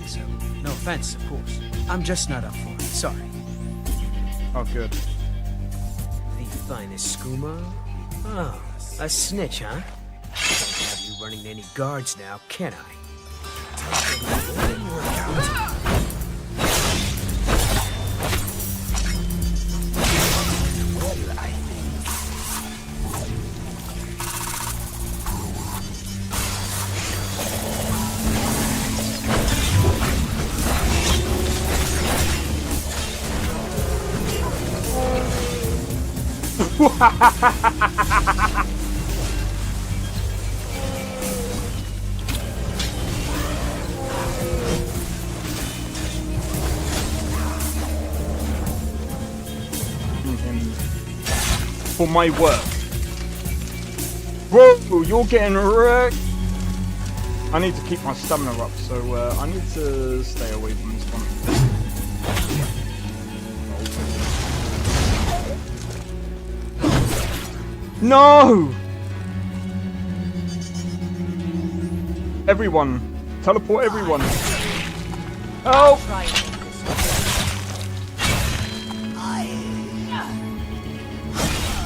so no offense, of course. I'm just not up for it. Sorry. Oh, good. The finest skooma? Oh, a snitch, huh? Can't have you running any guards now, can I? For my work. Whoa, you're getting wrecked. I need to keep my stamina up, so I need to stay away from this one. No! Everyone, teleport everyone. Oh!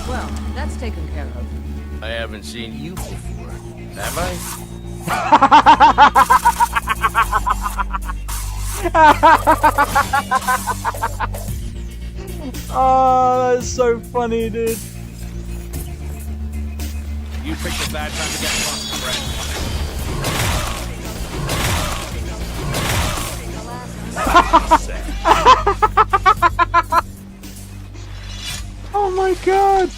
Well, that's taken care of. I haven't seen you before, have I? Oh, that's so funny, dude. You picked a bad time to get lost, friend. Oh my god!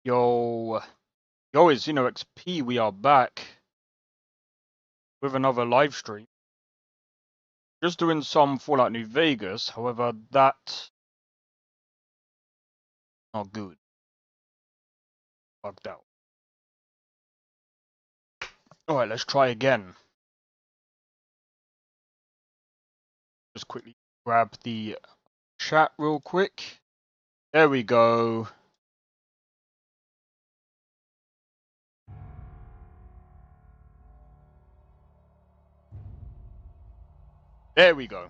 Yo, it's XP. We are back with another live stream. Just doing some Fallout New Vegas. However, that not good. Bugged out. All right, let's try again. Just quickly grab the chat real quick. There we go. There we go.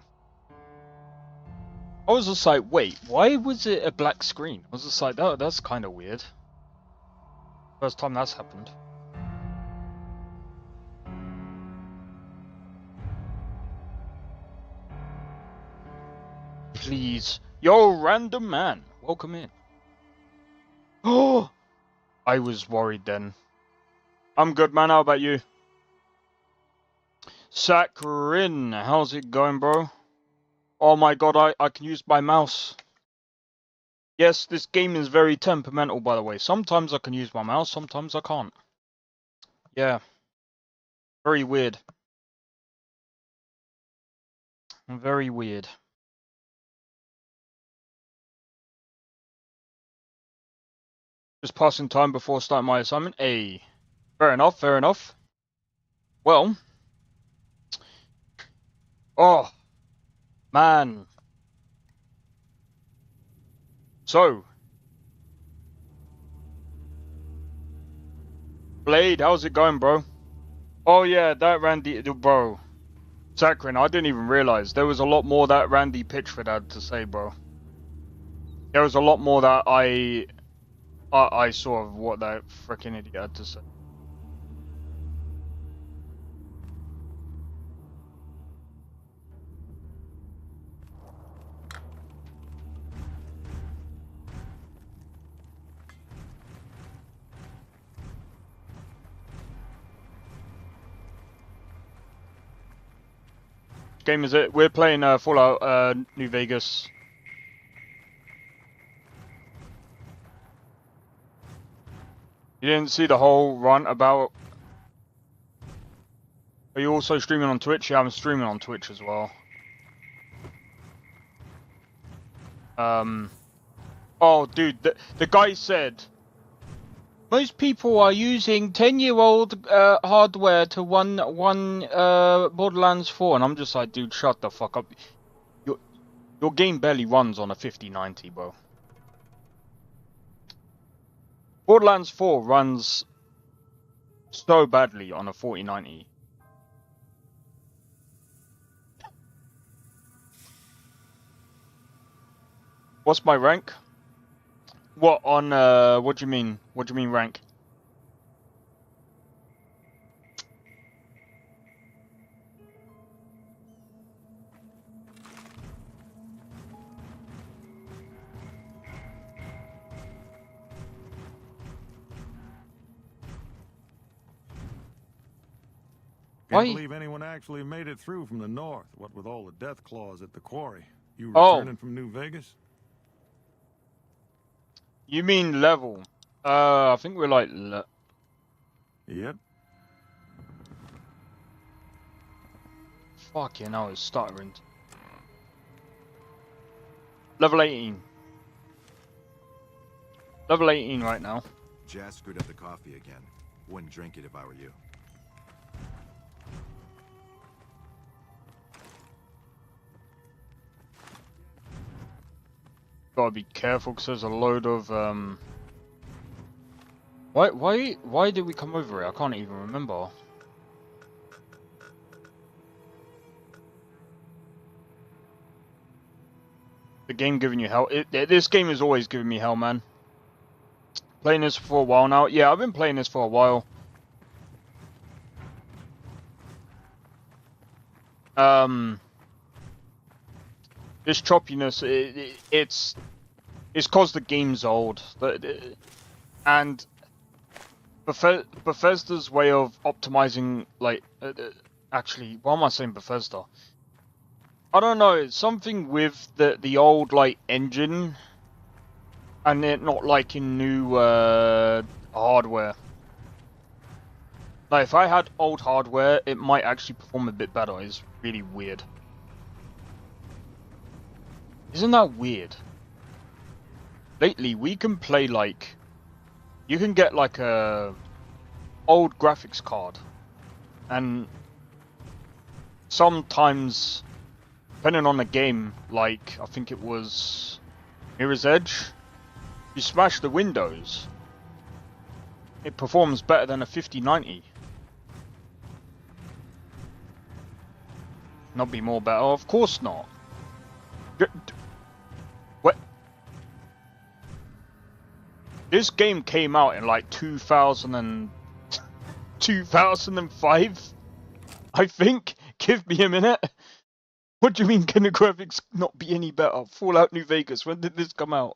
I was just like, wait, why was it a black screen? I was just like, that's kind of weird. First time that's happened. Please. Yo, random man. Welcome in. Oh! I was worried then. I'm good, man. How about you? Sakrin, how's it going, bro? Oh my god, I can use my mouse. Yes, this game is very temperamental, by the way. Sometimes I can use my mouse, sometimes I can't. Yeah. Very weird. Very weird. Just passing time before starting my assignment. Hey. Fair enough, fair enough. Well. Oh. Man. So. Blade, how's it going, bro? Oh yeah, that Randy, bro. Sakrin, I didn't even realize there was a lot more that Randy Pitchford had to say, bro. There was a lot more that I saw of what that freaking idiot had to say. Game is it? We're playing Fallout New Vegas. You didn't see the whole run about... Are you also streaming on Twitch? Yeah, I'm streaming on Twitch as well. Oh, dude, the guy said... Most people are using 10-year-old hardware to run Borderlands 4, and I'm just like, dude, shut the fuck up. Your game barely runs on a 5090, bro. Borderlands 4 runs so badly on a 4090. What's my rank? What on what do you mean? What do you mean rank? Can't Why? believe anyone actually made it through from the north, what with all the death claws at the quarry. You Oh. returning from New Vegas? You mean level? I think we're like Yep. fucking hell, it's stuttering. Level 18. Level 18 right now. Jazz screwed up the coffee again. Wouldn't drink it if I were you. Gotta be careful because there's a load of Why did we come over here? I can't even remember. The game giving you hell. This game is always giving me hell, man. Playing this for a while now. Yeah, I've been playing this for a while. This choppiness, it's cause the game's old, and Bethesda's way of optimizing, like, actually, why am I saying Bethesda? I don't know, it's something with the old, like, engine, and it not like in new hardware. Like, if I had old hardware, it might actually perform a bit better. It's really weird. Isn't that weird? Lately, we can play, like... You can get, like, a old graphics card. And sometimes, depending on the game, like, I think it was Mirror's Edge, you smash the windows, it performs better than a 5090. Not be more better? Of course not. This game came out in like 2005, I think. Give me a minute. What do you mean, can the graphics not be any better? Fallout New Vegas, when did this come out?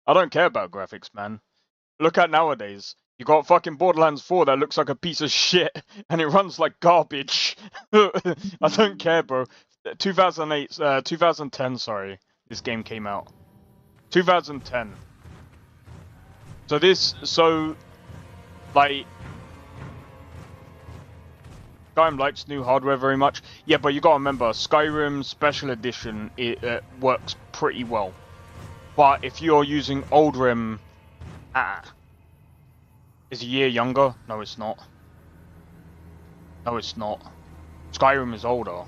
I don't care about graphics, man. Look at nowadays. You got fucking Borderlands 4 that looks like a piece of shit, and it runs like garbage. I don't care, bro. 2010, sorry, this game came out. 2010. Like, Skyrim likes new hardware very much. Yeah, but you gotta remember, Skyrim Special Edition, it works pretty well. But if you're using old RIM, is a year younger? No, it's not. No, it's not. Skyrim is older.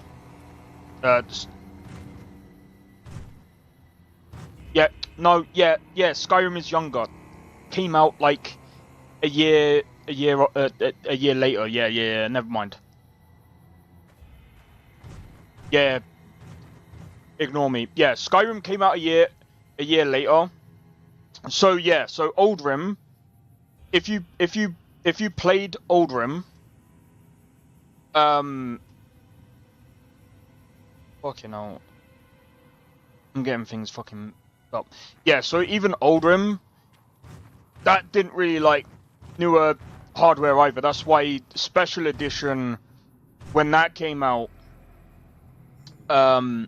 Yeah, Skyrim is younger. Came out like a year later. Yeah, never mind. Yeah, ignore me. Yeah, Skyrim came out a year later. So yeah, so old RIM. If you played old RIM, fucking hell, I'm getting things fucking up. Yeah, so even old RIM, that didn't really like newer hardware either. That's why Special Edition, when that came out, the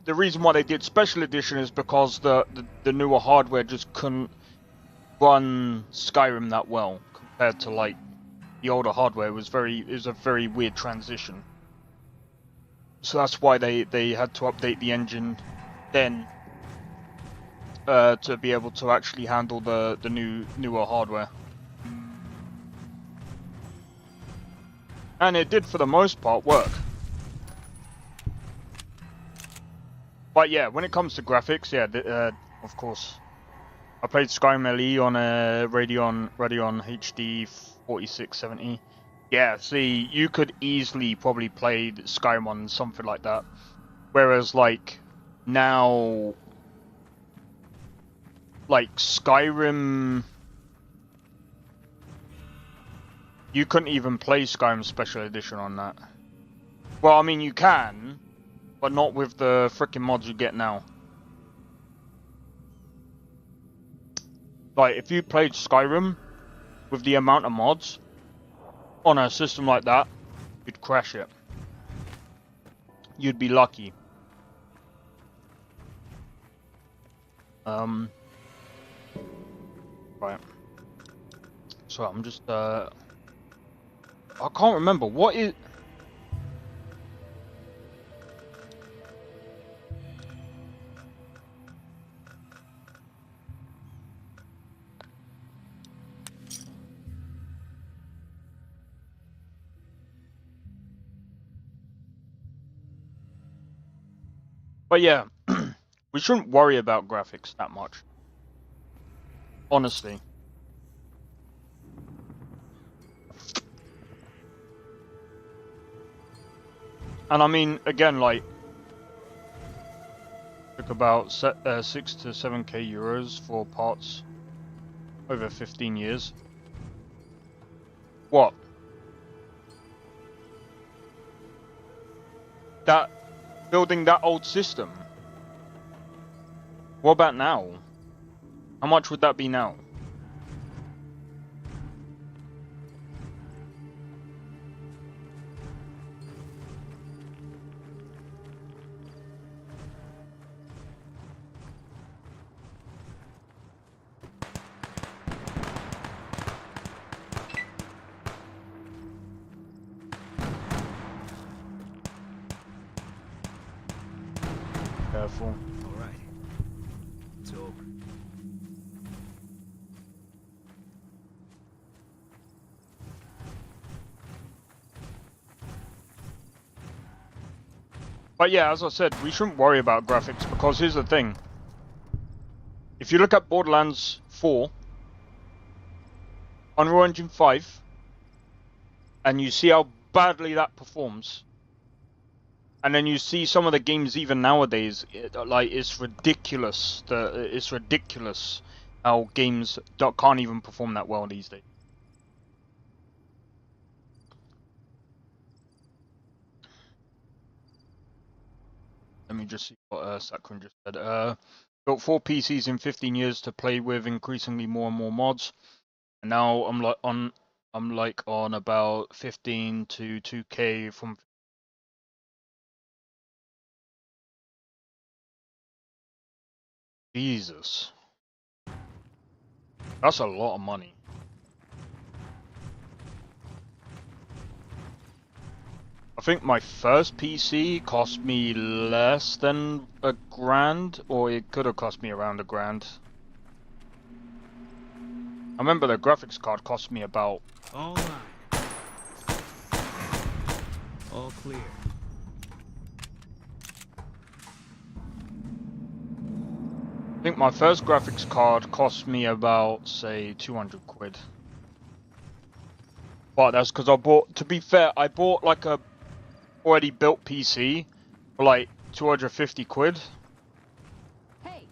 reason why they did Special Edition is because the newer hardware just couldn't run Skyrim that well compared to like the older hardware. It was a very weird transition. So that's why they had to update the engine then to be able to actually handle the newer hardware. And it did for the most part work. But yeah, when it comes to graphics, yeah, of course. I played Skyrim LE on a Radeon HD 4670. Yeah, see, you could easily probably play Skyrim on something like that. Whereas, like, now, like, Skyrim, you couldn't even play Skyrim Special Edition on that. Well, I mean, you can, but not with the frickin' mods you get now. Like, if you played Skyrim with the amount of mods on a system like that, you'd crash it. You'd be lucky. Right. So I'm just, I can't remember, what is... But yeah, we shouldn't worry about graphics that much. Honestly. And I mean, again, like, took about 6 to 7k euros for parts over 15 years. What? That, building that old system. What about now? How much would that be now? Careful. All right. It's over. But yeah, as I said, we shouldn't worry about graphics because here's the thing. If you look at Borderlands 4, Unreal Engine 5, and you see how badly that performs, And then you see some of the games even nowadays, like it's ridiculous. It's ridiculous how games can't even perform that well these days. Let me just see what Sakun just said. Built 4 PCs in 15 years to play with increasingly more and more mods, and now I'm like on about 15 to 2K from. Jesus, that's a lot of money. I think my first PC cost me less than $1,000, or it could have cost me around $1,000. I remember the graphics card cost me about. All right. All clear. I think my first graphics card cost me about, say, 200 quid. But that's because I bought, to be fair, I bought like a already built PC for like 250 quid. Hey.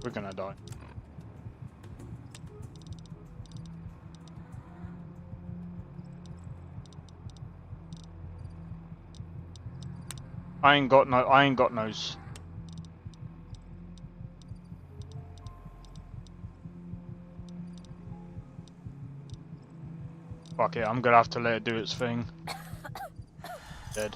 We're gonna die. I ain't got nose. Fuck it, I'm gonna have to let it do its thing. Dead.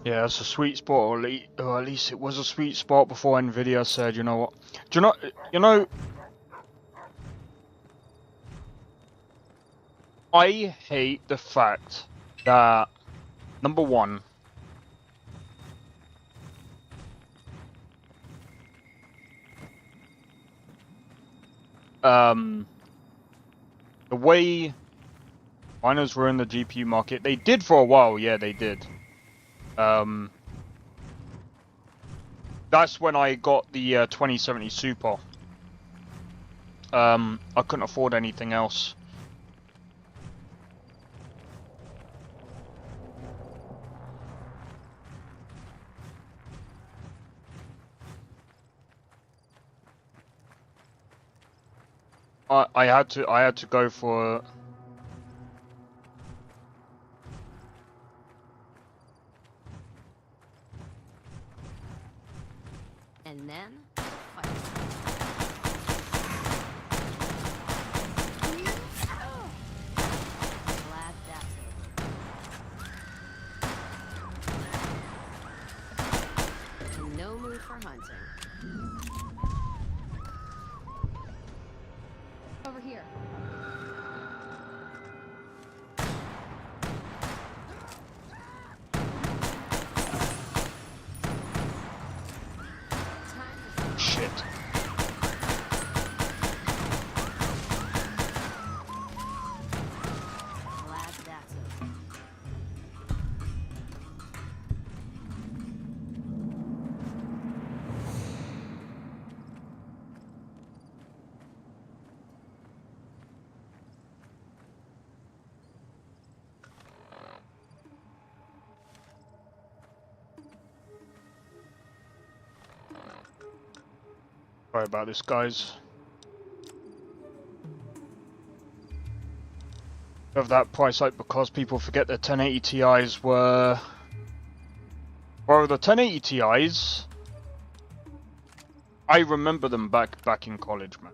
Yeah, it's a sweet spot, or at least it was a sweet spot before Nvidia said, you know what? Do you know? I hate the fact that, number one, the way miners were in the GPU market, they did for a while, yeah, they did. That's when I got the 2070 Super. I couldn't afford anything else. I had to go for. And then fight. Glad that's over. In no mood for hunting. shit. Glad that's over. Sorry about this, guys. Of that price hike because people forget the 1080 Ti's were... Well, the 1080 Ti's... I remember them back in college, man.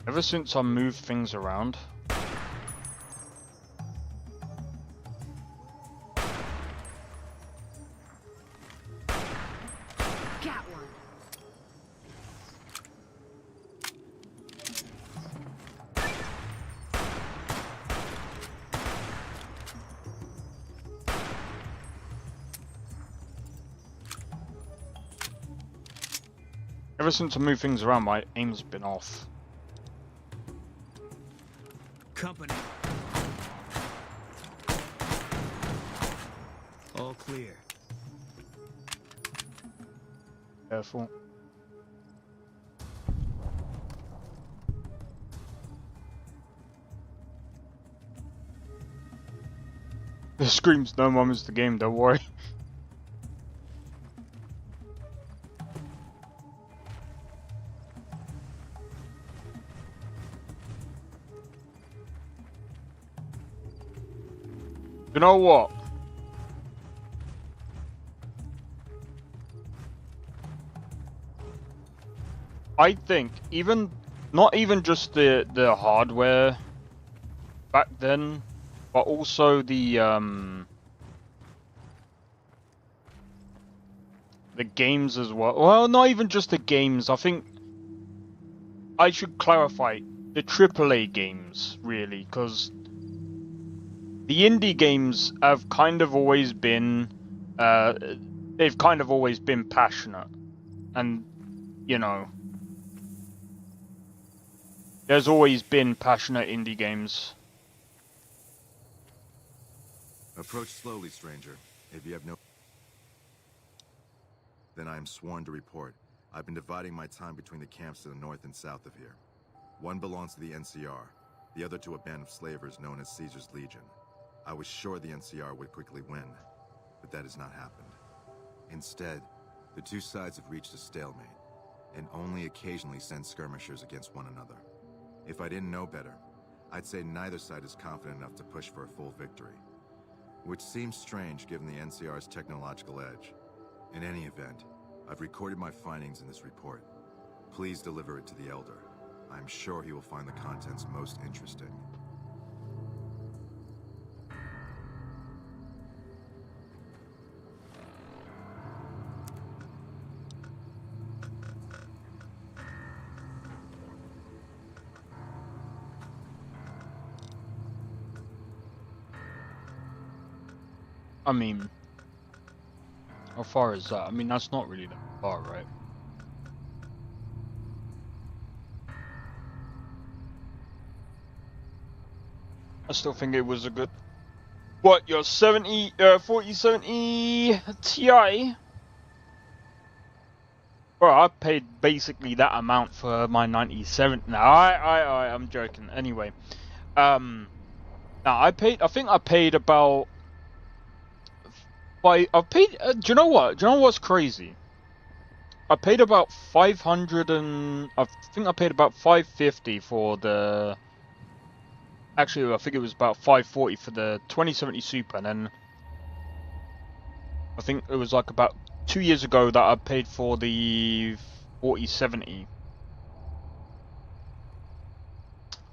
Ever since I moved things around... Got one. Ever since I moved things around, my aim's been off. Company. All clear. Careful. The screams no mom is the game, don't worry. You know what? I think not even just the hardware back then, but also the games as well. Well, not even just the games. I think I should clarify the AAA games really, because the indie games have kind of always been they've kind of always been passionate, and you know. There's always been passionate indie games. Approach slowly, stranger. If you have no... Then I am sworn to report. I've been dividing my time between the camps to the north and south of here. One belongs to the NCR, the other to a band of slavers known as Caesar's Legion. I was sure the NCR would quickly win, but that has not happened. Instead, the two sides have reached a stalemate, and only occasionally send skirmishers against one another. If I didn't know better, I'd say neither side is confident enough to push for a full victory. Which seems strange given the NCR's technological edge. In any event, I've recorded my findings in this report. Please deliver it to the Elder. I'm sure he will find the contents most interesting. I mean, how far is that? I mean, that's not really that far, right? I still think it was a good... What, your 4070 Ti? Bro, I paid basically that amount for my 97. No, I'm joking. Anyway, now I think I paid about... do you know what? Do you know what's crazy? I paid about 500 and... I think I paid about 550 for the... Actually, I think it was about 540 for the 2070 Super, and then... I think it was like about 2 years ago that I paid for the 4070.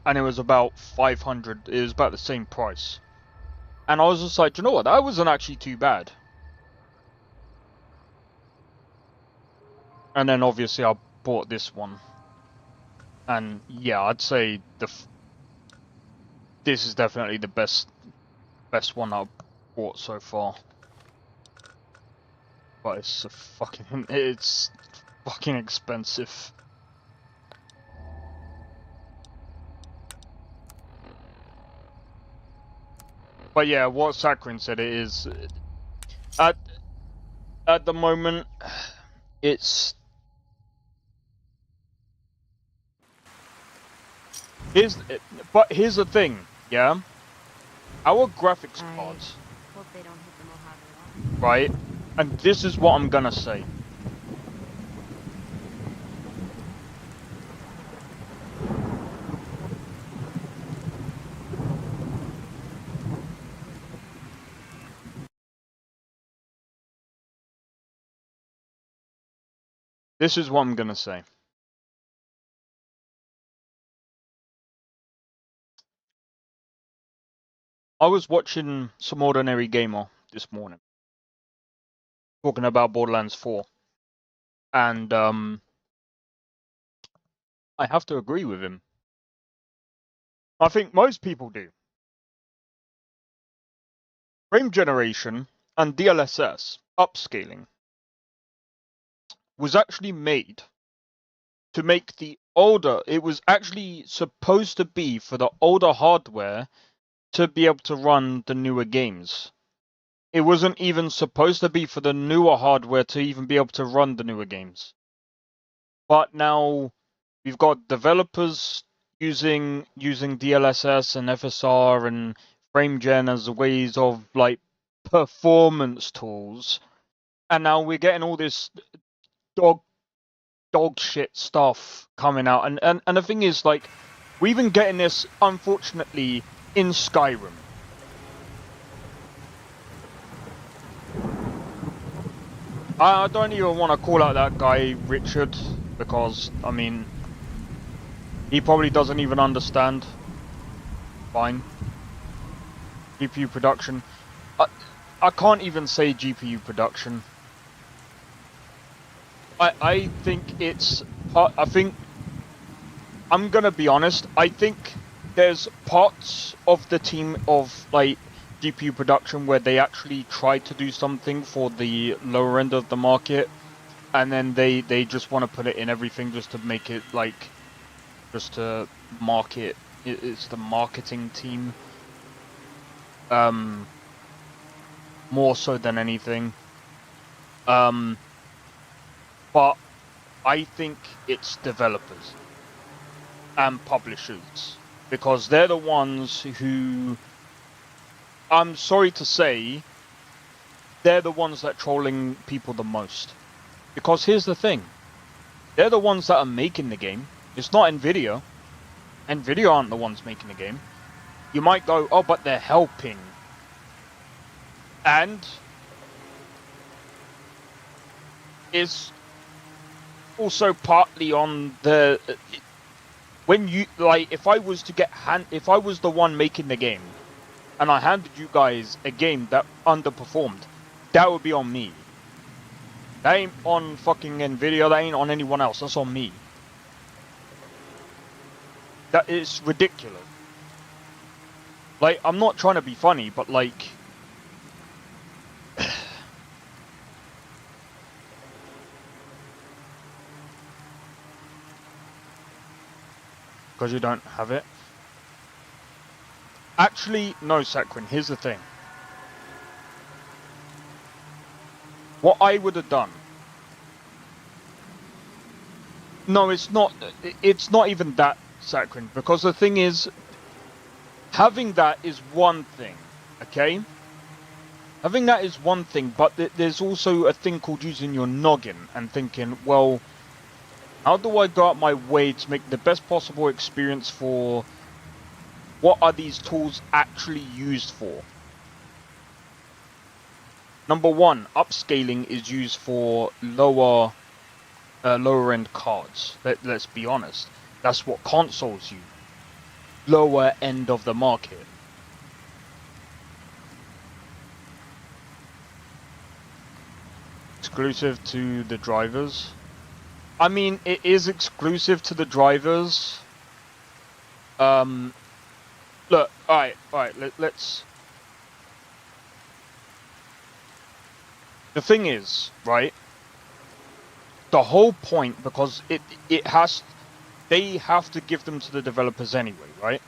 And it was about 500, it was about the same price. And I was just like, you know what, that wasn't actually too bad. And then obviously I bought this one. And yeah, I'd say this is definitely the best one I've bought so far. But it's fucking expensive. But yeah, what Sakrin said, it is at the moment it's but here's the thing, yeah. Our graphics I cards, hope they don't hit the Mojave wall. right? And this is what I'm gonna say. This is what I'm gonna say. I was watching Some Ordinary Gamer this morning, talking about Borderlands 4, and I have to agree with him. I think most people do. Frame generation and DLSS upscaling was actually made to make the older, it was actually supposed to be for the older hardware to be able to run the newer games. It wasn't even supposed to be for the newer hardware to even be able to run the newer games. But now we've got developers using DLSS and FSR and FrameGen as ways of like performance tools, and now we're getting all this dog shit stuff coming out, and the thing is, like, we've been getting this, unfortunately, in Skyrim. I don't even want to call out that guy Richard, because I mean he probably doesn't even understand. Fine. GPU production. I can't even say GPU production. I think it's part. I think I'm gonna be honest. I think there's parts of the team of like GPU production where they actually try to do something for the lower end of the market, and then they just want to put it in everything just to make it like, just to market. It's the marketing team. More so than anything. But I think it's developers and publishers, because they're the ones who, I'm sorry to say, they're the ones that are trolling people the most. Because here's the thing, they're the ones that are making the game. It's not Nvidia. Nvidia aren't the ones making the game. You might go, oh, but they're helping. And it's also partly on the, when you, like, if I was the one making the game and I handed you guys a game that underperformed, that would be on me. That ain't on fucking Nvidia, that ain't on anyone else, that's on me. That is ridiculous. Like, I'm not trying to be funny, but like, because you don't have it. Actually, no, Sakrin, here's the thing. What I would have done... No, it's not even that, Sakrin, because the thing is, having that is one thing, okay? Having that is one thing, but there's also a thing called using your noggin and thinking, well, how do I go out my way to make the best possible experience for what are these tools actually used for? Number one, upscaling is used for lower end cards. Let's be honest. That's what consoles use. Lower end of the market. Exclusive to the drivers. I mean, it is exclusive to the drivers. Look, alright, let's... The thing is, right, the whole point, because it has... They have to give them to the developers anyway, right?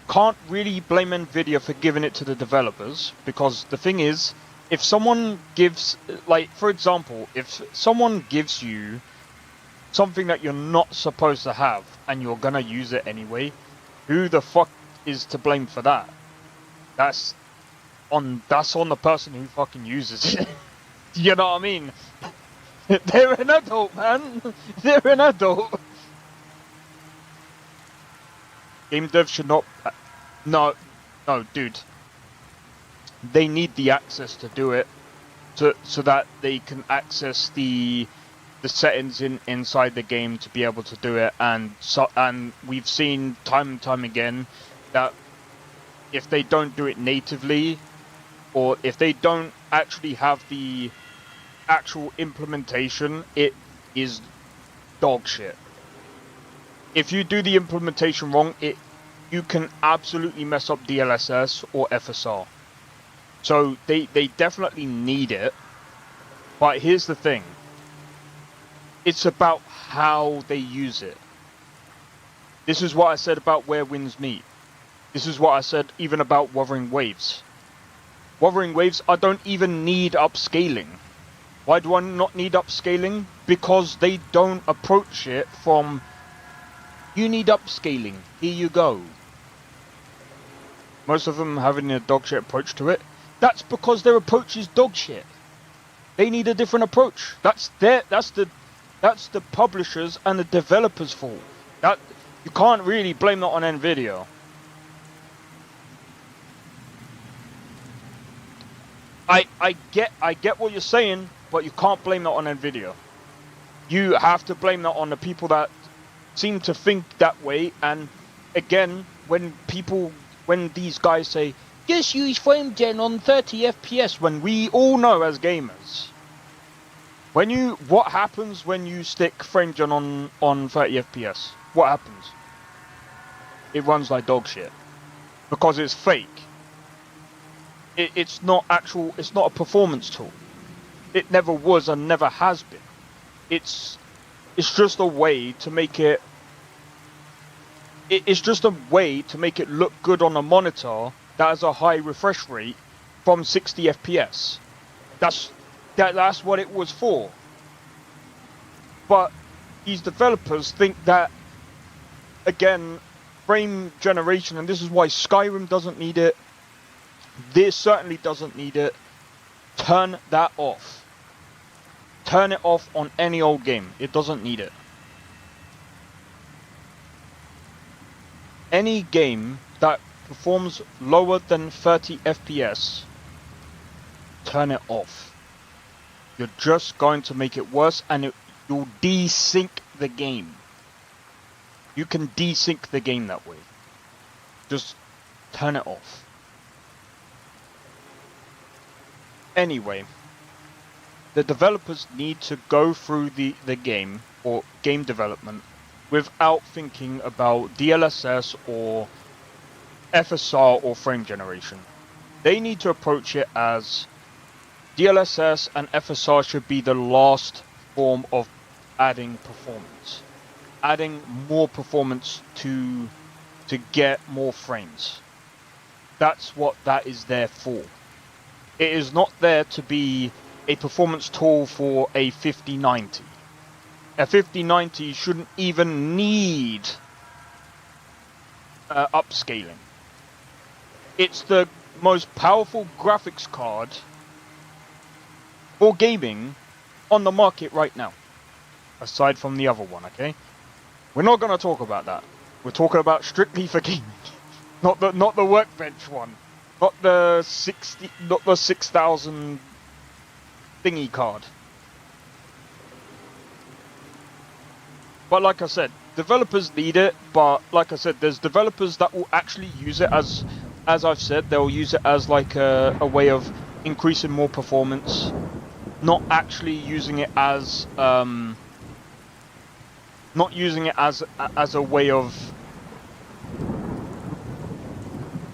Can't really blame Nvidia for giving it to the developers, because the thing is, if someone gives... Like, for example, if someone gives you something that you're not supposed to have, and you're gonna use it anyway, who the fuck is to blame for that? That's on the person who fucking uses it. You know what I mean? They're an adult, man. They're an adult. Game dev should not... No, dude. They need the access to do it, so that they can access the settings inside the game to be able to do it, and we've seen time and time again that if they don't do it natively, or if they don't actually have the actual implementation, it is dog shit. If you do the implementation wrong, you can absolutely mess up DLSS or FSR. So they definitely need it, but here's the thing. It's about how they use it. This is what I said about where winds meet. This is what I said even about Wuthering Waves. Wuthering Waves, I don't even need upscaling. Why do I not need upscaling? Because they don't approach it from, you need upscaling, here you go. Most of them having a dogshit approach to it. That's because their approach is dogshit. They need a different approach. That's the publishers and the developers' fault. That you can't really blame that on Nvidia. I get what you're saying, but you can't blame that on Nvidia. You have to blame that on the people that seem to think that way. And again, when these guys say, just use frame gen on 30 FPS, when we all know as gamers, what happens when you stick frame gen on 30 FPS? What happens? It runs like dog shit. Because it's fake. It's not a performance tool. It never was and never has been. It's just a way to make it... It's just a way to make it look good on a monitor that has a high refresh rate from 60 FPS. That's what it was for. But these developers think that, again, frame generation, and this is why Skyrim doesn't need it. This certainly doesn't need it. Turn that off. Turn it off on any old game. It doesn't need it. Any game that performs lower than 30 FPS, turn it off. You're just going to make it worse, and you'll desync the game. You can desync the game that way. Just turn it off. Anyway, the developers need to go through the game, or game development, without thinking about DLSS or FSR or frame generation. They need to approach it as DLSS and FSR should be the last form of adding performance. Adding more performance to get more frames. That's what that is there for. It is not there to be a performance tool for a 5090. A 5090 shouldn't even need upscaling. It's the most powerful graphics card for gaming on the market right now. Aside from the other one, okay? We're not going to talk about that. We're talking about strictly for gaming. Not the workbench one. Not the 6,000 thingy card. But like I said, developers need it, but like I said, there's developers that will actually use it as I've said, they'll use it as like a way of increasing more performance, not actually using it as a way of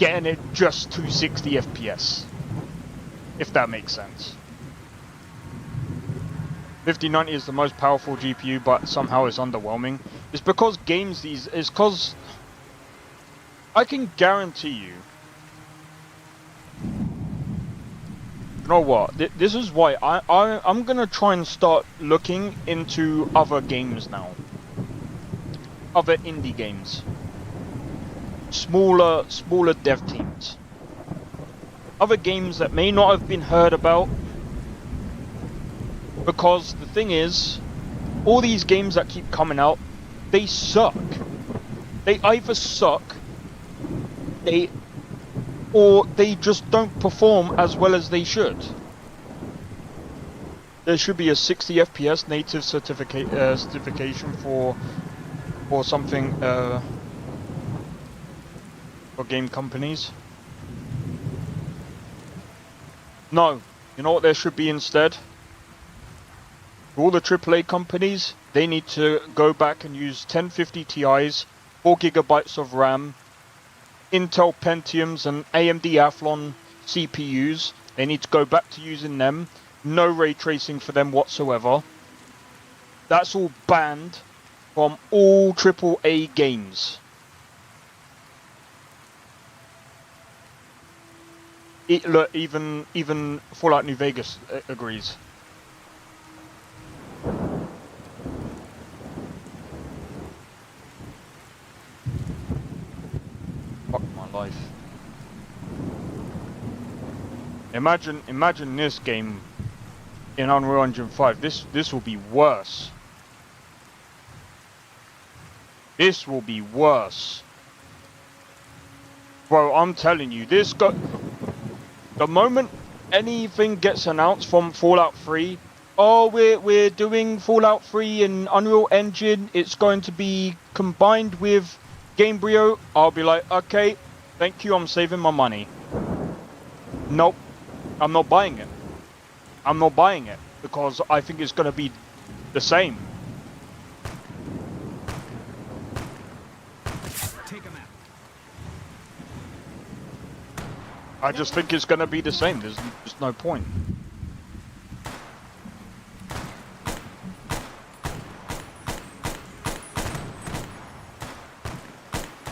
getting it just to 60 FPS. If that makes sense. 5090 is the most powerful GPU, but somehow it's underwhelming. It's because it's because I can guarantee you. You know what? This is why I'm gonna try and start looking into other games now. Other indie games. Smaller dev teams. Other games that may not have been heard about. Because the thing is, all these games that keep coming out, they suck. They either suck, or they just don't perform as well as they should. There should be a 60 FPS native certification for something for game companies. No, you know what there should be instead? For all the AAA companies, they need to go back and use 1050 Ti's, 4 gigabytes of RAM, Intel Pentiums and AMD Athlon CPUs. They need to go back to using them. No ray tracing for them whatsoever. That's all banned from all AAA games. Look, even Fallout New Vegas agrees. Fuck my life. Imagine this game in Unreal Engine 5. This will be worse. This will be worse. Bro, I'm telling you, the moment anything gets announced from Fallout 3, oh, we're doing Fallout 3 in Unreal Engine, it's going to be combined with Gamebryo, I'll be like, okay, thank you, I'm saving my money. Nope, I'm not buying it. I'm not buying it, because I think it's going to be the same. I just think it's going to be the same. There's no point.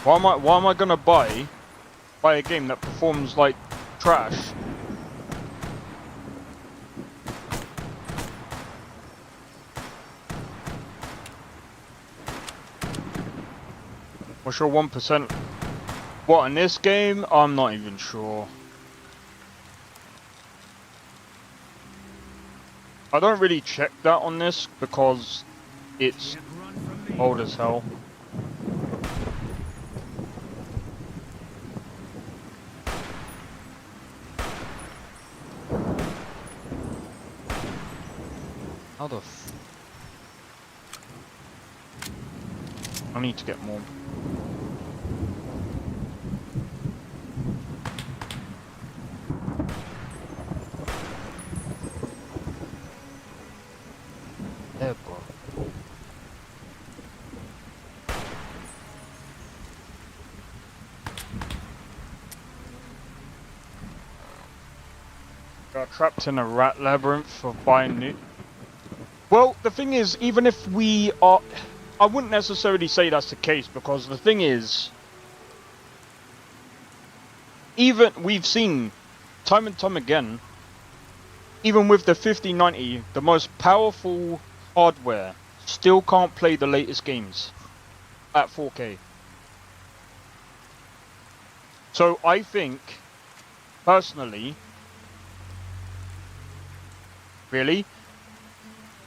Why am I going to buy a game that performs like trash? What's your 1%? What, in this game? I'm not even sure. I don't really check that on this because it's old as hell. How the f... I need to get more. There, bro. Got trapped in a rat labyrinth of buying new... Well, the thing is, even if we are... I wouldn't necessarily say that's the case, because the thing is... Even, we've seen, time and time again, even with the 5090, the most powerful hardware still can't play the latest games at 4K. So I think, personally, really,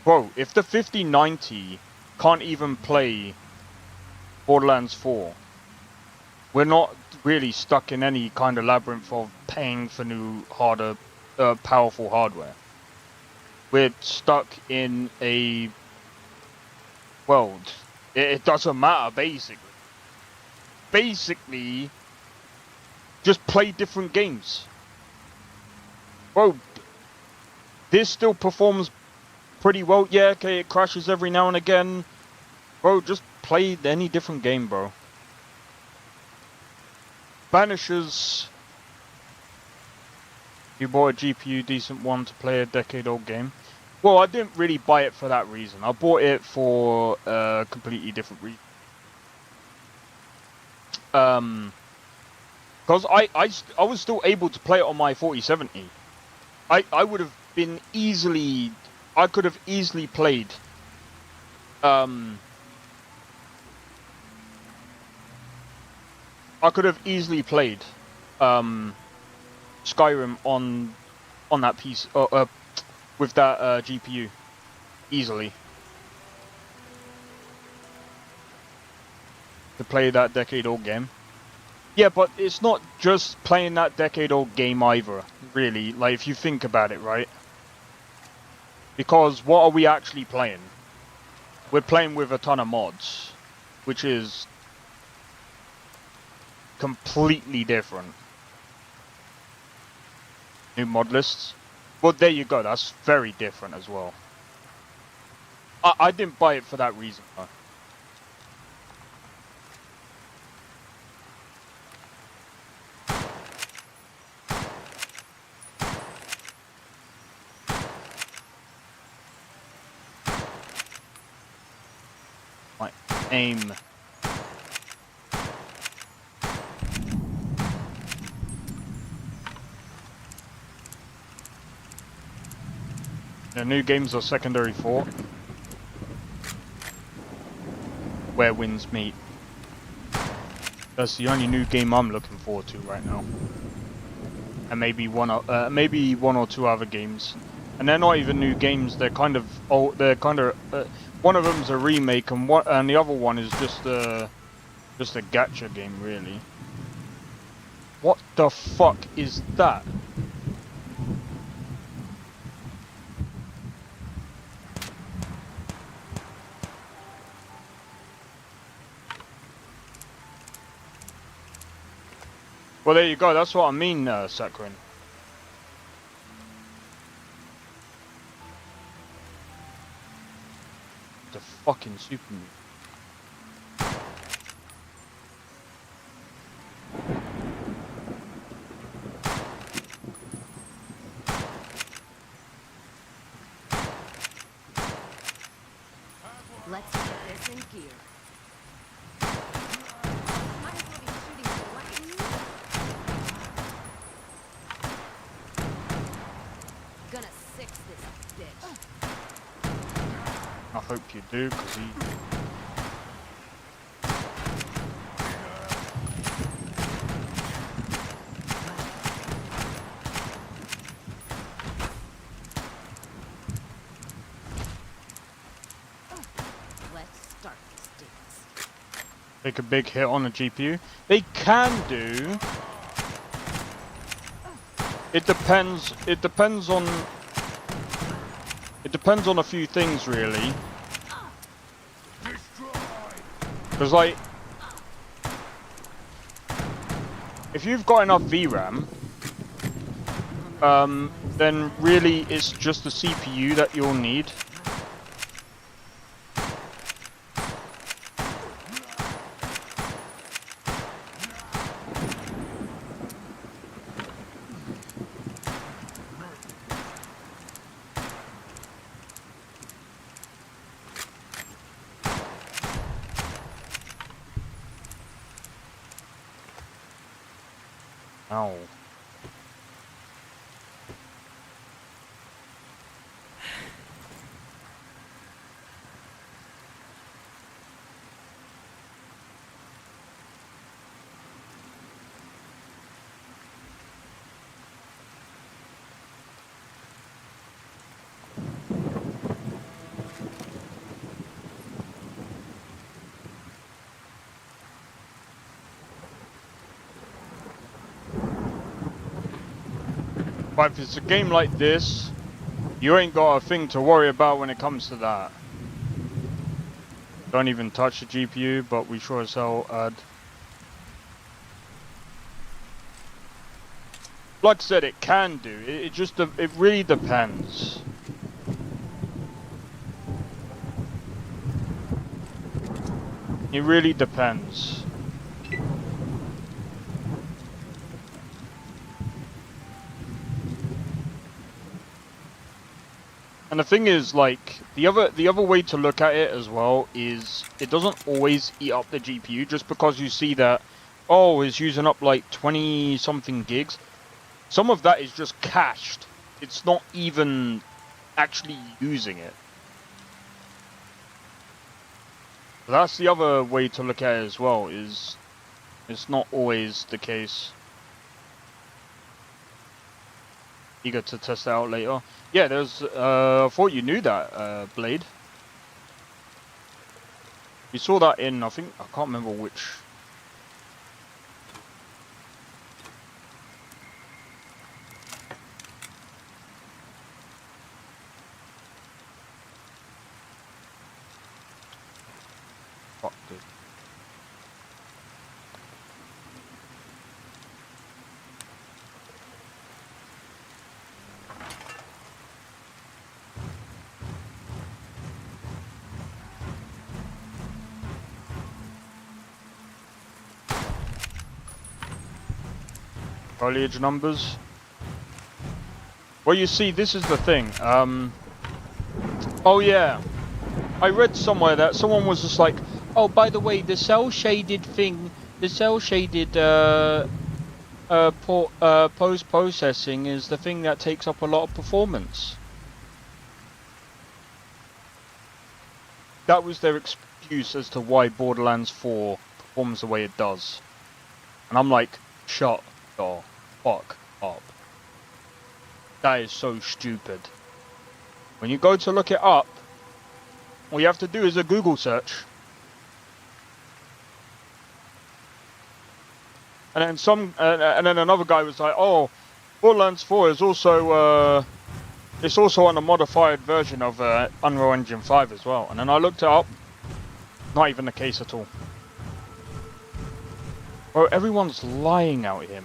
bro, if the 5090 can't even play Borderlands 4, we're not really stuck in any kind of labyrinth of paying for new, harder, powerful hardware. We're stuck in a world. It doesn't matter, basically. Basically, just play different games. Bro, this still performs pretty well. Yeah, okay, it crashes every now and again. Bro, just play any different game, bro. Banishers. You bought a GPU decent one to play a decade-old game. Well, I didn't really buy it for that reason. I bought it for a completely different reason. Because I was still able to play it on my 4070. I would have been easily... I could have easily played... I could have easily played Skyrim on that piece with that GPU easily to play that decade-old game. Yeah, but it's not just playing that decade-old game either, really. Like if you think about it, right? Because what are we actually playing? We're playing with a ton of mods, which is completely different. New mod lists. Well, there you go. That's very different as well. I didn't buy it for that reason, though. Right, aim. The new games are secondary fort, where winds meet. That's the only new game I'm looking forward to right now, and maybe one or two other games. And they're not even new games. They're kind of old. They're kind of one of them's a remake, and the other one is just a gacha game, really. What the fuck is that? Well, there you go. That's what I mean, Sakrin. The fucking super move. Let's get this in gear. Might as well be shooting for lightning. Gonna six this bitch. I hope you do, because he... Let's start this dance. take a big hit on the GPU. They can do. It depends. It depends on a few things, really. Because, like, if you've got enough VRAM, then really it's just the CPU that you'll need. Ow. But if it's a game like this, you ain't got a thing to worry about when it comes to that. Don't even touch the GPU, but we sure as hell add. Like I said, it can do. It really depends. It really depends. And the thing is, like, the other way to look at it as well is it doesn't always eat up the GPU just because you see that, oh, it's using up like 20 something gigs. Some of that is just cached. It's not even actually using it. That's the other way to look at it as well, is it's not always the case. Eager to test it out later. Yeah, there's, I thought you knew that, Blade. You saw that in, I think, I can't remember which. Fuck, dude. Foliage numbers. Well, you see, this is the thing. Oh yeah, I read somewhere that someone was just like, oh, by the way, the cell shaded thing, the cell shaded post processing is the thing that takes up a lot of performance. That was their excuse as to why Borderlands 4 performs the way it does. And I'm like, shut the fuck up. That is so stupid. When you go to look it up, all you have to do is a Google search. And then and then another guy was like, "Oh, Borderlands 4 is also it's also on a modified version of Unreal Engine 5 as well." And then I looked it up. Not even the case at all. Bro, everyone's lying out here.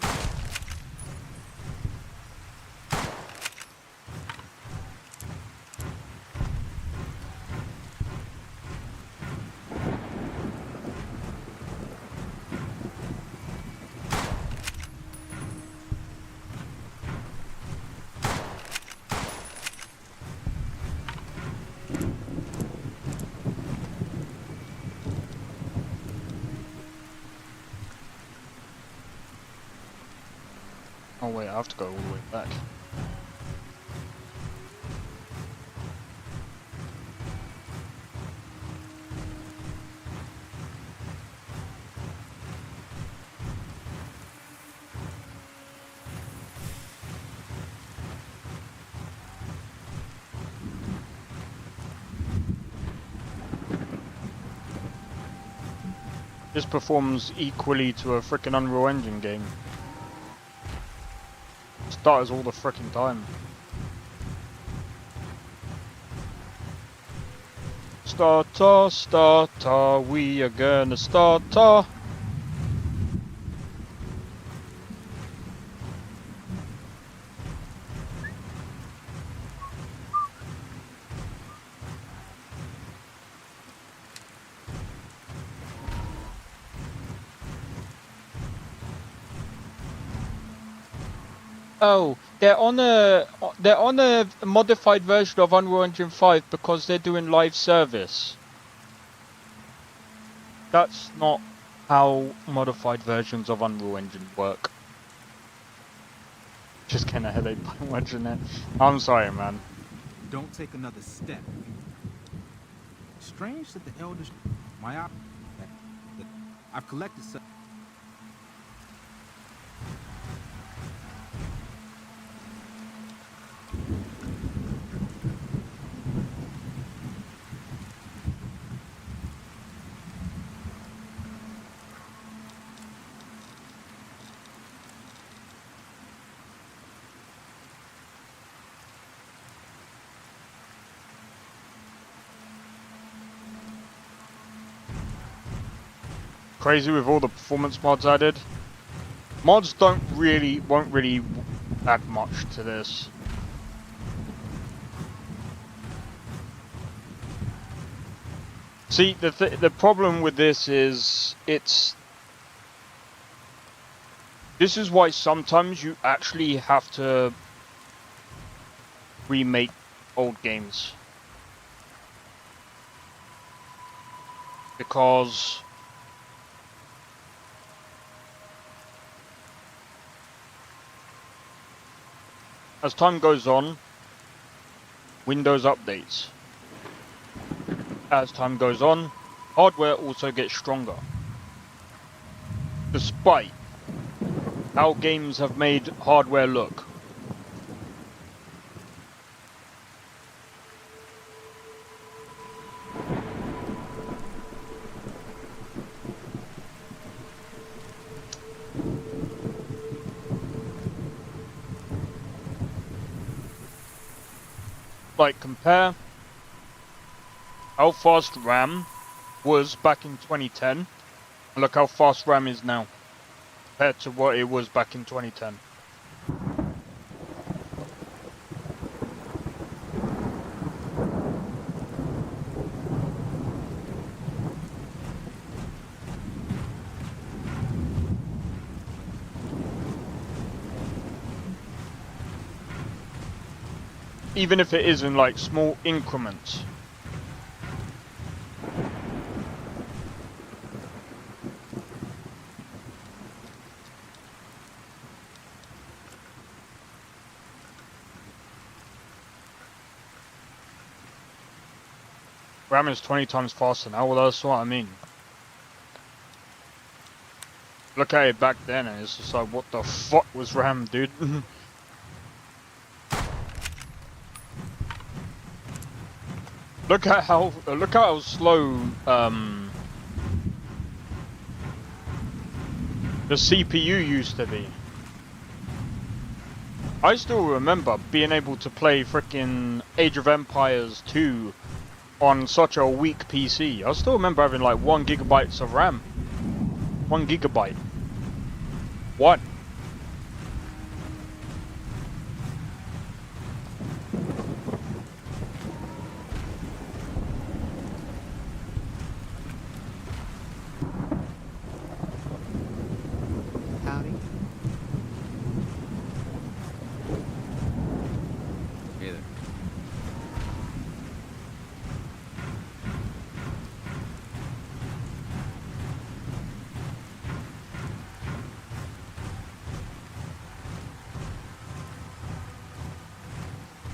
Oh wait, I have to go all the way back. This performs equally to a frickin' Unreal Engine game. Stutters all the frickin' time. Starter, starter, we are gonna starter. Oh, they're on a modified version of Unreal Engine 5 because they're doing live service. That's not how modified versions of Unreal Engine work. Just getting a headache by watching it. I'm sorry, man. Don't take another step. Strange that the elders, I've collected some. Crazy with all the performance mods added. Mods won't really add much to this. See, the problem with this is this is why sometimes you actually have to remake old games. Because as time goes on, Windows updates. As time goes on, hardware also gets stronger. Despite how games have made hardware look. Like, compare how fast RAM was back in 2010, and look how fast RAM is now, compared to what it was back in 2010. Even if it is in like small increments. RAM is 20 times faster now, well that's what I mean. Look at it back then and it's just like, what the fuck was RAM, dude? Look at how slow the CPU used to be. I still remember being able to play frickin' Age of Empires 2 on such a weak PC. I still remember having like 1 gigabyte of RAM. 1 gigabyte. What? Howdy. Hey there.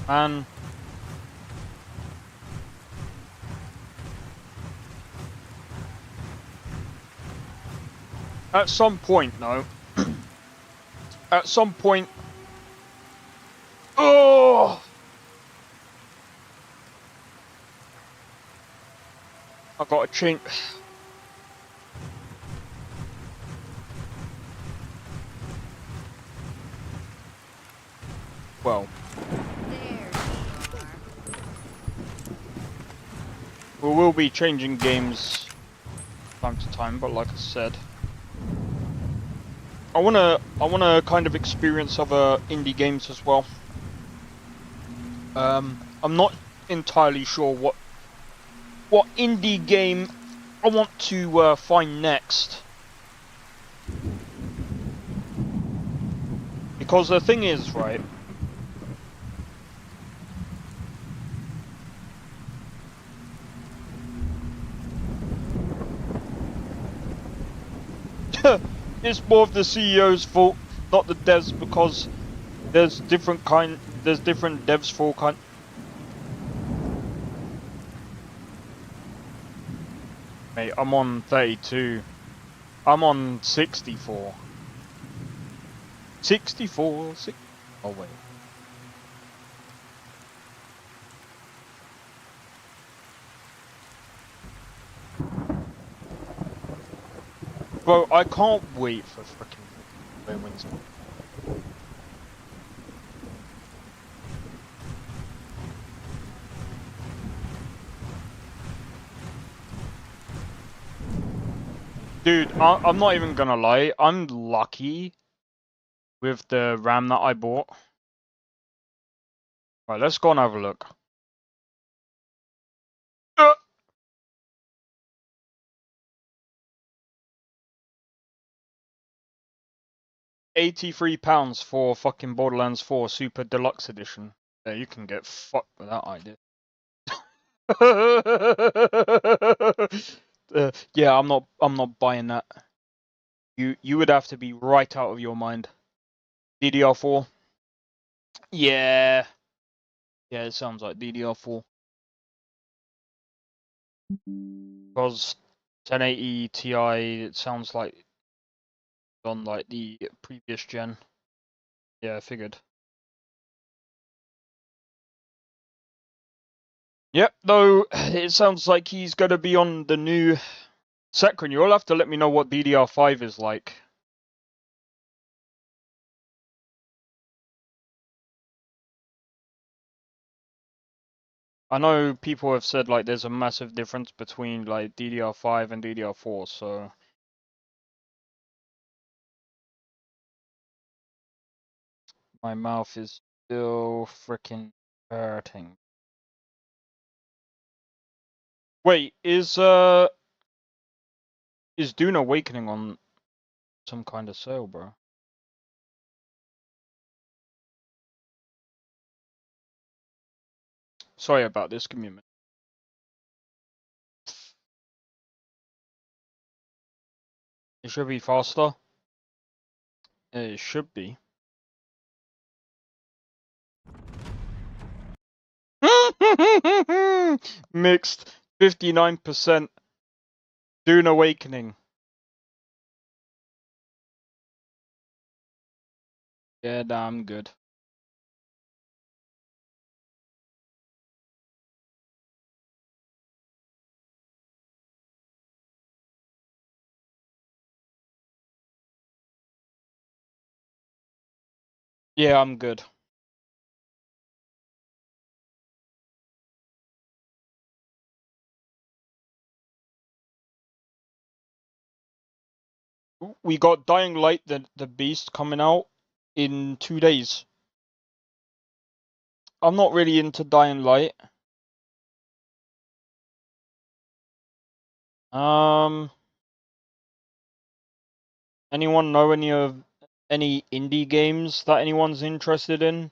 Man. At some point, no. At some point. Oh! I got a chink. Well, There you are. we will be changing games time to time, but like I said, I wanna kind of experience other indie games as well. I'm not entirely sure what indie game I want to find next. Because the thing is, right? It's more of the CEO's fault, not the devs, because there's different devs for all kind. Mate, I'm on 32. I'm on 64. 64. Oh wait. Bro, I can't wait for frickin' Wednesday. Dude, I'm not even gonna lie. I'm lucky with the RAM that I bought. Right, let's go and have a look. 83 pounds for fucking Borderlands 4 Super Deluxe Edition. Yeah, you can get fucked with that idea. Yeah, I'm not buying that. You would have to be right out of your mind. DDR4. Yeah. Yeah, it sounds like DDR4. Because 1080 Ti, it sounds like on like the previous gen. Yeah, I figured. Yep, though it sounds like he's gonna be on the new Sekron. You'll have to let me know what DDR5 is like. I know people have said like there's a massive difference between like DDR5 and DDR4, so my mouth is still freaking hurting. Wait, is Dune Awakening on some kind of sale, bro? Sorry about this, give me a minute. It should be faster. It should be. Mixed 59%. Dune Awakening. Yeah, nah, I'm good. Yeah, I'm good. We got Dying Light, the Beast, coming out in 2 days. I'm not really into Dying Light. Anyone know any indie games that anyone's interested in?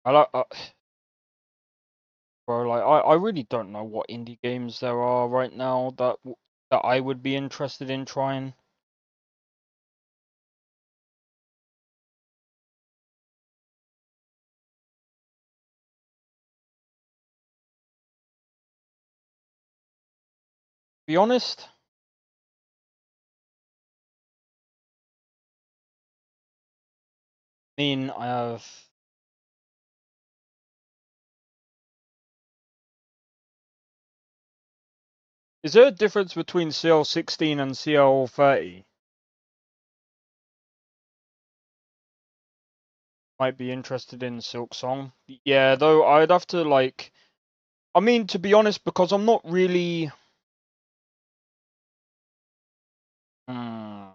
I like, bro. Like, I really don't know what indie games there are right now that I would be interested in trying. Be honest. I mean, I have. Is there a difference between CL16 and CL30? Might be interested in Silk Song. Yeah, though I'd have to like. I mean, to be honest, because I'm not really. Hmm,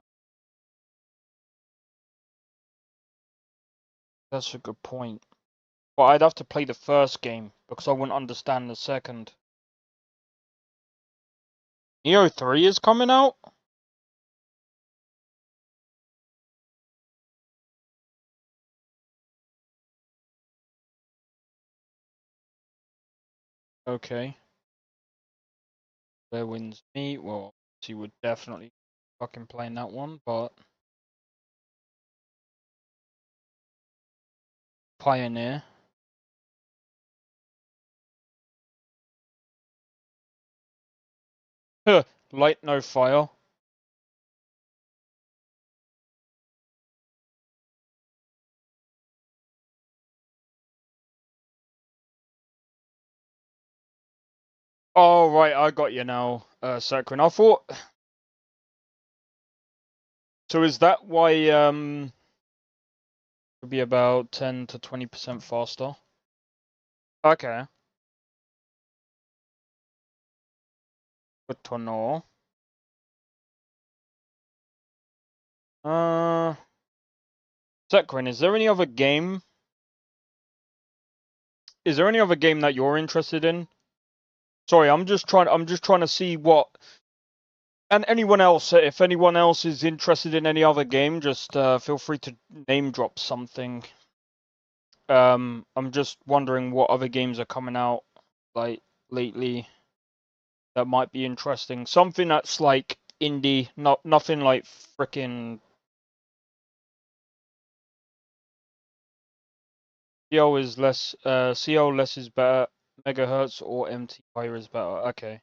that's a good point. But I'd have to play the first game because I wouldn't understand the second. Neo 3 is coming out? Okay. There wins me. Well, she would definitely fucking playing that one, but Pioneer. Huh, Light no fire. Oh right, I got you now, Sakrin. I thought. So is that why it'd be about 10 to 20% faster? Okay. Good to know. Uh, Sakrin, is there any other game? Is there any other game that you're interested in? Sorry, I'm just trying to see what And anyone else, if anyone else is interested in any other game, just feel free to name drop something. I'm just wondering what other games are coming out like lately that might be interesting. Something that's like indie, nothing like freaking. CL is less. CL less is better. Megahertz or MT higher is better. Okay.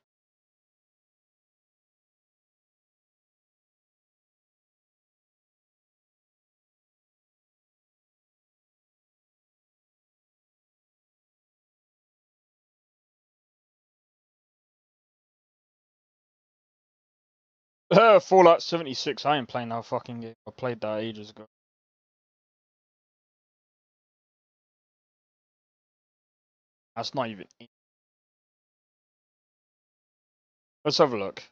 Fallout 76. I ain't playing that fucking game. I played that ages ago. That's not even. Let's have a look. If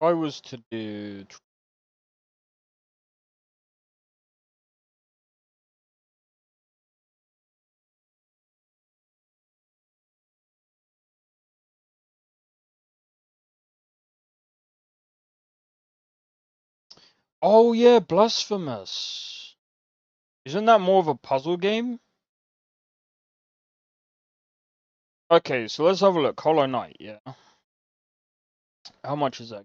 I was to do. Oh yeah, Blasphemous. Isn't that more of a puzzle game? Okay, so let's have a look. Hollow Knight, yeah. How much is that?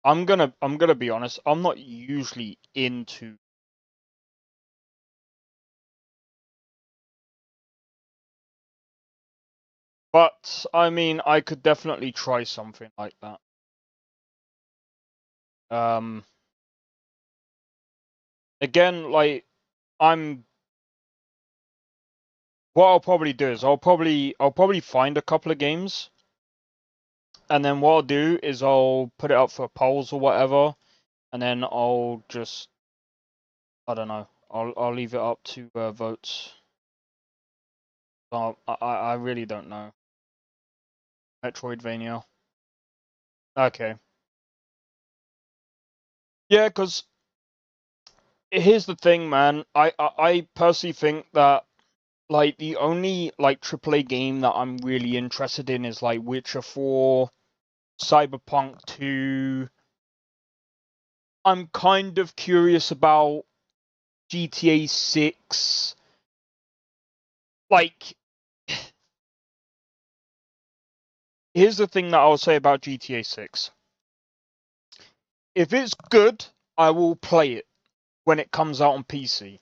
I'm gonna be honest. I'm not usually into. But I mean, I could definitely try something like that. Again, like I'm. What I'll probably do is I'll probably find a couple of games, and then what I'll do is I'll put it up for polls or whatever, and then I'll just. I don't know. I'll leave it up to votes. I really don't know. Metroidvania. Okay. Yeah, because here's the thing, man. I personally think that like the only like AAA game that I'm really interested in is like Witcher 4, Cyberpunk 2. I'm kind of curious about GTA 6. Like, here's the thing that I'll say about GTA 6. If it's good, I will play it when it comes out on PC.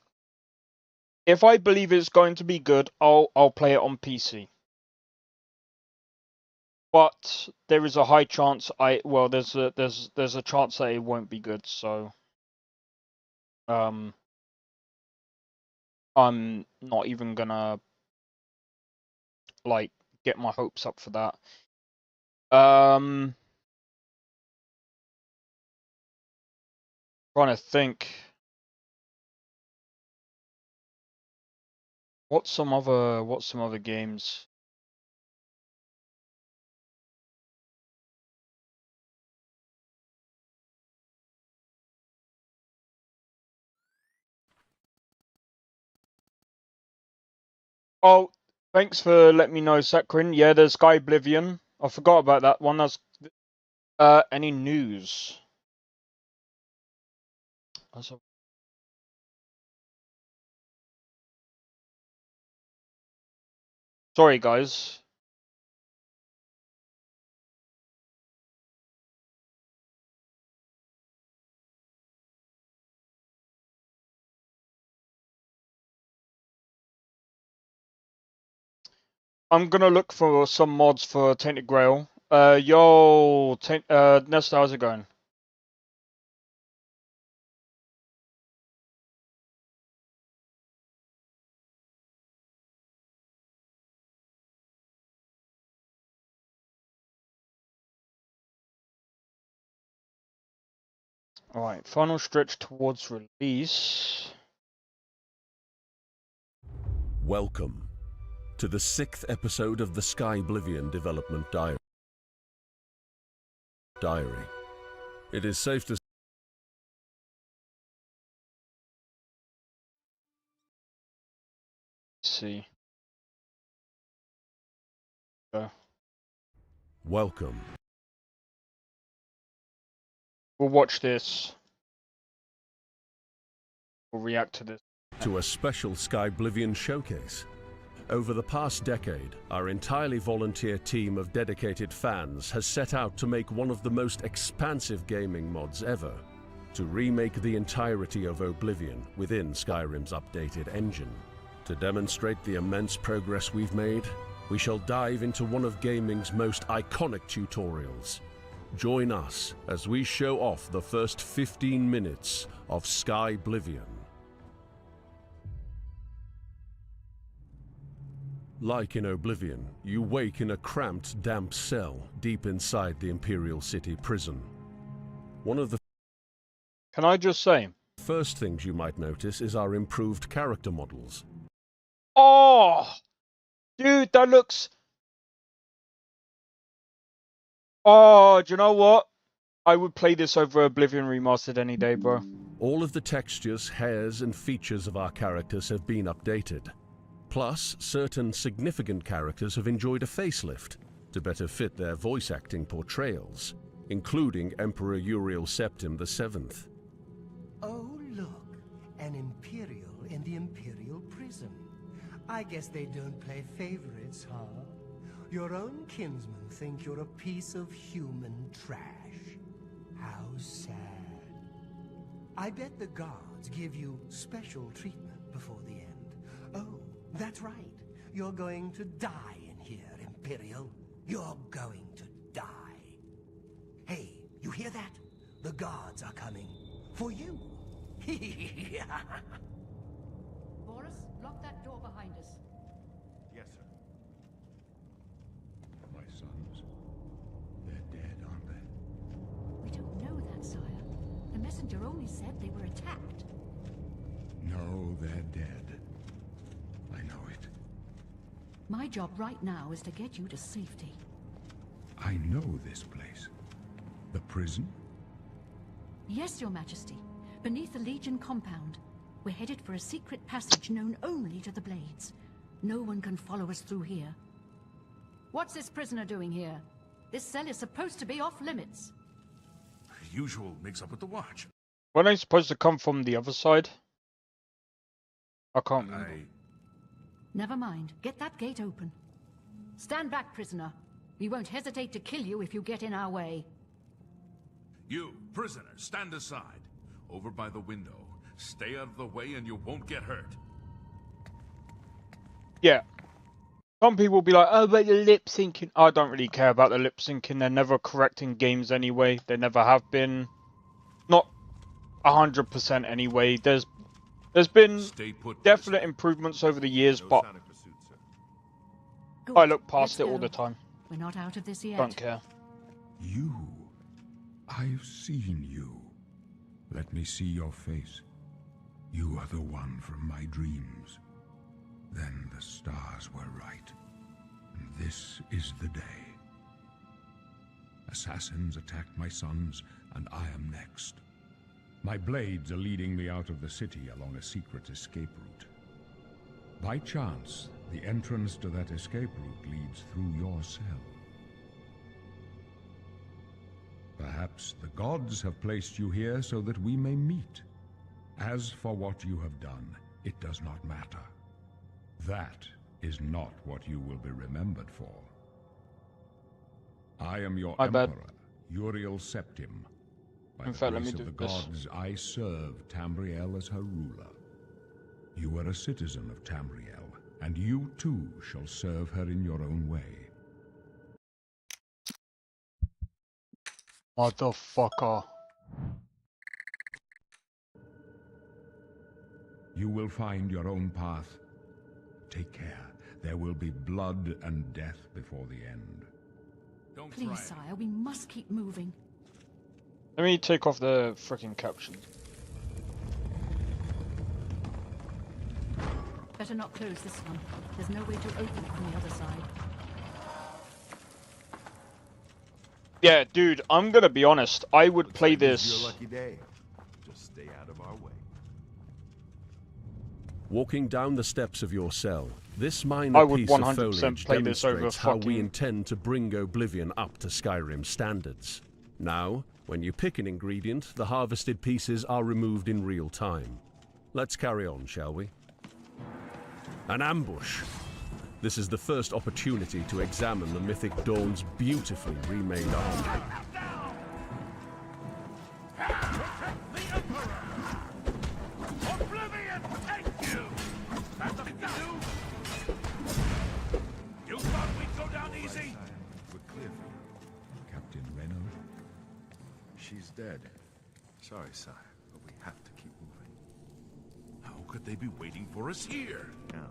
If I believe it's going to be good, I'll play it on PC. But there is a high chance there's a chance that it won't be good, so I'm not even gonna like get my hopes up for that. Trying to think. What's some other games? Oh, thanks for letting me know, Sakrin. Yeah, there's Sky Oblivion. I forgot about that one. That's any news? Sorry, guys. I'm gonna look for some mods for Tainted Grail. Nesta, how's it going? Alright, final stretch towards release. Welcome to the 6th episode of the Sky Oblivion Development Diary. It is safe to see. welcome We'll watch this. We'll react to this. to a special Sky Oblivion showcase. Over the past decade, our entirely volunteer team of dedicated fans has set out to make one of the most expansive gaming mods ever, to remake the entirety of Oblivion within Skyrim's updated engine. To demonstrate the immense progress we've made, we shall dive into one of gaming's most iconic tutorials. Join us as we show off the first 15 minutes of Sky Oblivion. Like in Oblivion, you wake in a cramped, damp cell deep inside the Imperial City prison. One of the Can I just say? first things you might notice is our improved character models. Oh! Dude, that looks... Oh, do you know what? I would play this over Oblivion Remastered any day, bro. All of the textures, hairs, and features of our characters have been updated. Plus, certain significant characters have enjoyed a facelift to better fit their voice acting portrayals, including Emperor Uriel Septim VII. Oh, look, an Imperial in the Imperial prison. I guess they don't play favorites, huh? Your own kinsmen think you're a piece of human trash. How sad. I bet the guards give you special treatment before the end. Oh, that's right. You're going to die in here, Imperial. You're going to die. Hey, you hear that? The guards are coming. For you. Boris, lock that door behind us. Yes, sir. My sons, they're dead, aren't they? We don't know that, sire. The messenger only said they were attacked. No, they're dead. I know it. My job right now is to get you to safety. I know this place. The prison? Yes, Your Majesty. Beneath the Legion compound. We're headed for a secret passage known only to the Blades. No one can follow us through here. What's this prisoner doing here? This cell is supposed to be off limits. Usual mix-up with the watch. Weren't I supposed to come from the other side? I can't remember. Never mind. Get that gate open. Stand back, prisoner. We won't hesitate to kill you if you get in our way. You, prisoner, stand aside. Over by the window. Stay out of the way and you won't get hurt. Yeah. Some people will be like, oh, but the lip syncing. I don't really care about the lip syncing. They're never correct in games anyway. They never have been. Not 100% anyway. There's been definite improvements over the years, but Good. I look past Let's it all go. the time. We're not out of this yet. Don't care. You. I've seen you. Let me see your face. You are the one from my dreams. Then the stars were right. And this is the day. Assassins attacked my sons, and I am next. My blades are leading me out of the city along a secret escape route. By chance, the entrance to that escape route leads through your cell. Perhaps the gods have placed you here so that we may meet. As for what you have done, it does not matter. That is not what you will be remembered for. I am your emperor, Uriel Septim. By the grace of the gods, I serve Tamriel as her ruler. You are a citizen of Tamriel, and you too shall serve her in your own way. Motherfucker. You will find your own path. Take care. There will be blood and death before the end. Please, sire, we must keep moving. Let me take off the freaking caption. Better not close this one. There's no way to open it from the other side. Yeah, dude, I'm gonna be honest. I would play This is this. your lucky day. Just stay out of our way. Walking down the steps of your cell, this I minor would piece of 100% foliage play this over demonstrates how we fucking- intend to bring Oblivion up to Skyrim standards. Now, when you pick an ingredient, the harvested pieces are removed in real time. Let's carry on, shall we? An ambush. This is the first opportunity to examine the Mythic Dawn's beautifully remade armor. Oblivion, take you! That's what you do! You thought we'd go down easy? We're clear for you. Captain Reno? She's dead. Sorry, sire, but we have to keep moving. How could they be waiting for us here? Now,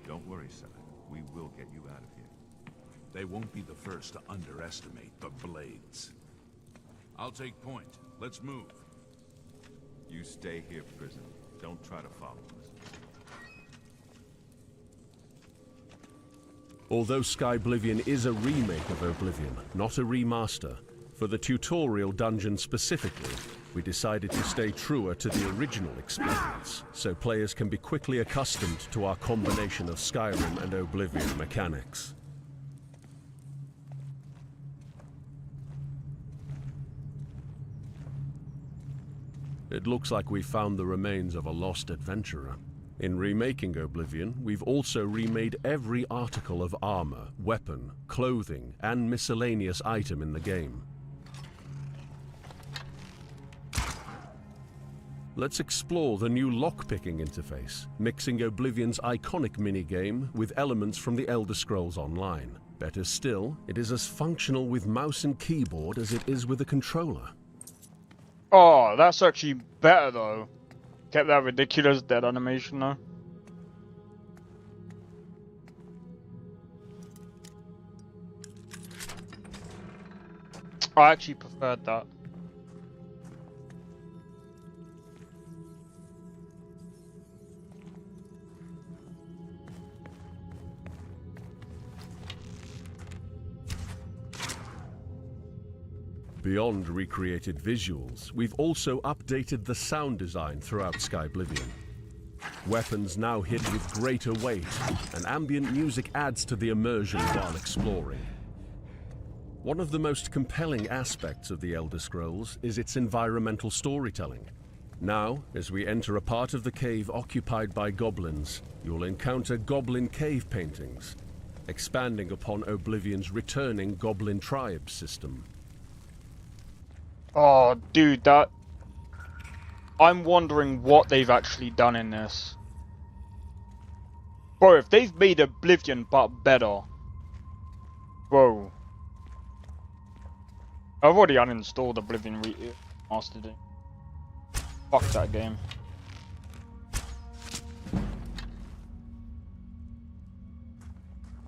don't worry, sire. We will get you out of here. They won't be the first to underestimate the Blades. I'll take point. Let's move. You stay here, prisoner. Don't try to follow us. Although Skyblivion is a remake of Oblivion, not a remaster, for the tutorial dungeon specifically, we decided to stay truer to the original experience, so players can be quickly accustomed to our combination of Skyrim and Oblivion mechanics. It looks like we found the remains of a lost adventurer. In remaking Oblivion, we've also remade every article of armor, weapon, clothing, and miscellaneous item in the game. Let's explore the new lockpicking interface, mixing Oblivion's iconic minigame with elements from the Elder Scrolls Online. Better still, it is as functional with mouse and keyboard as it is with a controller. Oh, that's actually better though. Kept that ridiculous dead animation though. I actually preferred that. Beyond recreated visuals, we've also updated the sound design throughout Skyblivion. Weapons now hit with greater weight, and ambient music adds to the immersion while exploring. One of the most compelling aspects of the Elder Scrolls is its environmental storytelling. Now, as we enter a part of the cave occupied by goblins, you'll encounter goblin cave paintings, expanding upon Oblivion's returning goblin tribes system. Oh, dude, that... I'm wondering what they've actually done in this. Bro, if they've made Oblivion but better... Bro. I've already uninstalled Oblivion Remastered it. Fuck that game.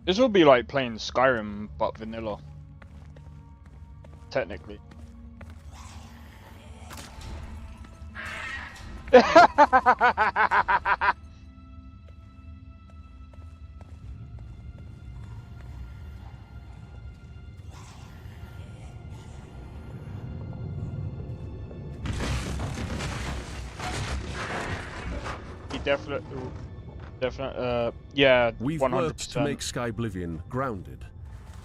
This will be like playing Skyrim but vanilla. Technically. Yeah, We've 100%. worked to make Skyblivion grounded.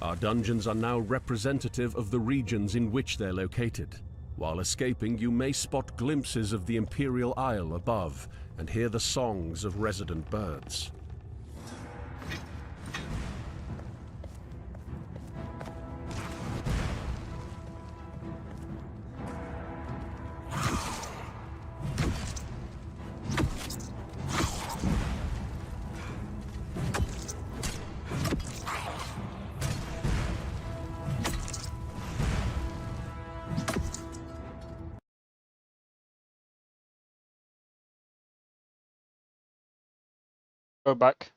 Our dungeons are now representative of the regions in which they're located. While escaping, you may spot glimpses of the Imperial Isle above and hear the songs of resident birds. Go back.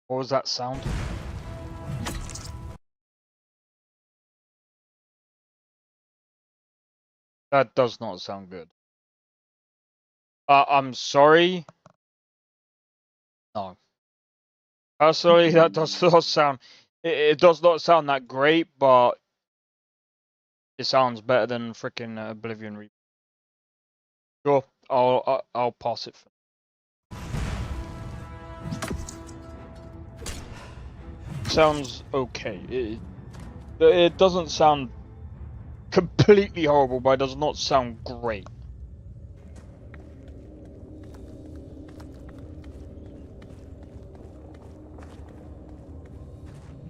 What was that sound? That does not sound good. I'm sorry. No. Personally, that does not sound. It does not sound that great, but it sounds better than freaking Oblivion Reaper. Sure, I'll pass it. Sounds okay. It doesn't sound completely horrible, but it does not sound great.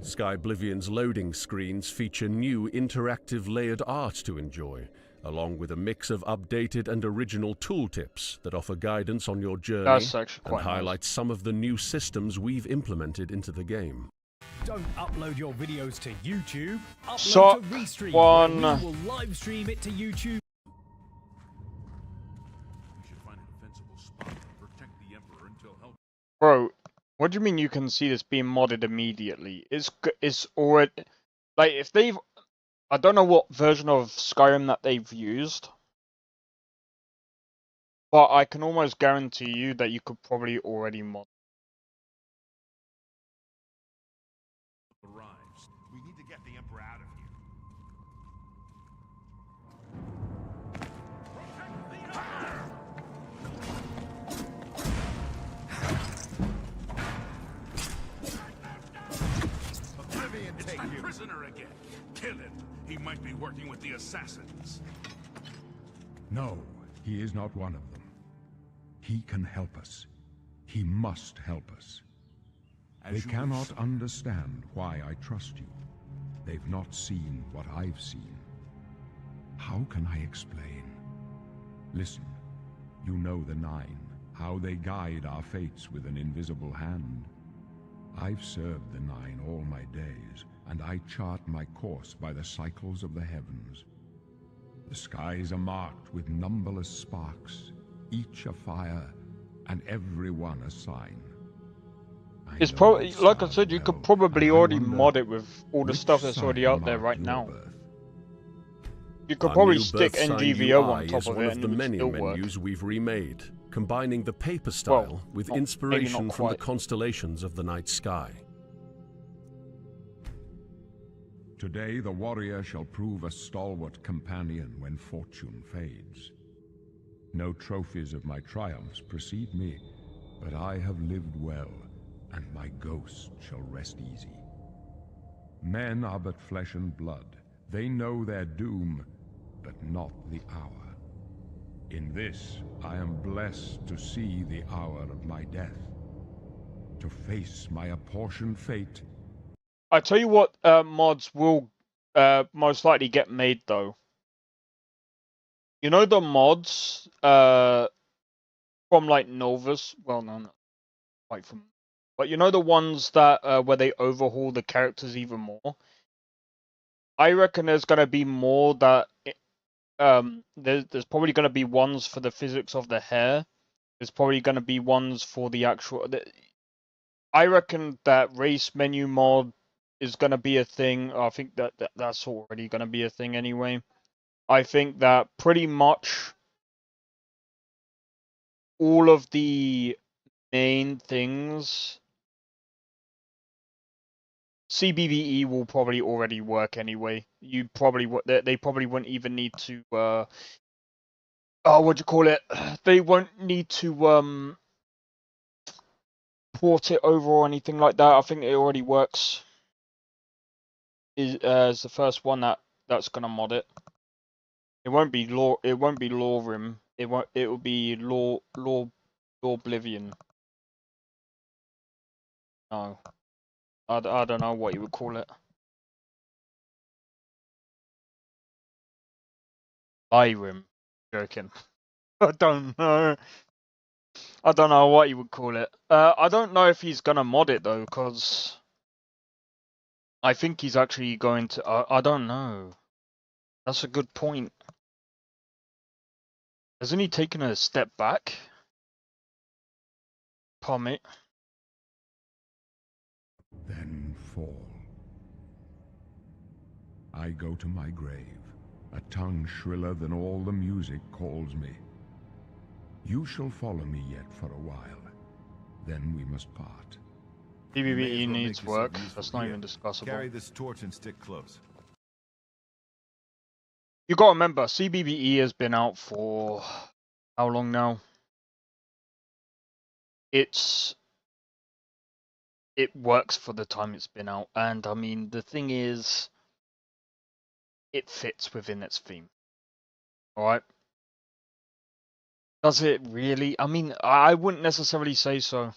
Skyblivion's loading screens feature new interactive layered art to enjoy, along with a mix of updated and original tooltips that offer guidance on your journey That's actually and quite highlight nice. some of the new systems we've implemented into the game. Don't upload your videos to YouTube. Upload So, to Restream, one. where we will live stream it to YouTube. We should find a defensible spot and protect the Emperor until help. Bro, what do you mean you can see this being modded immediately? It's already like if they've. I don't know what version of Skyrim that they've used, but I can almost guarantee you that you could probably already mod. Arrives. We need to get the Emperor out of here. It's the prisoner again. Kill him. He might be working with the assassins. No, he is not one of them. He can help us. He must help us. They cannot understand why I trust you. They've not seen what I've seen. How can I explain? Listen, you know the Nine, how they guide our fates with an invisible hand. I've served the Nine all my days, and I chart my course by the cycles of the heavens. The skies are marked with numberless sparks, each a fire, and every one a sign. It's probably, like I said, you could probably already mod it with all the stuff that's already out there right now. You could probably stick NGVO on top of it and it would still work. Menus we've remade, combining the paper style with inspiration from the constellations of the night sky. Today the warrior shall prove a stalwart companion when fortune fades. No trophies of my triumphs precede me, but I have lived well, and my ghost shall rest easy. Men are but flesh and blood. They know their doom, but not the hour. In this, I am blessed to see the hour of my death, to face my apportioned fate. I tell you what, mods will most likely get made though. You know the mods from like Novus? Well, no, not quite from, but you know the ones that where they overhaul the characters even more. I reckon there's gonna be more that there's probably gonna be ones for the physics of the hair. There's probably gonna be ones for the actual. I reckon that race menu mod is gonna be a thing. I think that's already gonna be a thing anyway. I think that pretty much all of the main things, CBVE will probably already work anyway. You probably they probably wouldn't even need to oh, what do you call it? They won't need to port it over or anything like that. I think it already works. Is the first one that's gonna mod it. It won't be law. It won't be law rim. It won't. It will be law oblivion. No, I don't know what you would call it. Lyrim. Joking. I don't know. I don't know what you would call it. I don't know if he's gonna mod it though, because I think he's actually going to. I don't know. That's a good point. Hasn't he taken a step back? Pardon me. Then fall. I go to my grave, A tongue shriller than all the music calls me. You shall follow me yet for a while. Then we must part. PvE needs work. That's not even discussable. Carry this torch and stick close. You gotta remember, CBBE has been out for how long now? It works for the time it's been out, and I mean the thing is, it fits within its theme. Alright? Does it really? I mean, I wouldn't necessarily say so.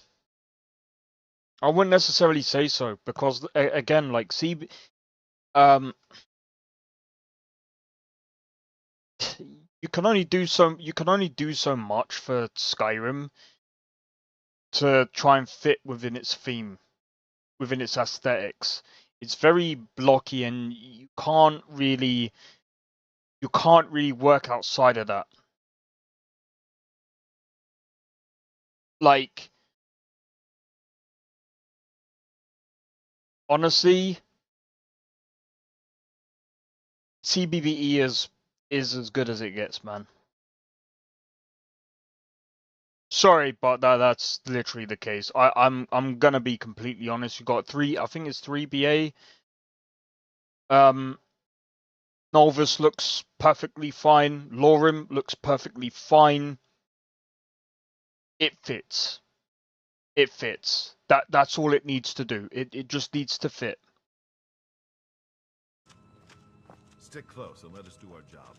I wouldn't necessarily say so, because again, like you can only do so much for Skyrim to try and fit within its theme, within its aesthetics. It's very blocky, and you can't really work outside of that. Like, honestly, CBBE is as good as it gets, man. Sorry, but that's literally the case. I'm gonna be completely honest. You got I think it's 3 BA. Novus looks perfectly fine. Lorem looks perfectly fine. It fits. It fits. That's all it needs to do. It just needs to fit. Stick close and let us do our job.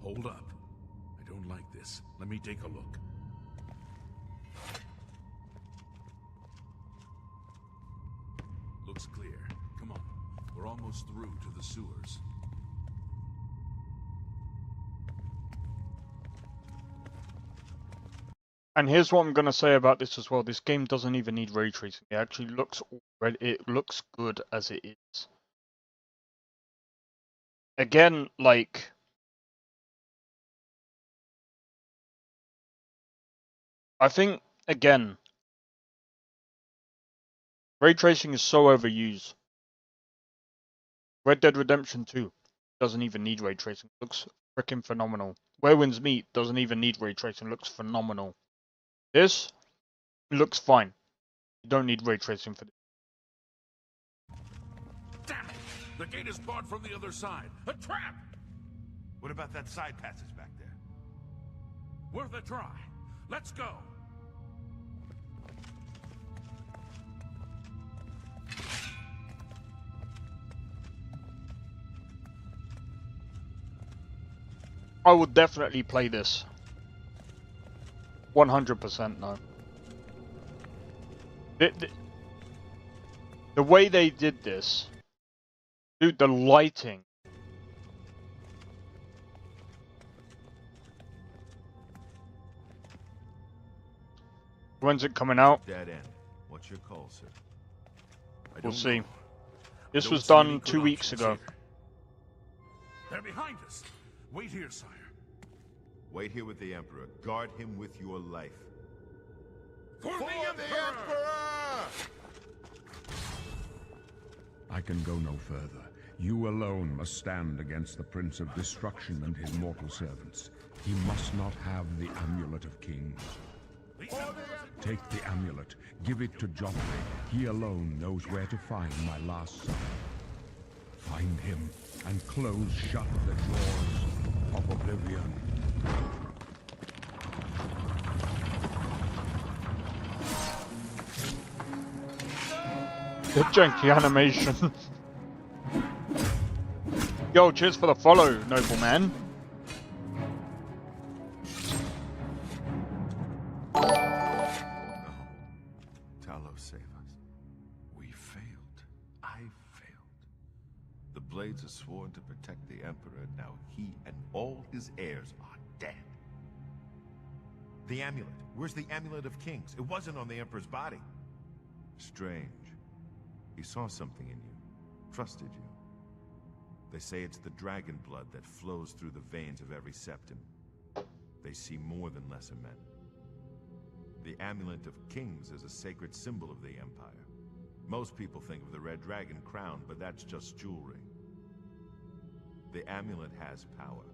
Hold up. I don't like this. Let me take a look. Looks clear. Come on. We're almost through to the sewers. And here's what I'm gonna say about this as well. This game doesn't even need ray tracing. It actually looks good as it is. Again, like, I think, again, ray tracing is so overused. Red Dead Redemption 2 doesn't even need ray tracing. Looks freaking phenomenal. Where Winds Meet doesn't even need ray tracing. Looks phenomenal. This looks fine. You don't need ray tracing for this. Damn it! The gate is barred from the other side. A trap! What about that side passage back there? Worth a try. Let's go. I will definitely play this. 100% no. The way they did this, dude, the lighting. When's it coming out? Dead end. What's your call, sir? We'll see. This was done 2 weeks ago. They're behind us. Wait here, sire. Wait here with the Emperor. Guard him with your life. For the Emperor! I can go no further. You alone must stand against the Prince of Destruction and his mortal servants. He must not have the Amulet of Kings. Take the amulet, give it to Joffrey. He alone knows where to find my last son. Find him and close shut the doors of oblivion. The janky animation. Yo, cheers for the follow, nobleman. Talos, save us. We failed. I failed. The blades are to protect the Emperor, now he and all his heirs are dead. The amulet. Where's the amulet of kings? It wasn't on the Emperor's body. Strange. He saw something in you. Trusted you. They say it's the dragon blood that flows through the veins of every septim. They see more than lesser men. The amulet of kings is a sacred symbol of the Empire. Most people think of the red dragon crown, but that's just jewelry. The amulet has power.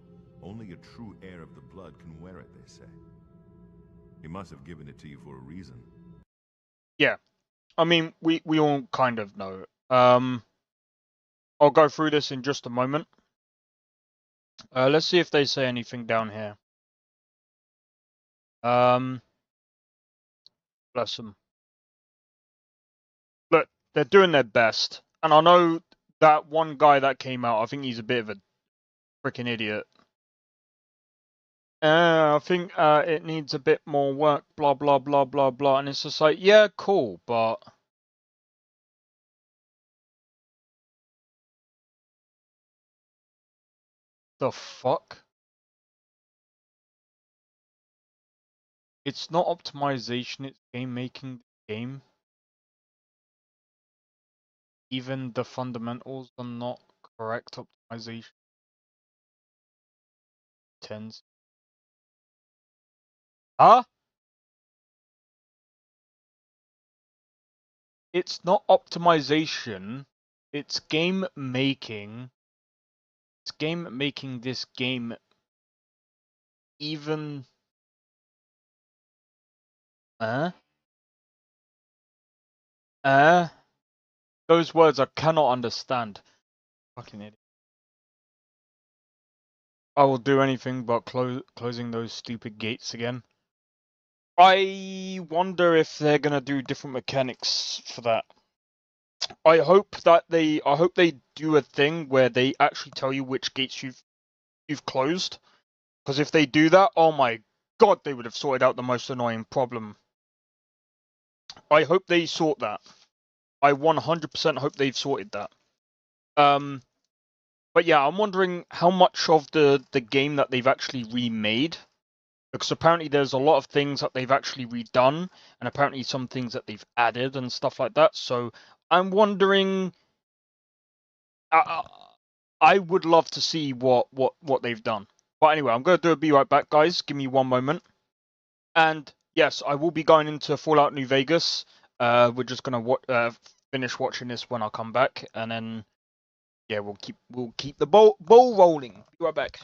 Only a true heir of the blood can wear it, they say. He must have given it to you for a reason. Yeah. I mean, we all kind of know. I'll go through this in just a moment. Let's see if they say anything down here. Bless them. Look, they're doing their best. And I know that one guy that came out, I think he's a bit of a freaking idiot. I think it needs a bit more work, blah, blah, blah, blah, blah. And it's just like, yeah, cool, but... The fuck? It's not optimization, it's game making the game. Even the fundamentals are not correct optimization. Tens. Huh? It's not optimization, it's game making. It's game making this game even... Those words I cannot understand. Fucking idiot. I will do anything but closing those stupid gates again. I wonder if they're gonna do different mechanics for that. I hope they do a thing where they actually tell you which gates you've closed. Because if they do that, oh my god, they would have sorted out the most annoying problem. I hope they sort that. I 100% hope they've sorted that. But yeah, I'm wondering how much of the game that they've actually remade, because apparently there's a lot of things that they've actually redone, and apparently some things that they've added and stuff like that. So I'm wondering. I would love to see what they've done. But anyway, I'm gonna be right back, guys. Give me one moment. And yes, I will be going into Fallout New Vegas. We're just gonna finish watching this when I come back, and then yeah, we'll keep the ball rolling. Be right back.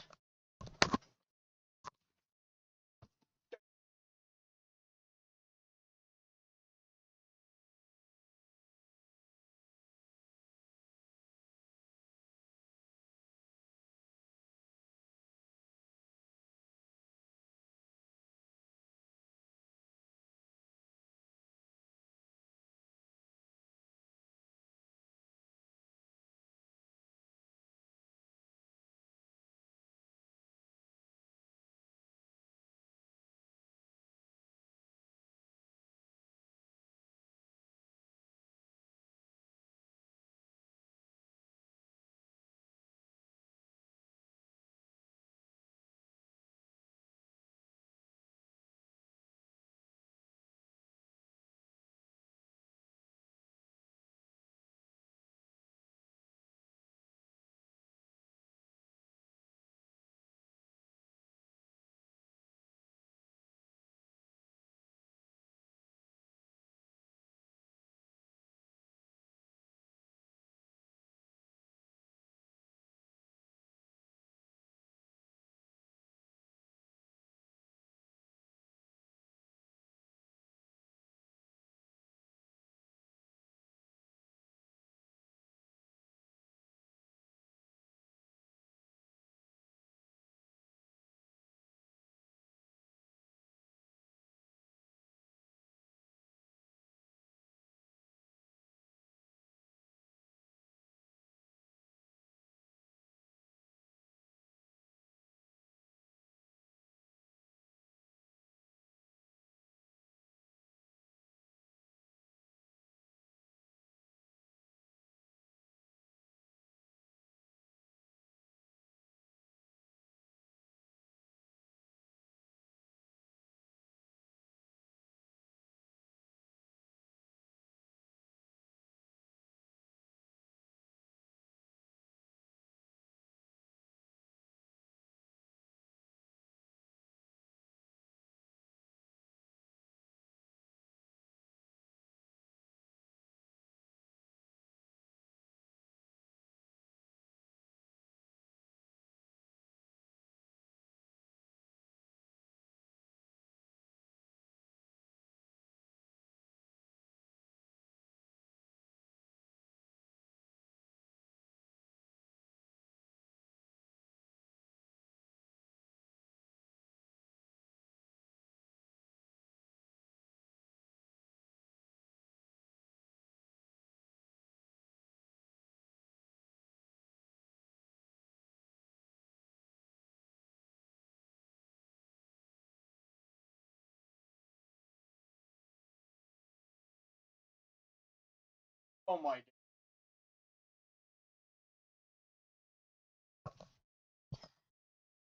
Oh my.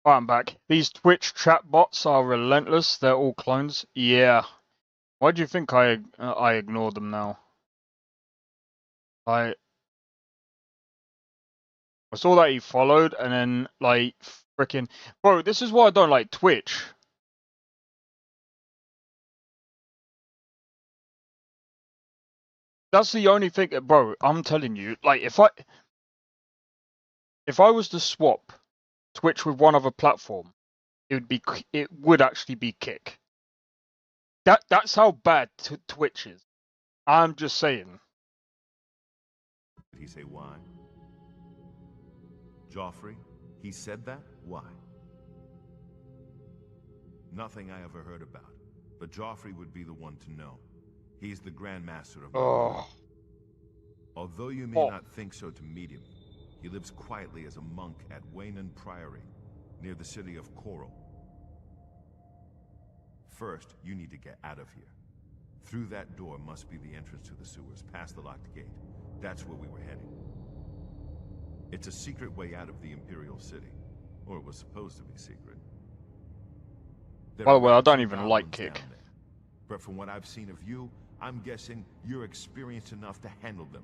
Right, I'm back. These Twitch chat bots are relentless. They're all clones. Yeah. Why do you think I ignore them now? I saw that he followed, and then like freaking bro. This is why I don't like Twitch. That's the only thing, bro. I'm telling you, like if I was to swap Twitch with one other platform, it would actually be Kick. That's how bad Twitch is. I'm just saying. Did he say why? Joffrey, he said that? Why? Nothing I ever heard about, but Joffrey would be the one to know. He's the Grand Master of Modlist. Although you may not think so to meet him, he lives quietly as a monk at Waynon Priory, near the city of Coral. First, you need to get out of here. Through that door must be the entrance to the sewers, past the locked gate. That's where we were heading. It's a secret way out of the Imperial City. Or it was supposed to be secret. By the way, I don't even like Kick. But from what I've seen of you, I'm guessing you're experienced enough to handle them.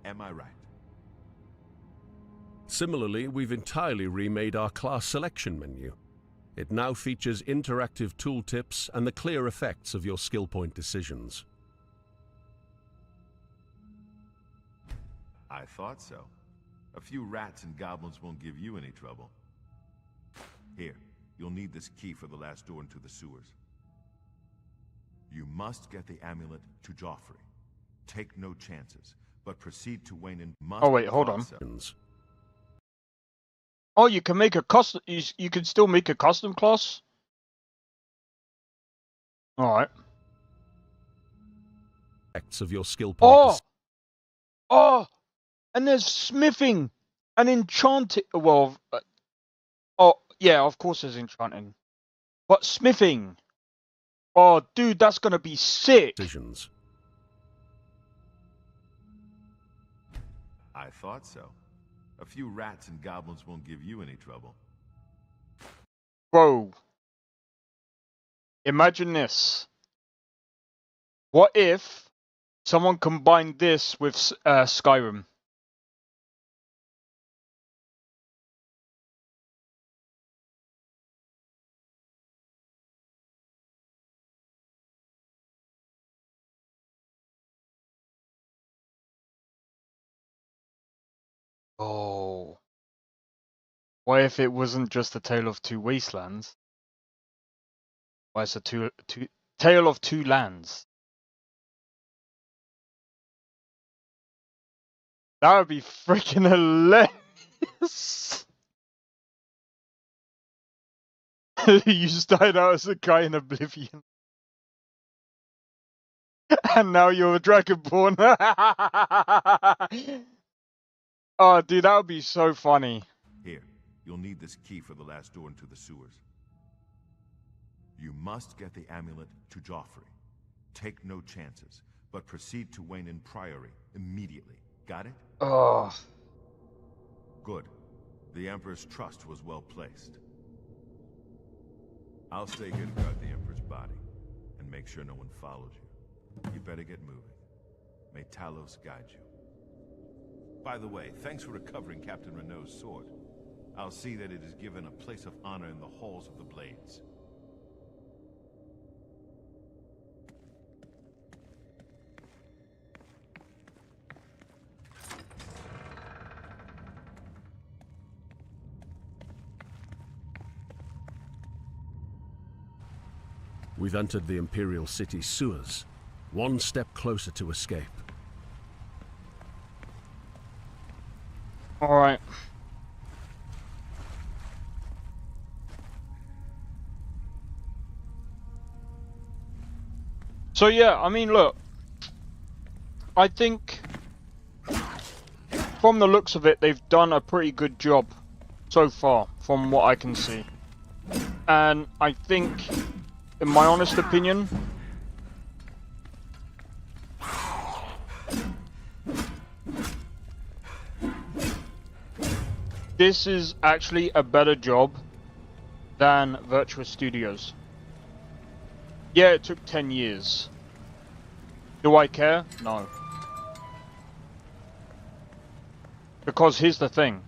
Am I right? Similarly, we've entirely remade our class selection menu. It now features interactive tooltips and the clear effects of your skill point decisions. I thought so. A few rats and goblins won't give you any trouble. Here, you'll need this key for the last door into the sewers. You must get the amulet to Joffrey. Take no chances, but proceed to Waynon. Oh wait, hold on. Oh, you can make a custom. You can still make a custom class. All right. Effects of your skill point. Oh, and there's smithing and enchanting. Well, oh yeah, of course there's enchanting, but smithing. Oh, dude, that's gonna be sick. Decisions. I thought so. A few rats and goblins won't give you any trouble. Bro, imagine this. What if someone combined this with Skyrim? Oh. What if it wasn't just a tale of two wastelands? Why it's a tale of two lands? That would be freaking hilarious. You started out as a guy in Oblivion. And now you're a Dragonborn. Oh, dude, that would be so funny. Here, you'll need this key for the last door into the sewers. You must get the amulet to Joffrey. Take no chances, but proceed to Waynon Priory immediately. Got it? Oh. Good. The Emperor's trust was well placed. I'll stay here to guard the Emperor's body, and make sure no one follows you. You better get moving. May Talos guide you. By the way, thanks for recovering Captain Renault's sword. I'll see that it is given a place of honor in the halls of the Blades. We've entered the Imperial City sewers, one step closer to escape. All right. So yeah, I mean, look, I think from the looks of it, they've done a pretty good job so far, from what I can see. And I think, in my honest opinion, this is actually a better job than Virtuous Studios. Yeah, it took 10 years. Do I care? No. Because here's the thing.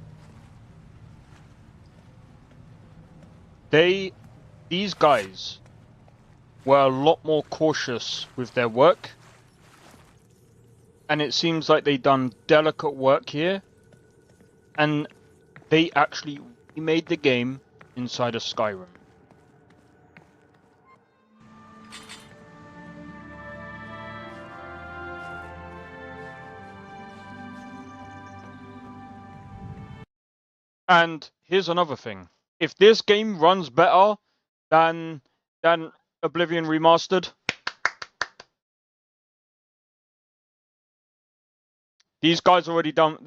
These guys were a lot more cautious with their work. And it seems like they done delicate work here. And they actually remade the game inside of Skyrim. And here's another thing. If this game runs better than Oblivion Remastered, these guys already done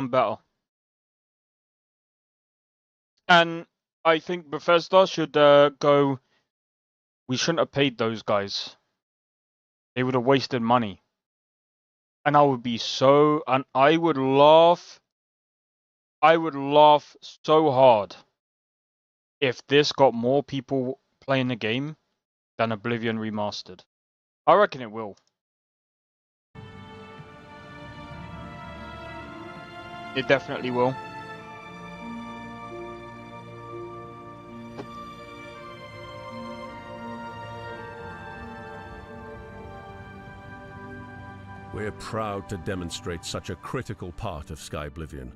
better. And I think Bethesda should go, we shouldn't have paid those guys. They would have wasted money. And I would be so, and I would laugh so hard if this got more people playing the game than Oblivion Remastered. I reckon it will. It definitely will. We're proud to demonstrate such a critical part of Skyblivion.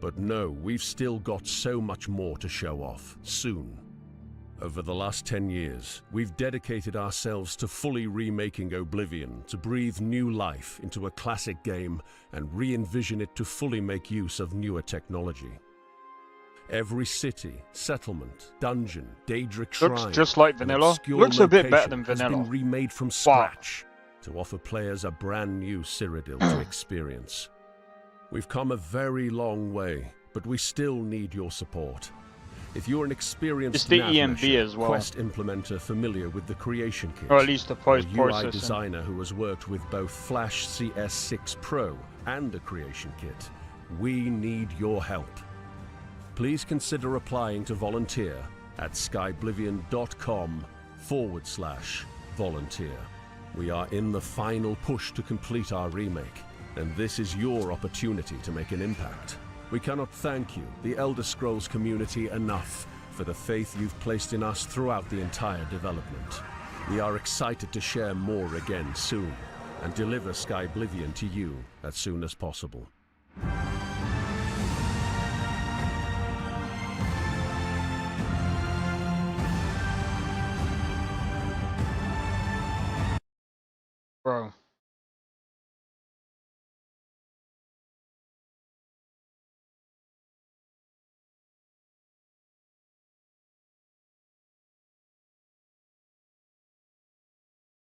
But no, we've still got so much more to show off, soon. Over the last 10 years, we've dedicated ourselves to fully remaking Oblivion to breathe new life into a classic game and re-envision it to fully make use of newer technology. Every city, settlement, dungeon, Daedric shrine, Looks just like and vanilla. obscure Looks a bit better location than vanilla. has been remade from scratch to offer players a brand new Cyrodiil to experience. We've come a very long way, but we still need your support. If you're an experienced It's the nav EMB mesher, as well. quest implementer familiar with the creation kit, Or at least the or UI post-processing. designer who has worked with both Flash CS6 Pro and the creation kit, we need your help. Please consider applying to volunteer at skyblivion.com/volunteer. We are in the final push to complete our remake, and this is your opportunity to make an impact. We cannot thank you, the Elder Scrolls community, enough for the faith you've placed in us throughout the entire development. We are excited to share more again soon, and deliver Skyblivion to you as soon as possible. Bro.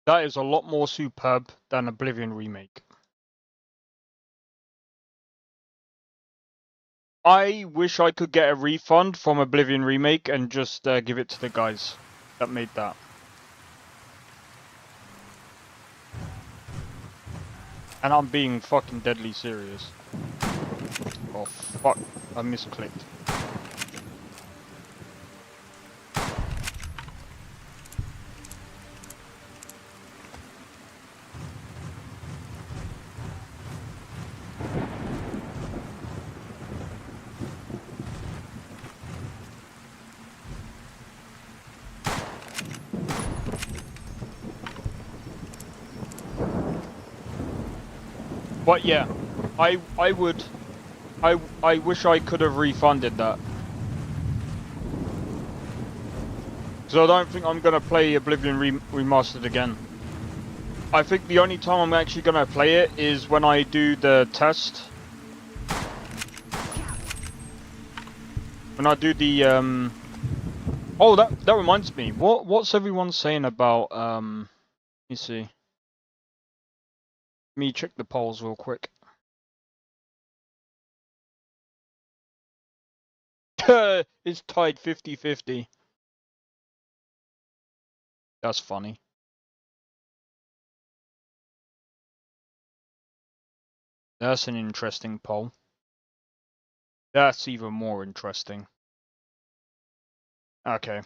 That is a lot more superb than Oblivion Remake. I wish I could get a refund from Oblivion Remake and just give it to the guys that made that. And I'm being fucking deadly serious. Oh fuck, I misclicked. But yeah, I wish I could have refunded that. So I don't think I'm gonna play Oblivion Remastered again. I think the only time I'm actually gonna play it is when I do the test. When I do the oh, that reminds me. What's everyone saying about let me see. Let me check the polls real quick. It's tied 50-50. That's funny. That's an interesting poll. That's even more interesting. Okay.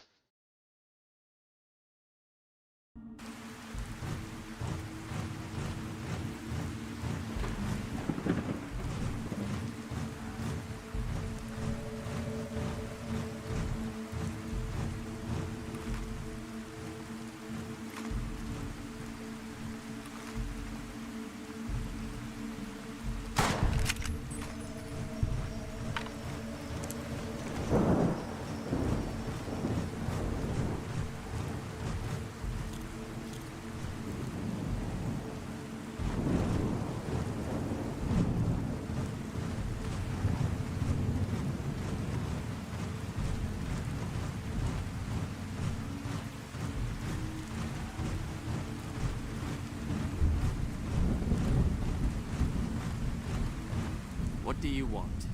What do you want?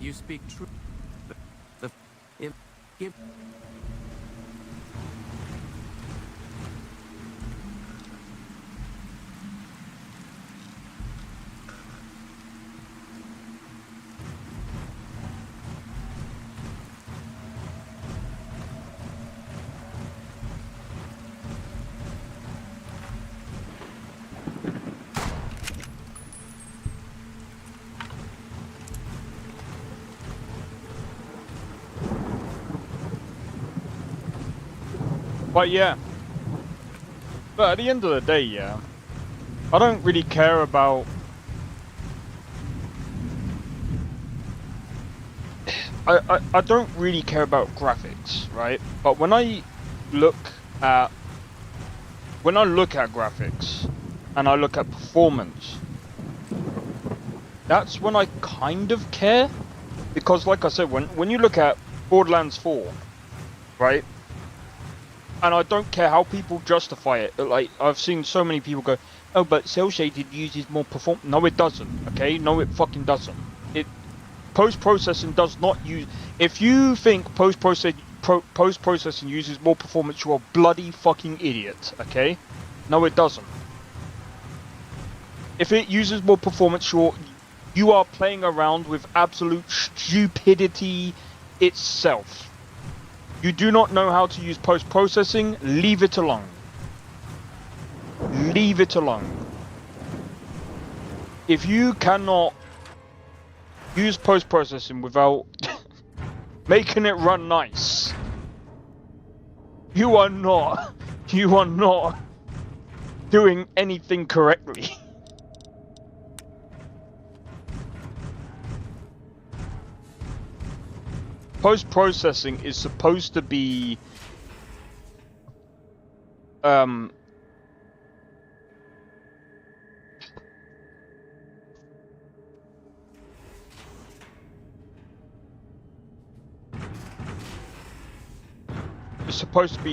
You speak true. Give. But yeah. But at the end of the day, yeah, I don't really care about... I don't really care about graphics, right? But when I look at graphics and I look at performance, that's when I kind of care. Because like I said, when you look at Borderlands 4, right? And I don't care how people justify it. Like, I've seen so many people go, oh, but cel shaded uses more performance. No, it doesn't, okay? No, it fucking doesn't. Post-processing does not use... If you think post-processing uses more performance, you're a bloody fucking idiot, okay? No, it doesn't. If it uses more performance, you are playing around with absolute stupidity itself. You do not know how to use post-processing, leave it alone. Leave it alone. If you cannot use post-processing without making it run nice, you are not doing anything correctly. Post-processing is supposed to be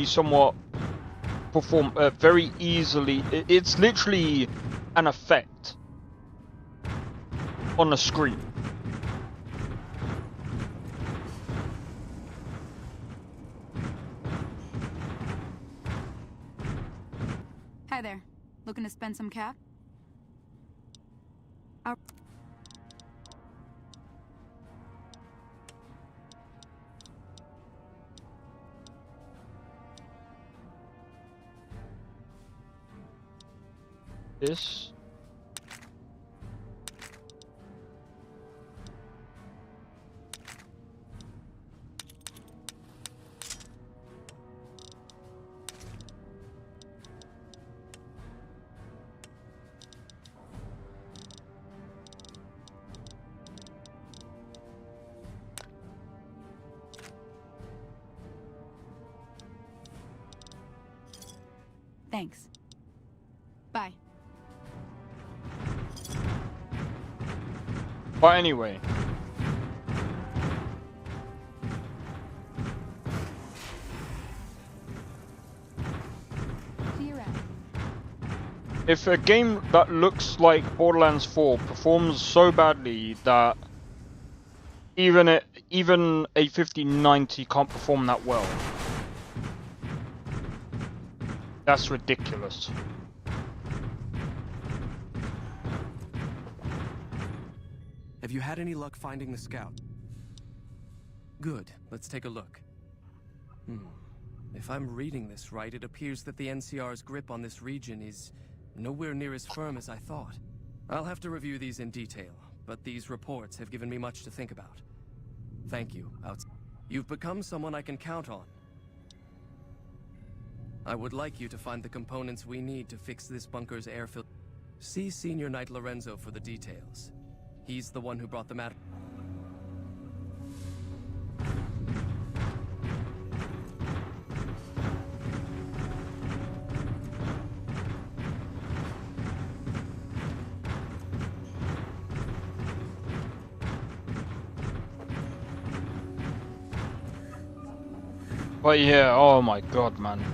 somewhat very easily. It's literally an effect on the screen. Hi there. Looking to spend some cap? This. Thanks. Bye. But anyway. If a game that looks like Borderlands 4 performs so badly that even a 5090 can't perform that well, that's ridiculous. Have you had any luck finding the scout? Good. Let's take a look. If I'm reading this right, it appears that the NCR's grip on this region is nowhere near as firm as I thought. I'll have to review these in detail, but these reports have given me much to think about. Thank you, You've become someone I can count on. I would like you to find the components we need to fix this bunker's air filter. See Senior Knight Lorenzo for the details. He's the one who brought the matter. But yeah, oh my god, man.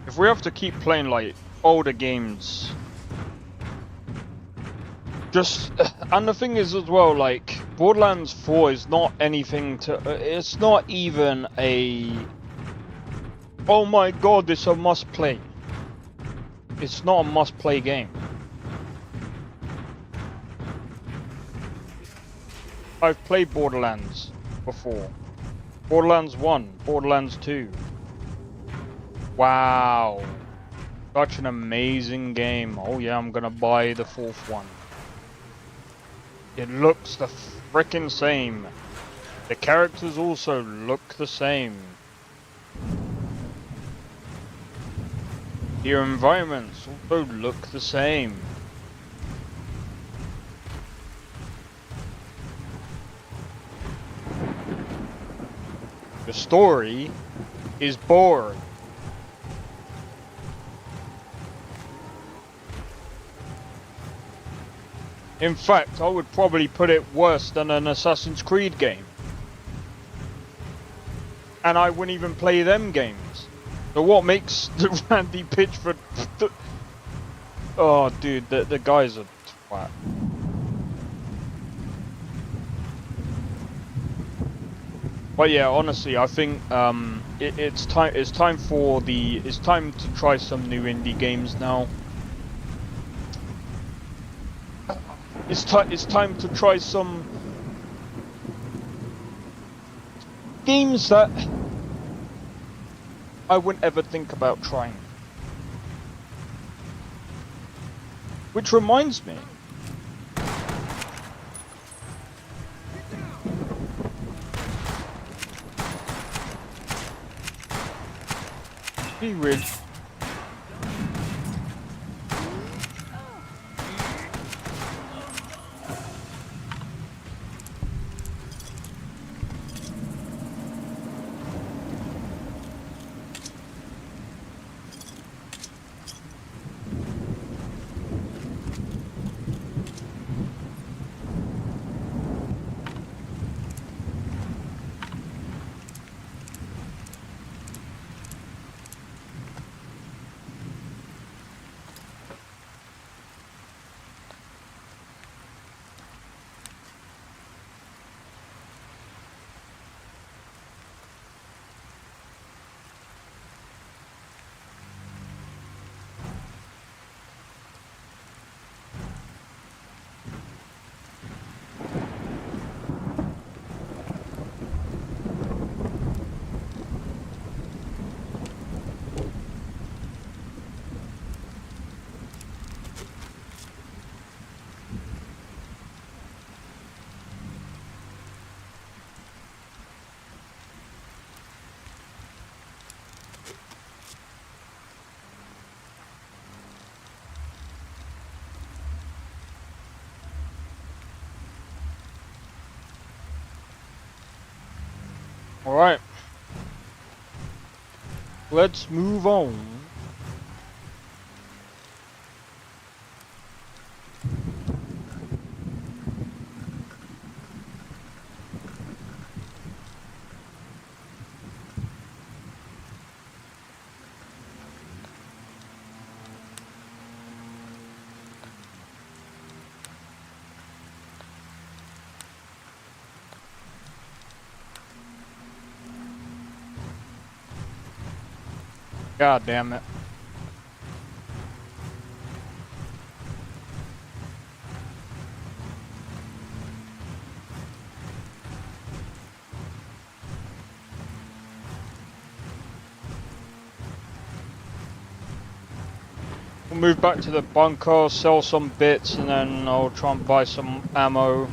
If we have to keep playing like older games, and the thing is as well, like Borderlands 4 is not anything to, it's not even a, oh my god, it's a must play. It's not a must play game. I've played Borderlands before. Borderlands 1, Borderlands 2. Wow. Such an amazing game. Oh yeah, I'm gonna buy the 4th one. It looks the frickin' same. The characters also look the same. Your environments also look the same. The story is boring. In fact, I would probably put it worse than an Assassin's Creed game. And I wouldn't even play them games. So what makes the Randy Pitchford... Oh, dude, the guy's a twat. But yeah, honestly, I think it's time to try some new indie games now. It's time to try some games that I wouldn't ever think about trying. Which reminds me. Be weird. Alright. Let's move on. God damn it. move back to the bunker, sell some bits, and then I'll try and buy some ammo.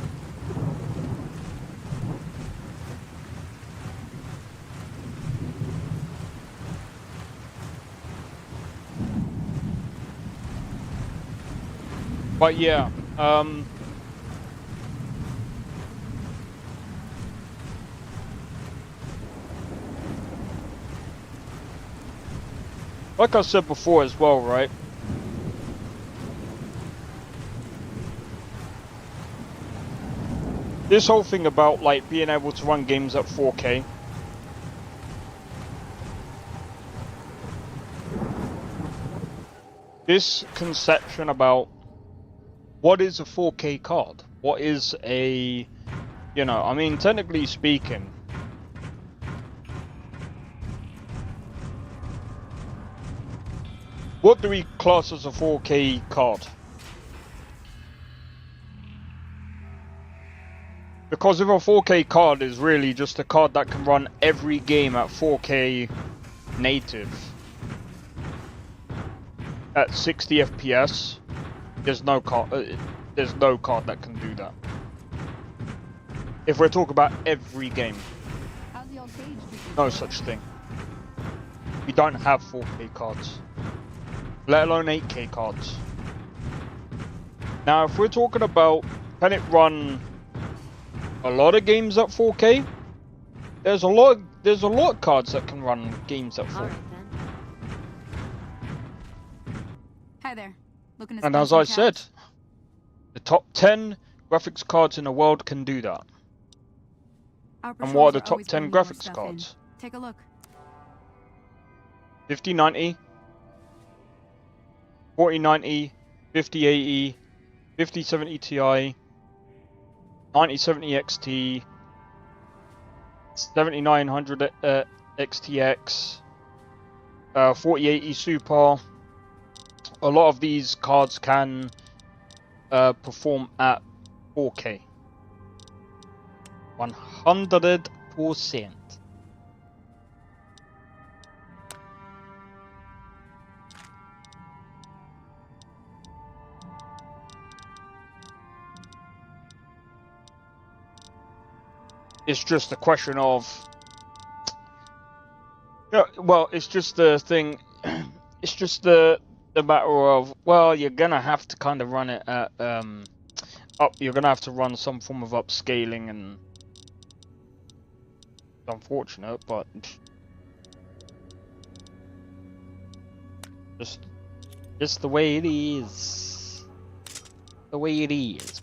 But yeah, like I said before as well, right? This whole thing about like being able to run games at 4K. This conception about what is a 4K card? What is a, you know, I mean, technically speaking, what do we class as a 4K card? Because if a 4K card is really just a card that can run every game at 4K native at 60 FPS, there's no card that can do that. If we're talking about every game, no such thing. We don't have 4K cards, let alone 8K cards. Now, if we're talking about can it run a lot of games at 4K, there's a lot of cards that can run games at 4K. Hi there. Looking to And spend as some I cash? said, the top 10 graphics cards in the world can do that. Our And what are the patrols top always 10 bringing more graphics stuff cards? in. Take a look. 5090, 4090, 5080, 5070 Ti, 9070 XT, 7900 XTX, 4080 Super. A lot of these cards can perform at 4K. 100%. It's just a question of, yeah, well, it's just the thing. It's just the matter of, well, you're gonna have to kind of run it at you're gonna have to run some form of upscaling, and it's unfortunate, but just the way it is. The way it is.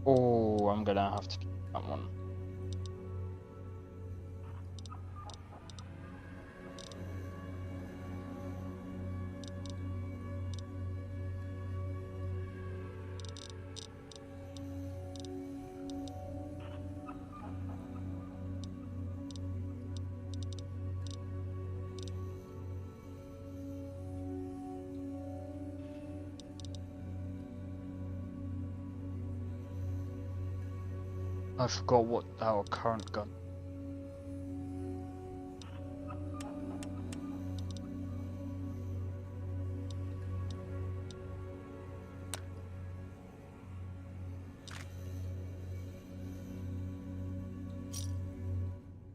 Oh, I'm gonna have to keep that one. I forgot what our current gun.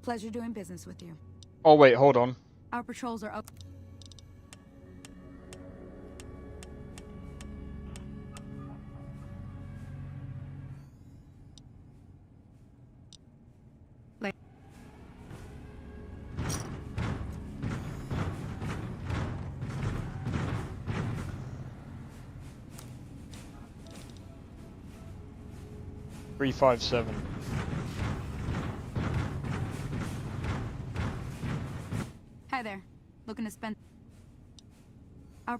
Pleasure doing business with you. Oh wait, hold on. Our patrols are up. Three, 5, 7. Hi there. Looking to spend. Our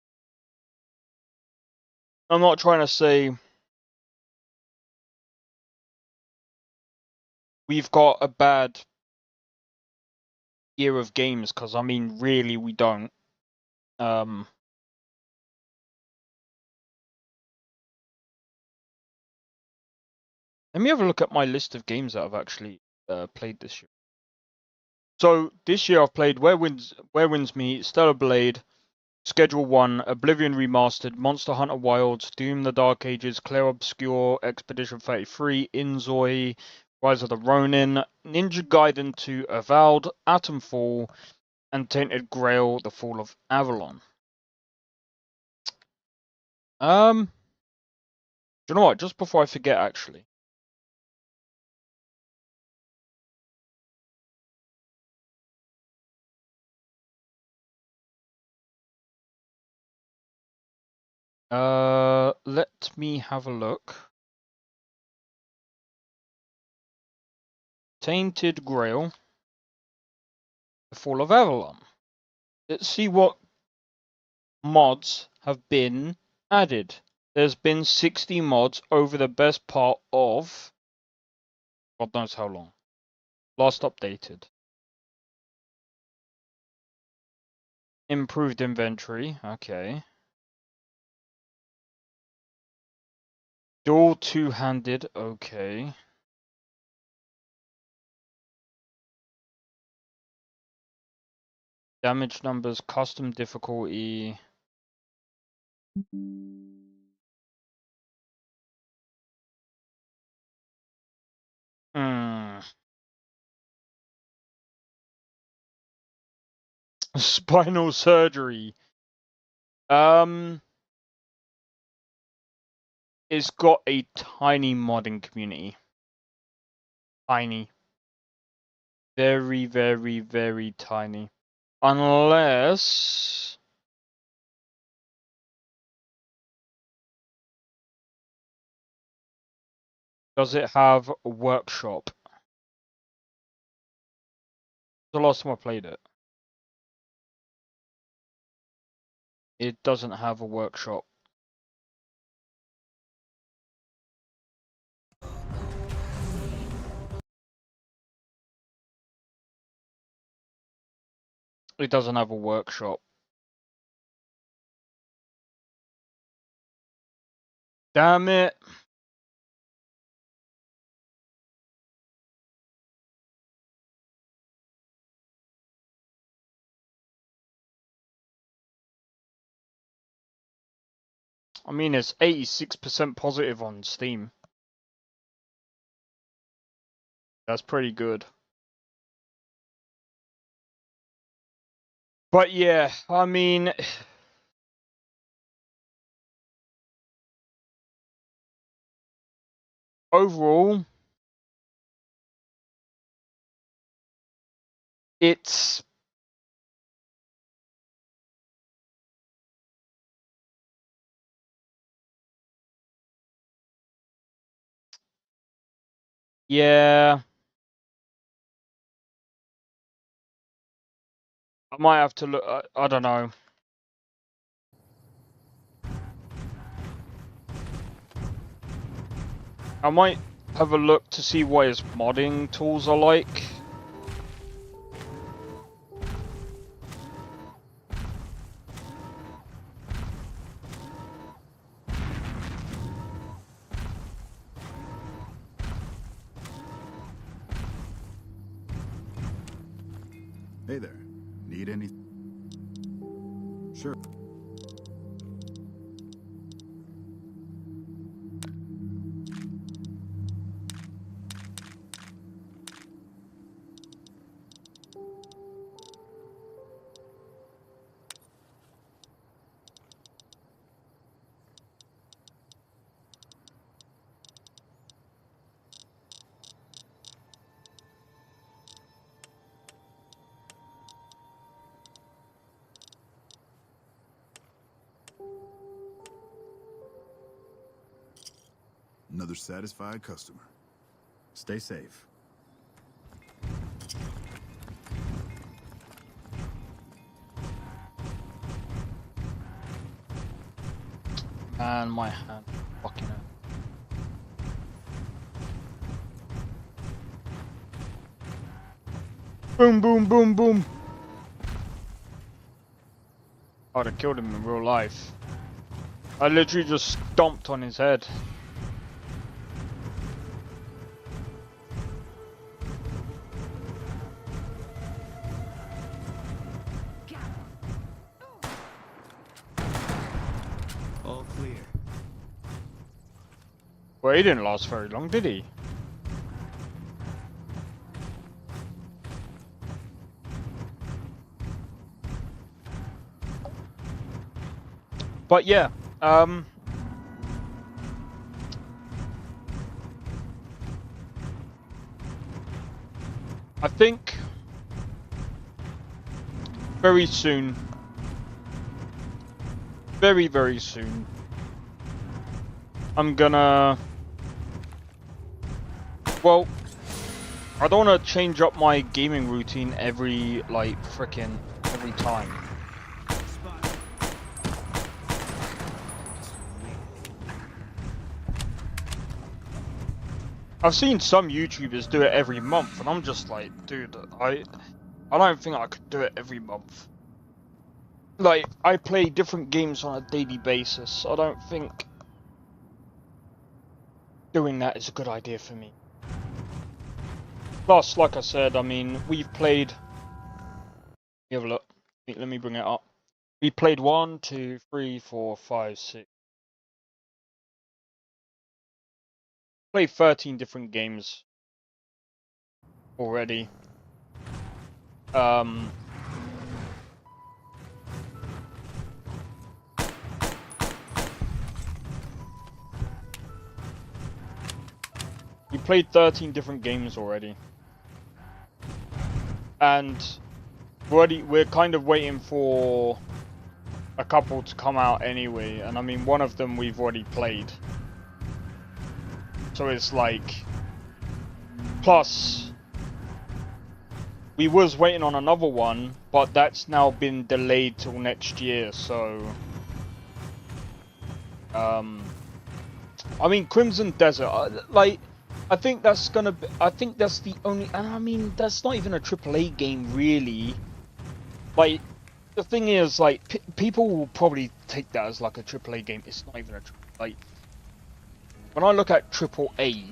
I'm not trying to say we've got a bad year of games, because I mean, really, we don't. Let me have a look at my list of games that I've actually played this year. So this year I've played Where Winds Meet, Stellar Blade, Schedule 1, Oblivion Remastered, Monster Hunter Wilds, Doom the Dark Ages, Clair Obscur, Expedition 33, Inzoi, Rise of the Ronin, Ninja Gaiden 2 Avowed, Atomfall, and Tainted Grail, The Fall of Avalon. Do you know what? Just before I forget, actually. Let me have a look. Tainted Grail, The Fall of Avalon. Let's see what mods have been added. There's been 60 mods over the best part of God knows how long. Last updated. Improved inventory, okay. Dual two-handed, okay. Damage numbers, custom difficulty. Spinal surgery. It's got a tiny modding community. Tiny. Very, very, very tiny. Unless... Does it have a workshop? The last time I played it. It doesn't have a workshop. It doesn't have a workshop. Damn it. I mean, it's 86% positive on Steam. That's pretty good. But yeah, I mean... Overall... It's... Yeah... I might have to look... I don't know. I might have a look to see what his modding tools are like. Hey there. Need any? Sure. Another satisfied customer. Stay safe. And my hand. Fucking hell. Boom, boom, boom, boom. I'd have killed him in real life. I literally just stomped on his head. All clear. Well, he didn't last very long, did he? But yeah, I think very soon, very soon, I'm gonna, well, I don't want to change up my gaming routine every, like, frickin' every time. I've seen some YouTubers do it every month, and I'm just like, dude, I don't think I could do it every month. Like, I play different games on a daily basis. I don't think doing that is a good idea for me. Plus, like I said, I mean, we've played... Let me have a look. Let me bring it up. We played 1, 2, 3, 4, 5, 6. Played 13 different games already. We played 13 different games already. And we're kind of waiting for a couple to come out anyway, and I mean, one of them we've already played. So it's like, plus we was waiting on another one, but that's now been delayed till next year, so I mean, Crimson Desert, like, I think that's gonna be, I think that's the only, and I mean, that's not even a AAA game really. Like, the thing is, like, people will probably take that as like a AAA game. It's not even a like. When I look at AAA,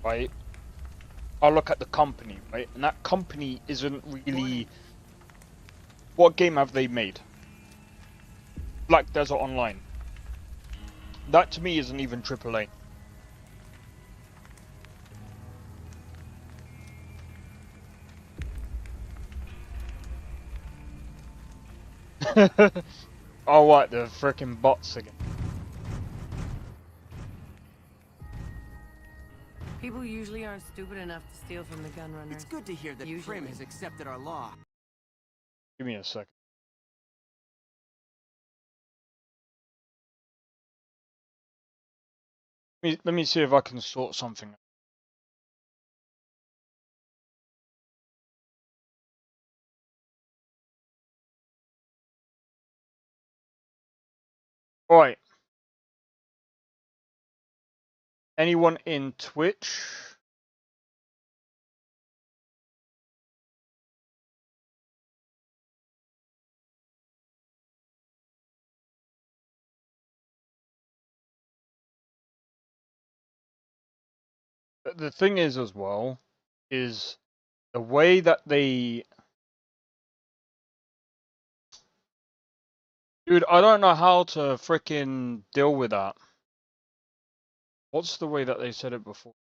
right, I look at the company, right, and that company isn't really. What game have they made? Black Desert Online. That to me isn't even AAA. Oh, what, the frickin' bots again. People usually aren't stupid enough to steal from the gun runners. It's good to hear that Prim has accepted our law. Give me a second. Let me see if I can sort something. Alright. Anyone in Twitch? The thing is, as well, is the way that they... Dude, I don't know how to frickin' deal with that. What's the way that they said it before?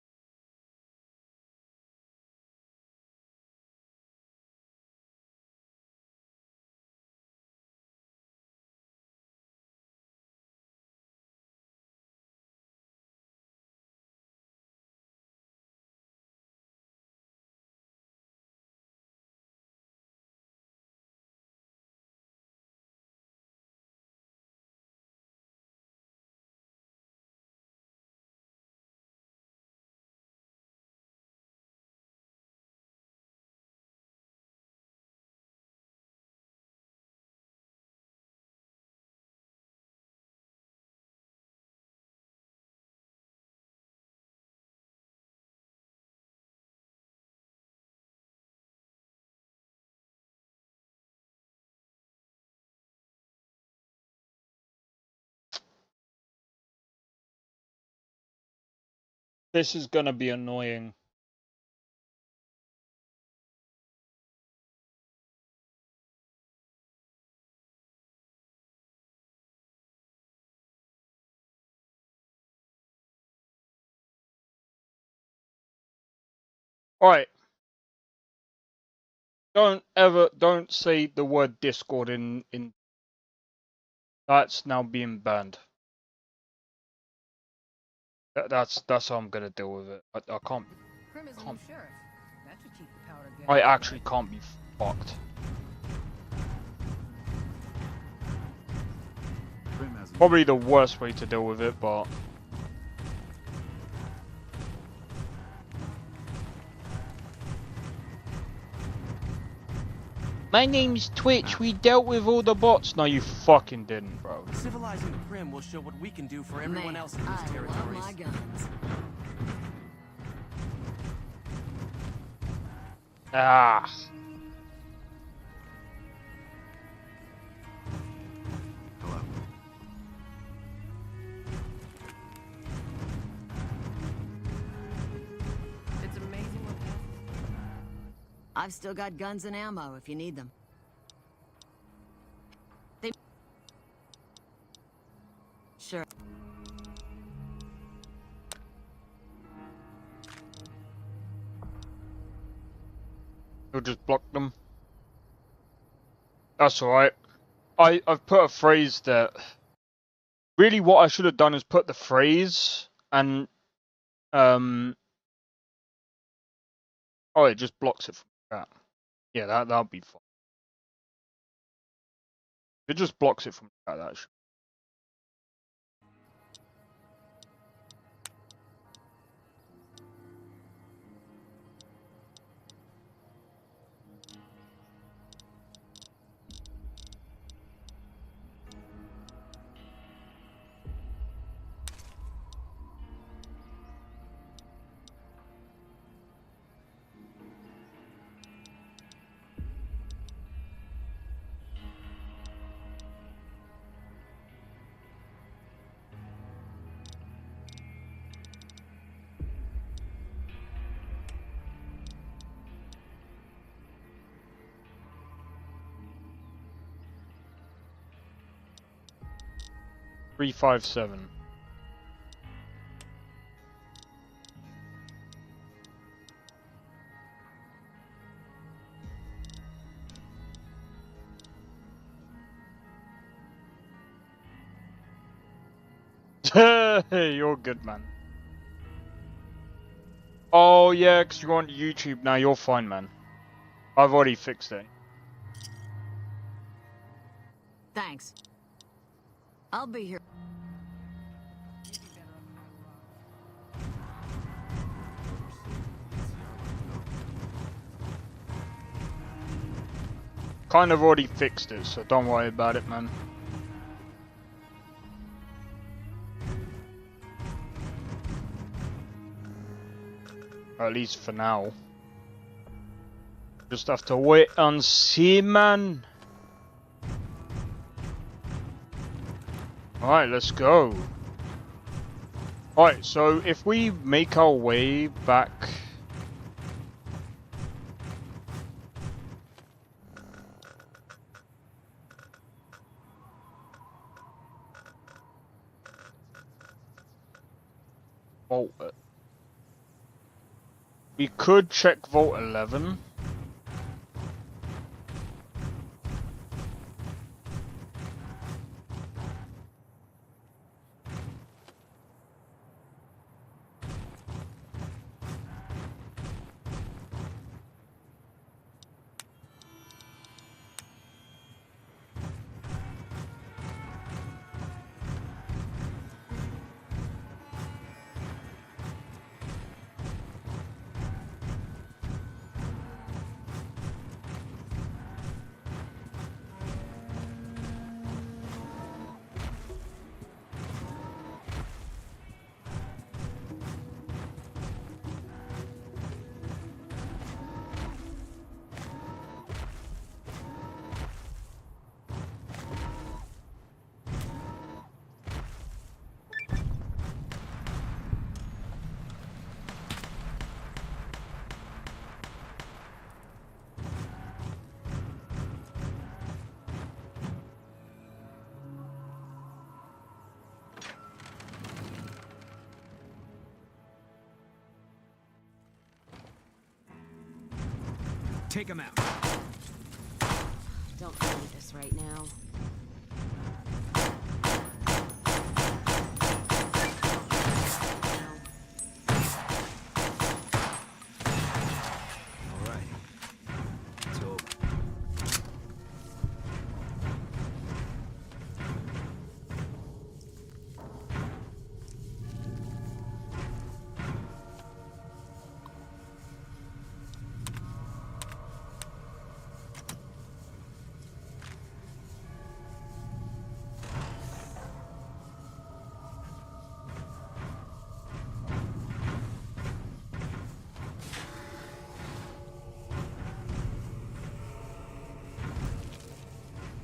This is gonna be annoying. Alright. Don't say the word Discord in that's now being banned. That's how I'm gonna deal with it. I can't. Prim is a new sheriff. That should keep the powder good. I actually can't be fucked. Probably the worst way to deal with it, but my name's Twitch. We dealt with all the bots. No, you fucking didn't, bro. Civilizing the Prim will show what we can do for everyone else in these territories. My guns. Ah. Hello. It's amazing what I've still got guns and ammo if you need them. Sure. You'll just block them. That's alright. I've put a phrase that really what I should have done is put the phrase and oh, it just blocks it from that. Yeah, that'll be fine. It just blocks it from that should. Three, 5, 7. Hey, you're good, man. Oh yeah, 'cause you're on YouTube now. You're fine, man. I've already fixed it. Thanks. I'll be here. Kind of already fixed it, so don't worry about it, man. At least for now. Just have to wait and see, man. Alright, let's go. Alright, so if we make our way back... Vault. We could check Vault 11. Take him out. Don't need this right now. All right. It's over.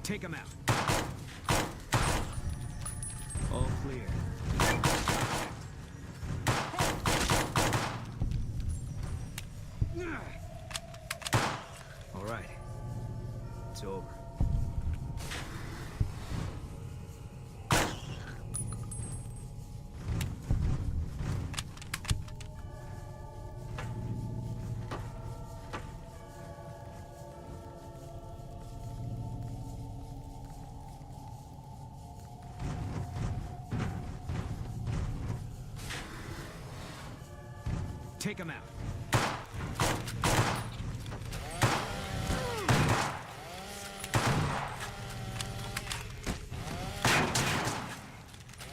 Take him out. All clear. All right. It's over. Take him out.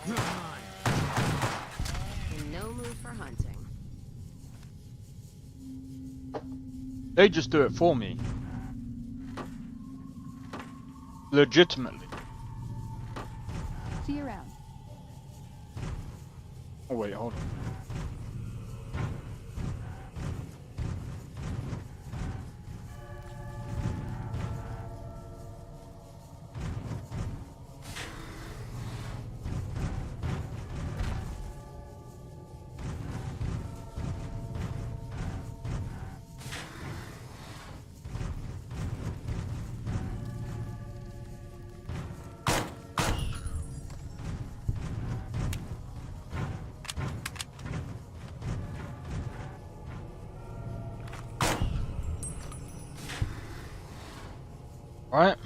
You're mine. In no mood for hunting. They just do it for me. Legitimately. See you around. Oh wait, hold on. Right.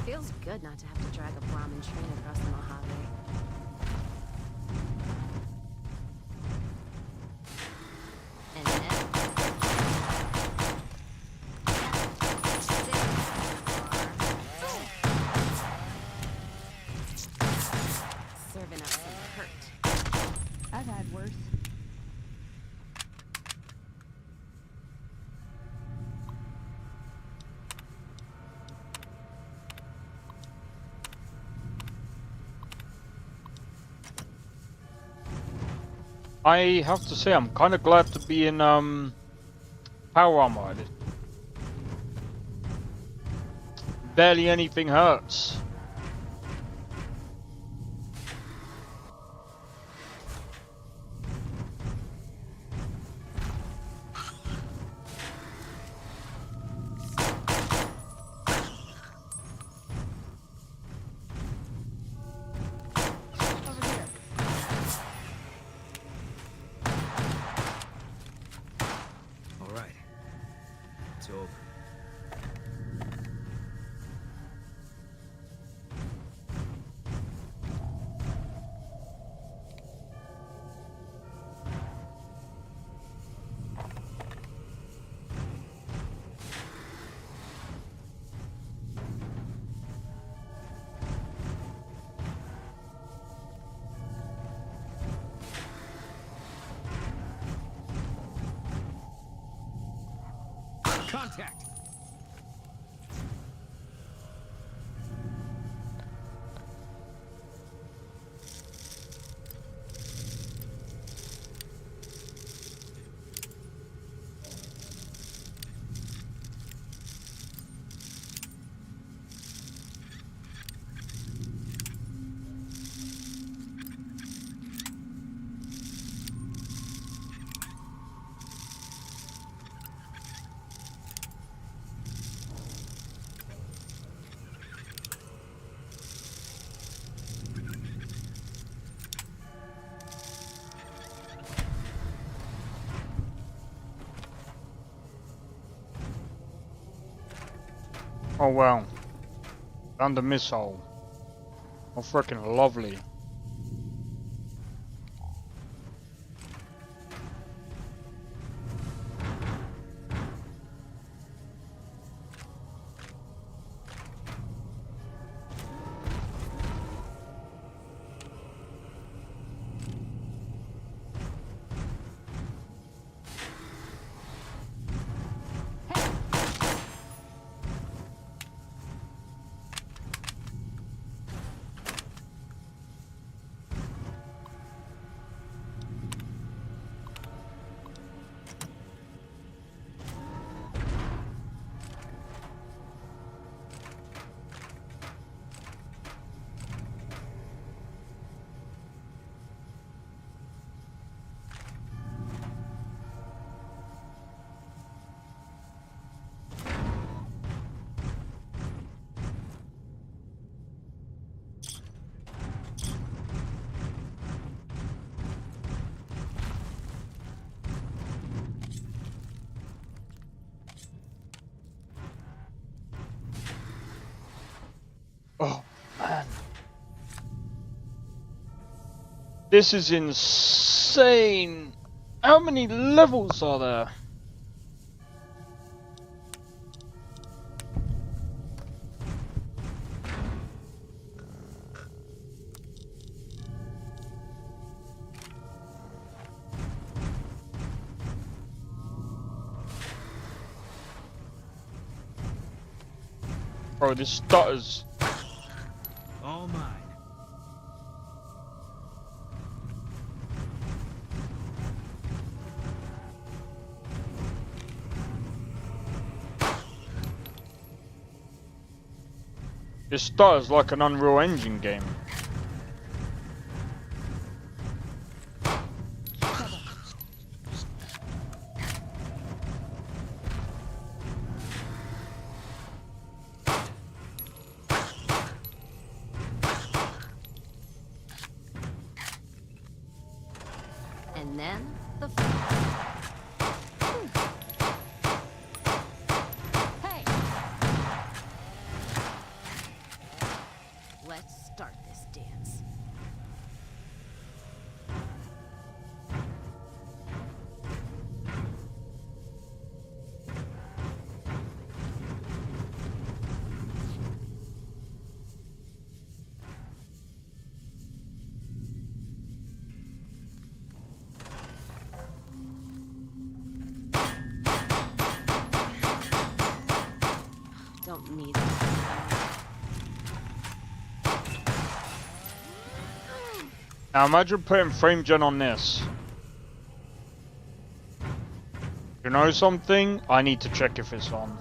Feels good not to have to drag a Brahmin train across the Mojave. And then... serving up some hurt. I've had worse. I have to say, I'm kind of glad to be in power armor. Barely anything hurts. All right. It's over. Contact! Oh wow. Found a missile. Oh freaking lovely. Oh man. This is insane. How many levels are there? Bro, this stutters. All mine. This stutters like an Unreal Engine game. And then the. Hey! Let's start this dance. Don't need it. Now imagine putting frame gen on this. You know something? I need to check if it's on.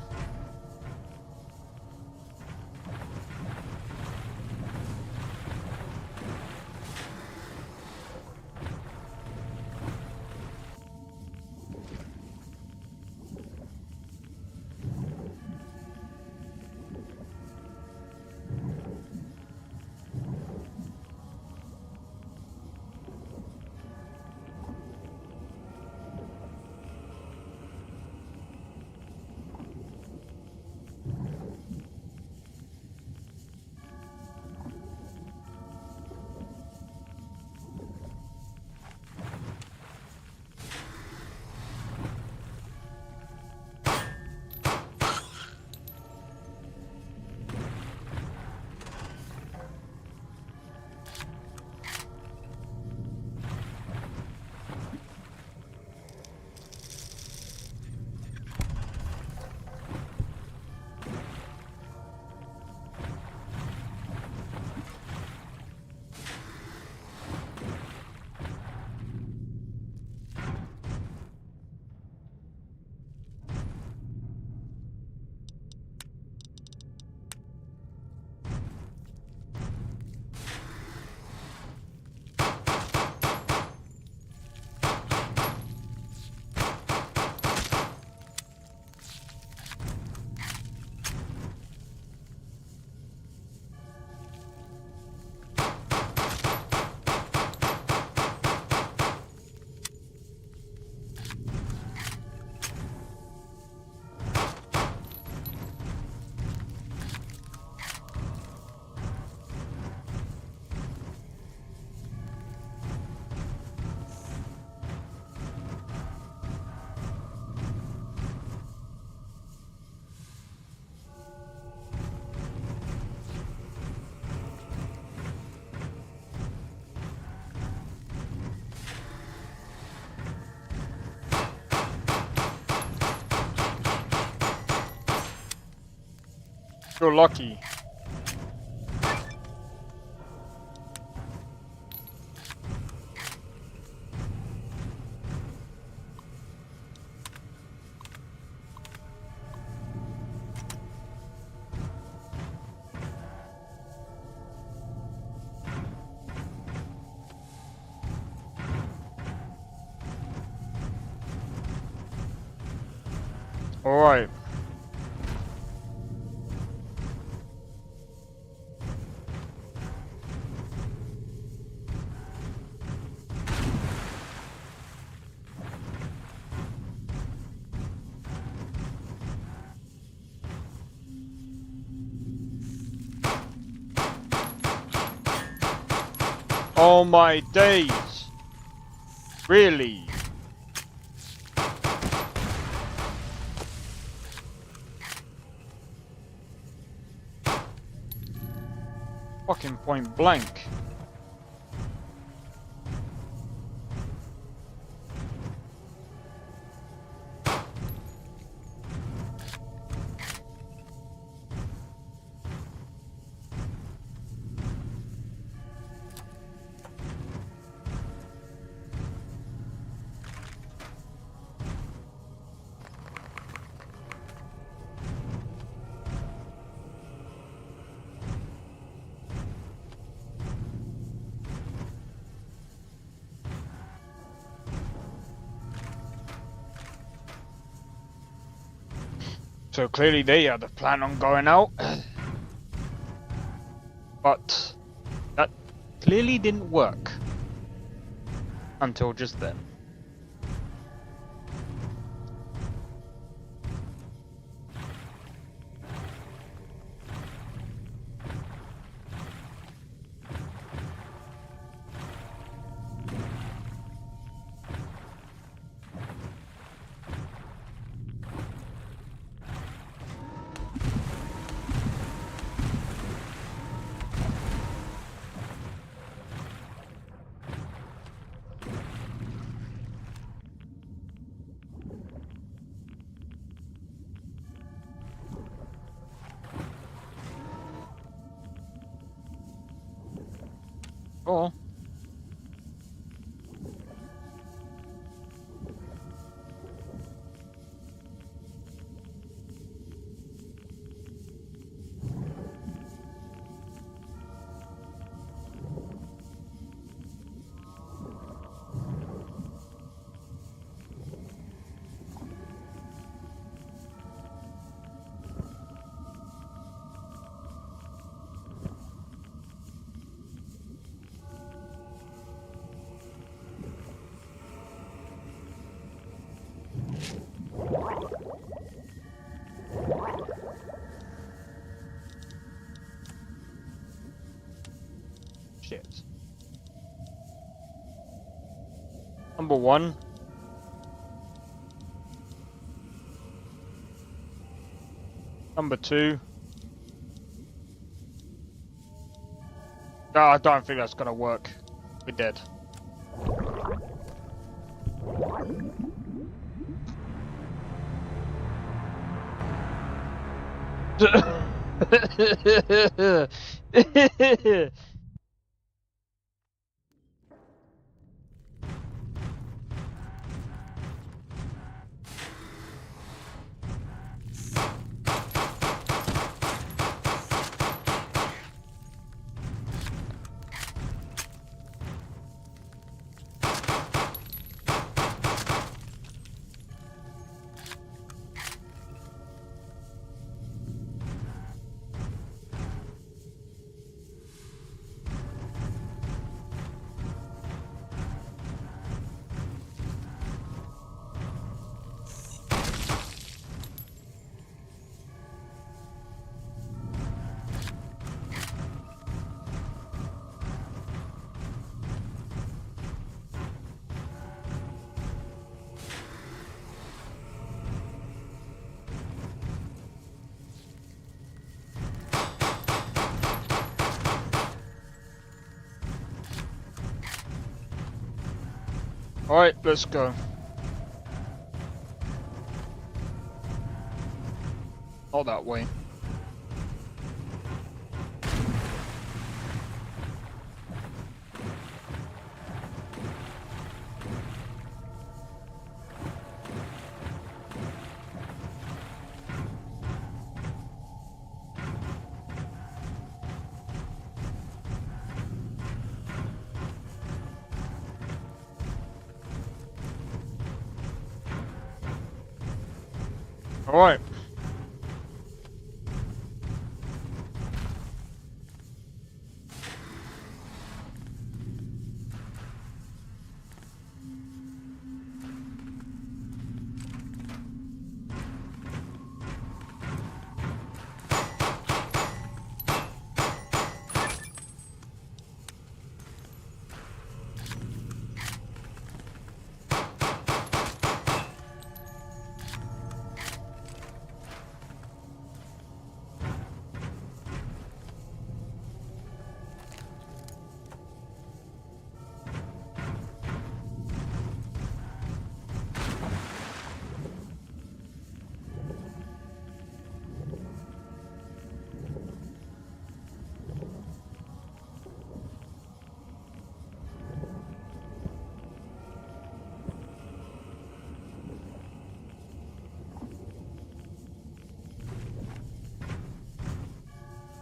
You're lucky. All right. Oh my days. Really? Fucking point blank. So clearly they had a plan on going out. But that clearly didn't work. Until just then. Oh. Shit. Number one. Number two. No, I don't think that's gonna work. We're dead. Alright, let's go. Not that way. All right.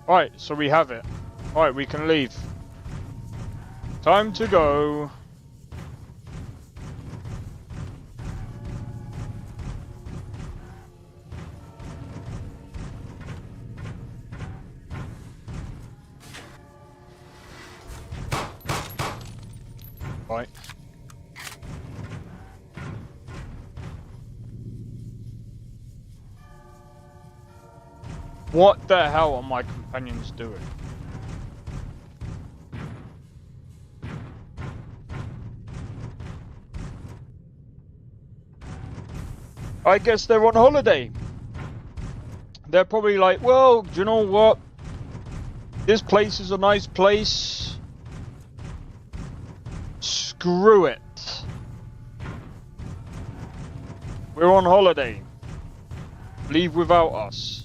Alright, so we have it. Alright, we can leave. Time to go. Right. What the hell are my companions doing? I guess they're on holiday. They're probably like, well, do you know what? This place is a nice place. Screw it. We're on holiday. Leave without us.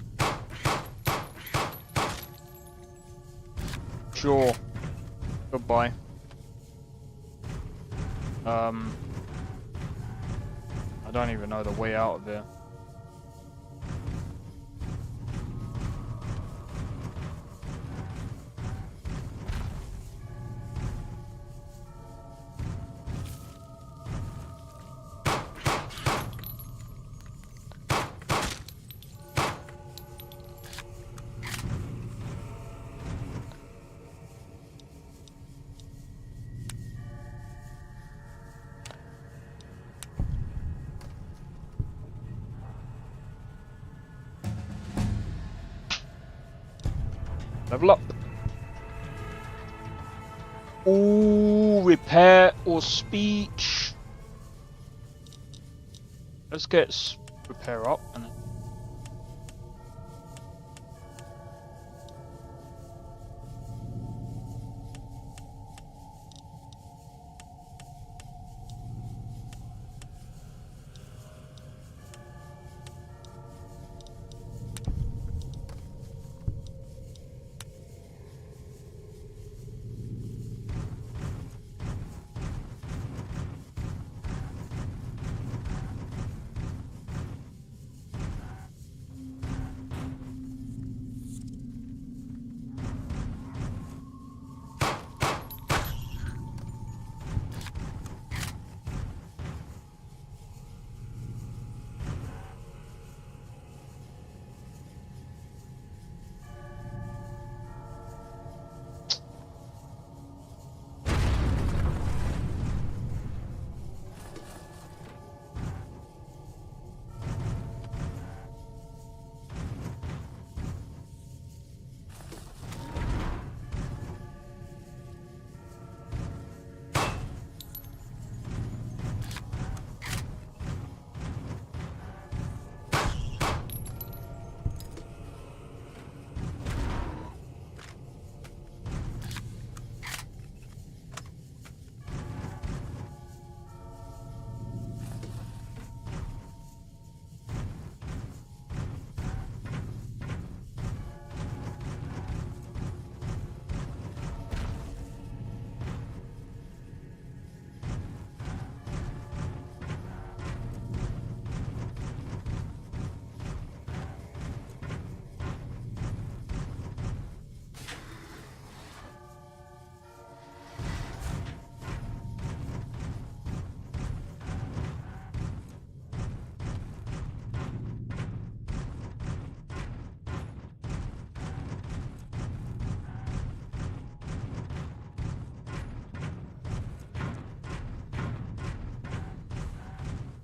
Sure. Goodbye. I don't even know the way out of there. Level up. Ooh, repair or speech. Let's get repair up and then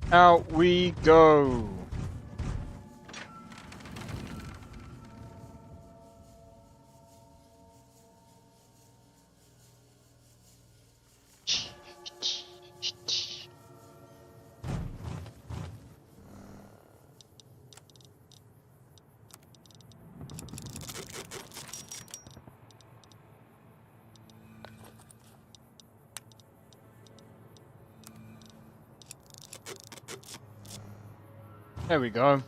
Out we go. There we go.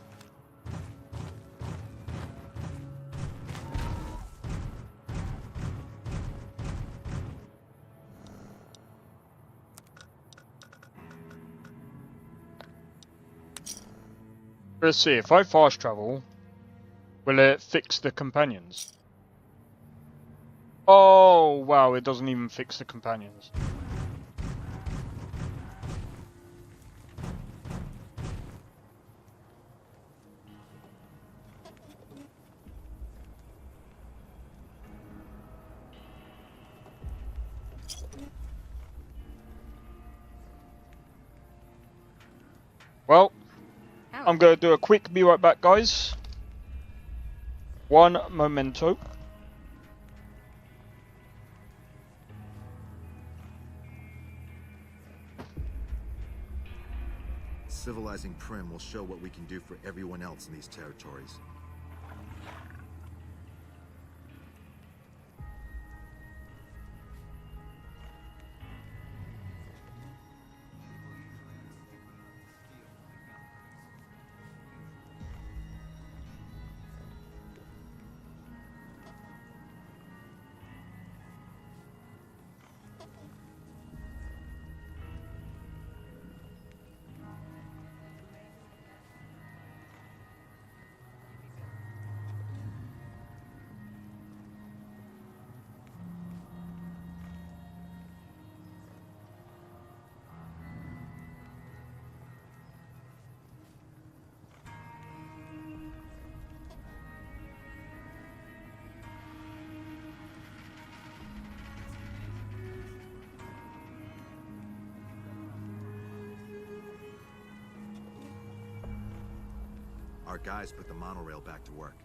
Let's see, if I fast travel, will it fix the companions? Oh, wow, it doesn't even fix the companions. Well, I'm going to do a quick be right back, guys. One momento. Civilizing Prim will show what we can do for everyone else in these territories. Our guys put the monorail back to work.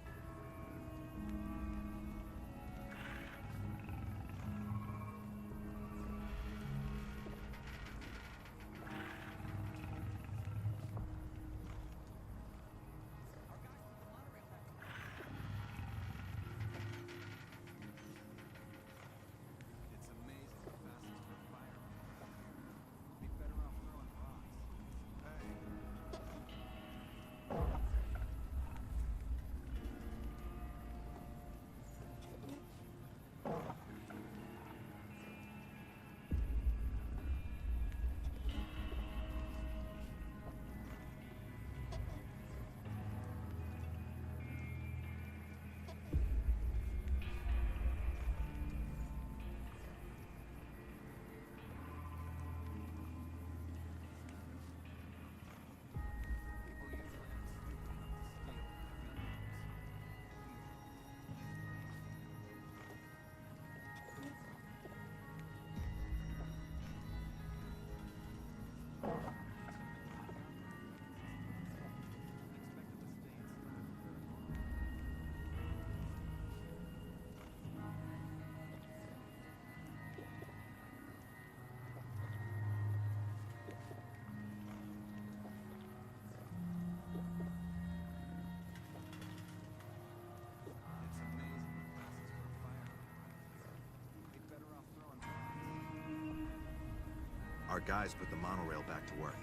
Our guys put the monorail back to work.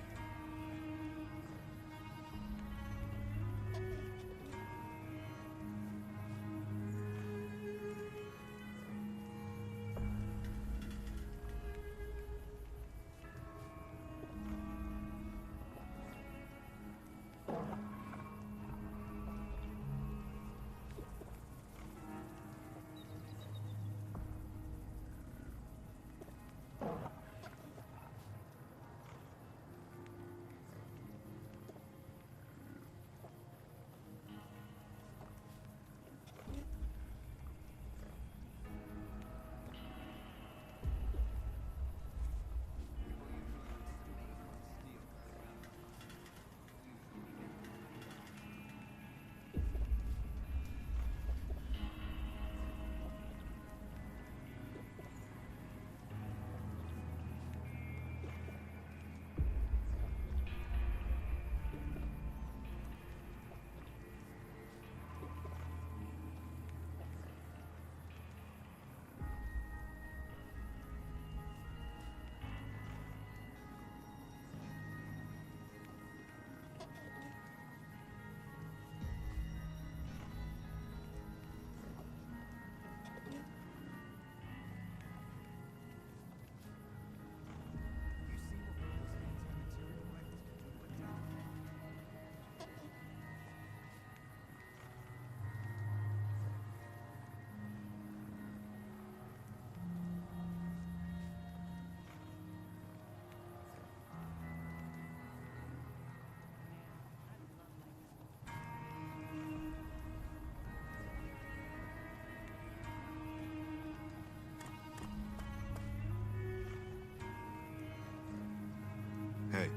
Hey.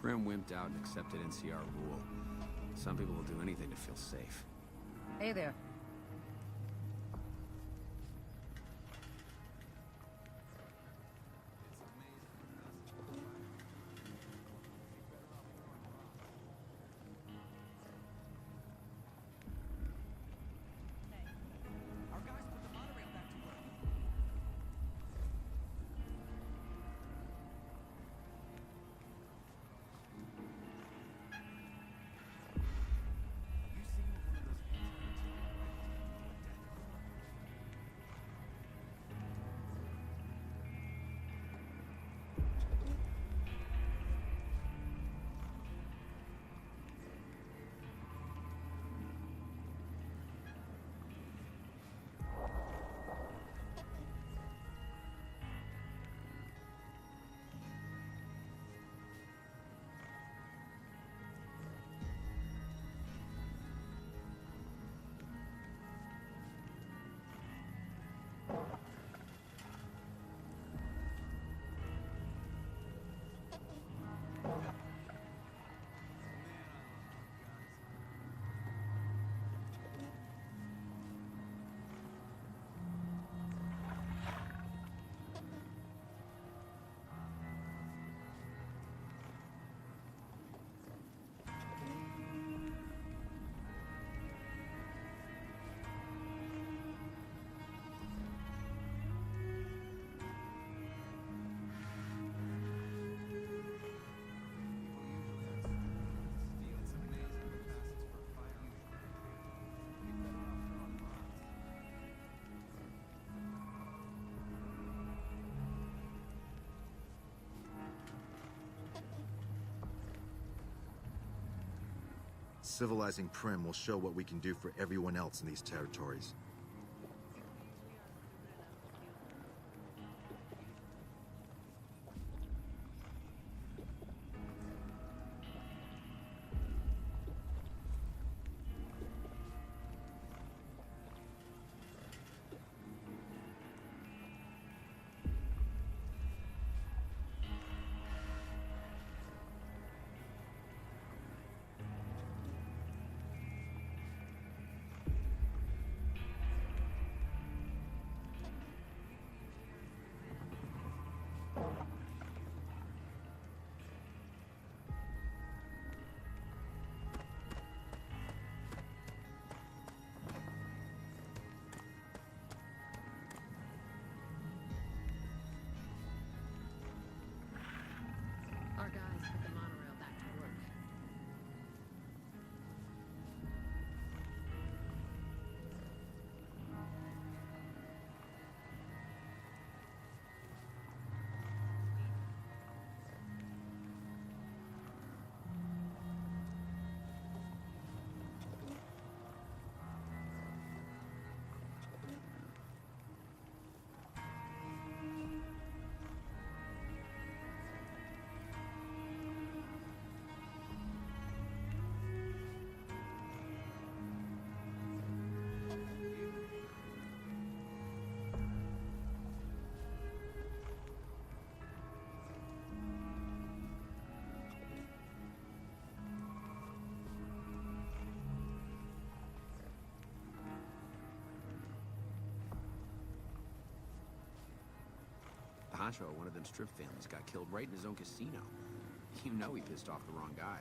Prim wimped out and accepted NCR rule. Some people will do anything to feel safe. Hey there. Civilizing Prim will show what we can do for everyone else in these territories. Our guys put the monorail back to work. The honcho of one of them strip families got killed right in his own casino. You know he pissed off the wrong guy.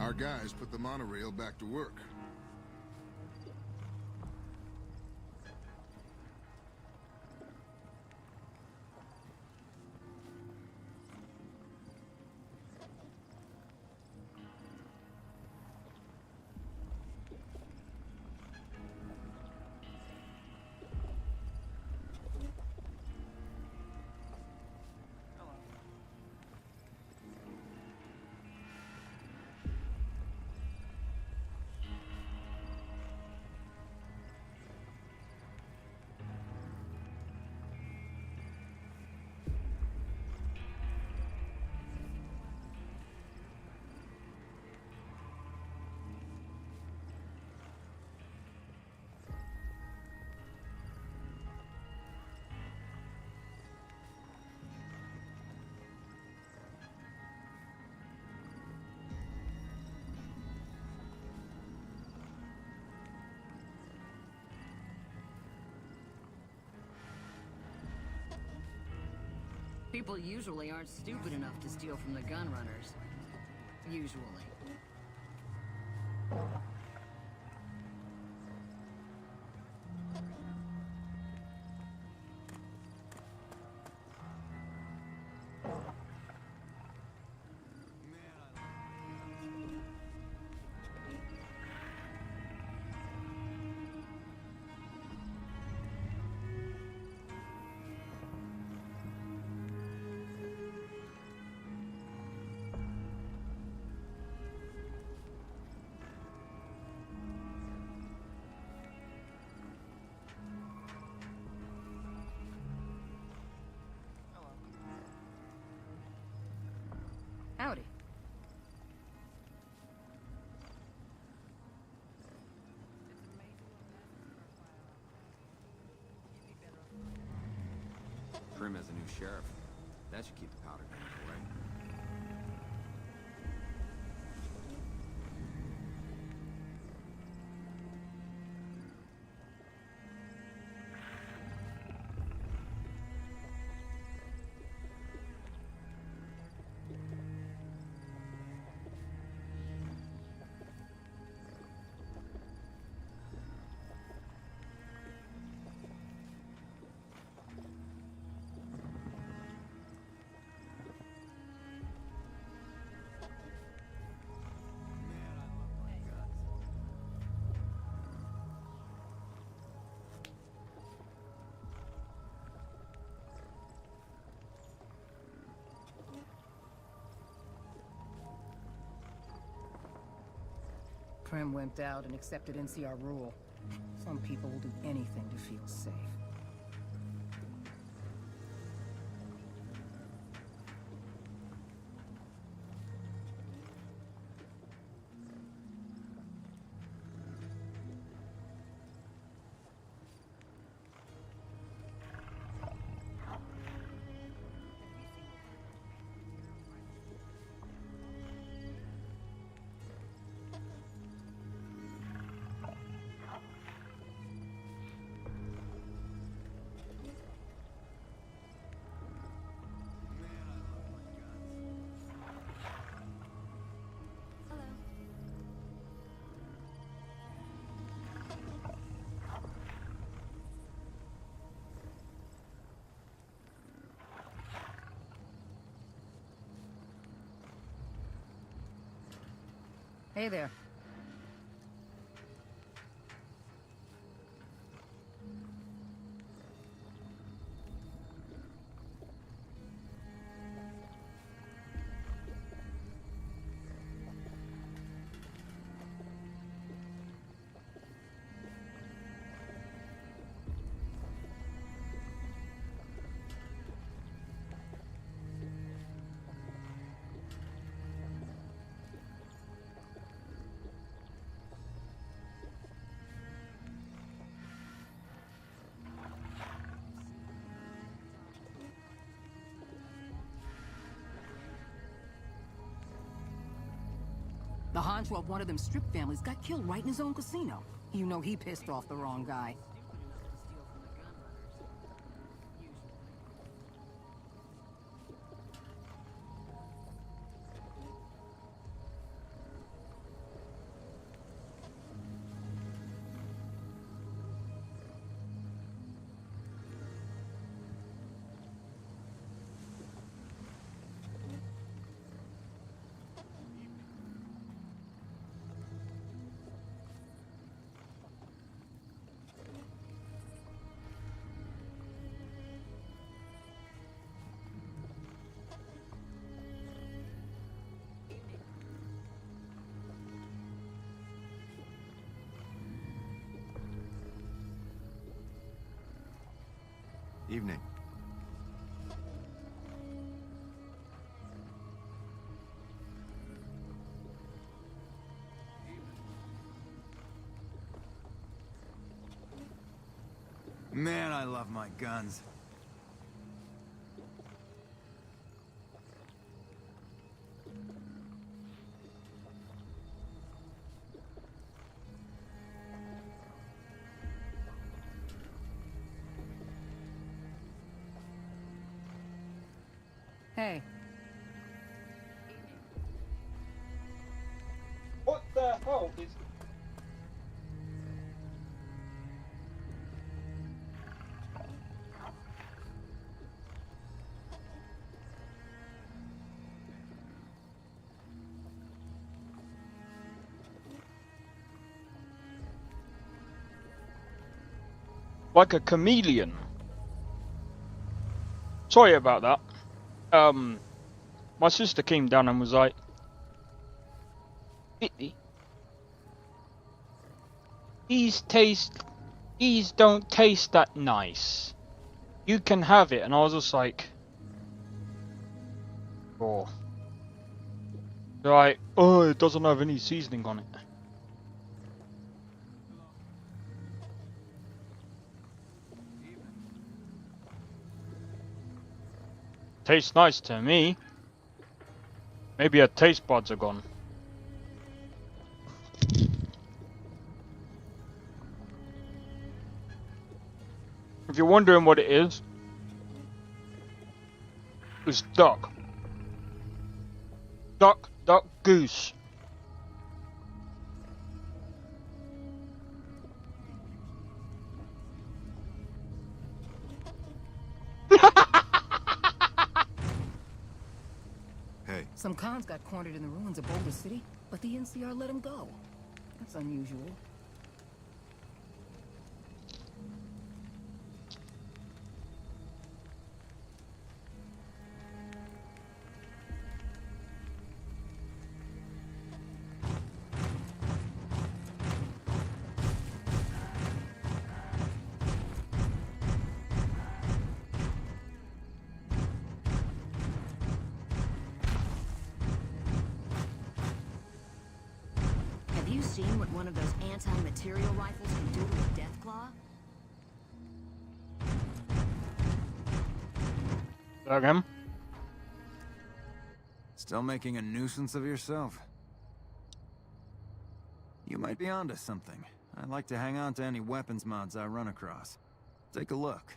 Our guys put the monorail back to work. People usually aren't stupid enough to steal from the gun runners. Usually. Howdy. Prim has a new sheriff. That should keep the powder guns away. Prim wimped out and accepted NCR rule. Some people will do anything to feel safe. Hey there. The honcho of one of them strip families got killed right in his own casino. You know he pissed off the wrong guy. Evening. Man, I love my guns. Hey. What the hell is... Like a chameleon. Sorry about that. My sister came down and was like, these don't taste that nice. You can have it. And I was just like, oh. Right, oh, it doesn't have any seasoning on it. Tastes nice to me. Maybe her taste buds are gone. If you're wondering what it is, it's duck. Duck, duck, goose. Hey. Some cons got cornered in the ruins of Boulder City, but the NCR let them go. That's unusual. Have you seen what one of those anti-material rifles can do to a death claw? Again? Still making a nuisance of yourself? You might be onto something. I'd like to hang on to any weapons mods I run across. Take a look.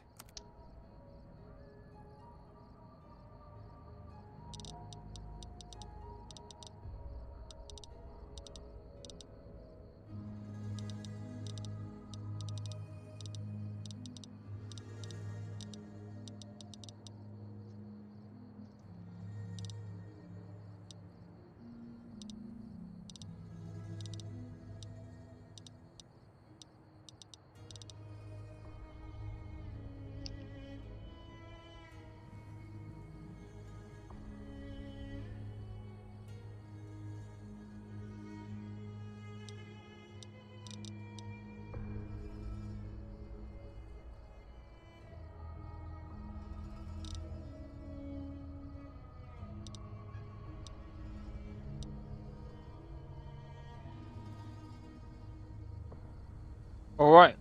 All right.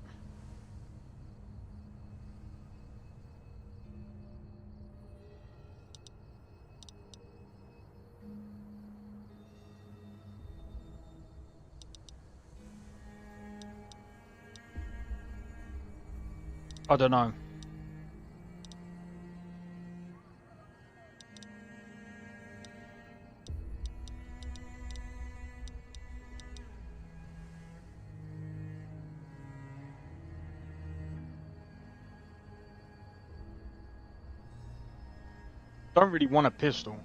I don't know. Don't really want a pistol.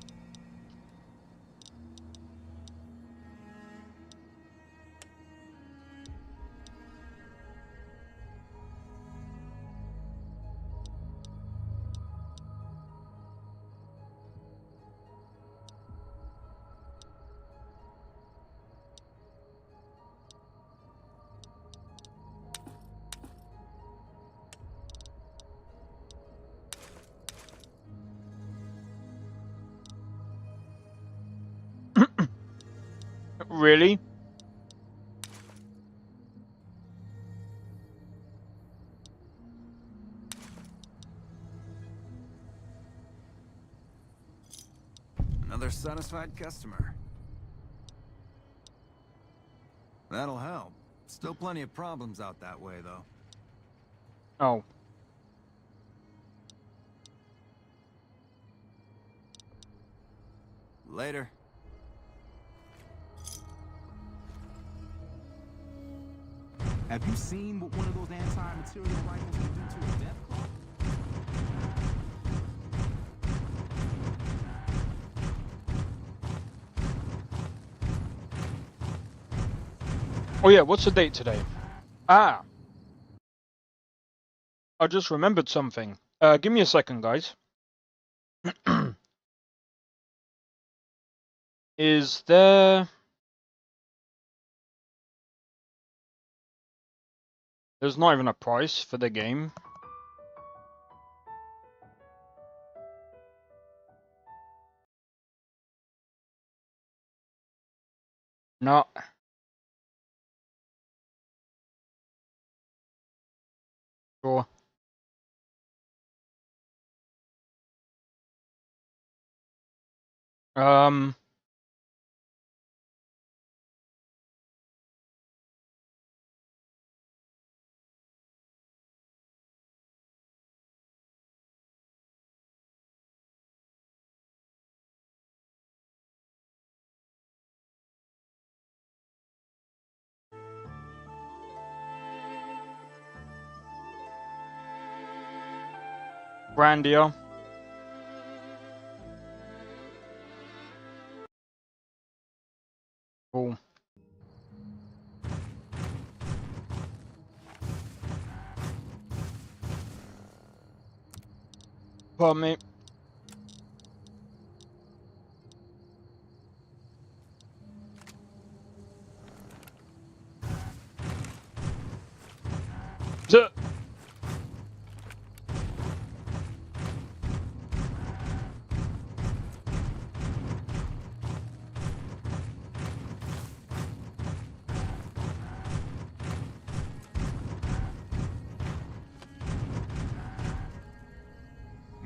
really? Another satisfied customer. That'll help. Still plenty of problems out that way, though. Oh. Later. Have you seen what one of those anti-material rifles can do to a death claw? Oh yeah, what's the date today? Ah. I just remembered something. Give me a second, guys. Is there... There's not even a price for the game. No. Sure. Um... Grandia. Cool. Pardon me. Zuh.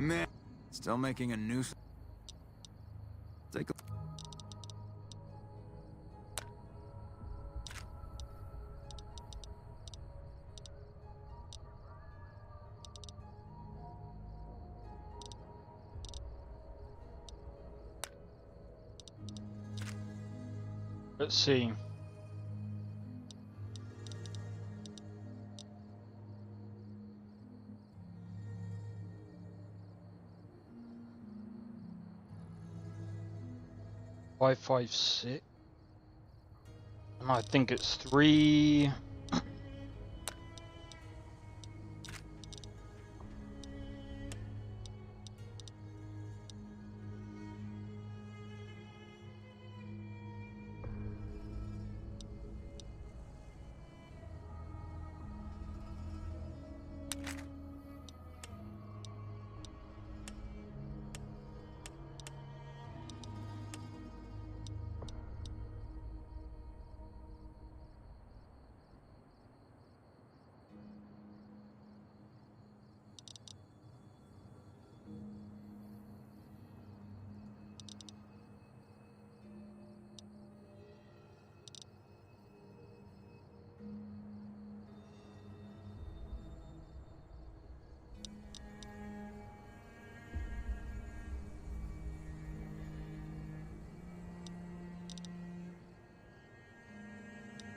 Man, still making a nuisance. Take a... Let's see. Five, 6. And I think it's 3.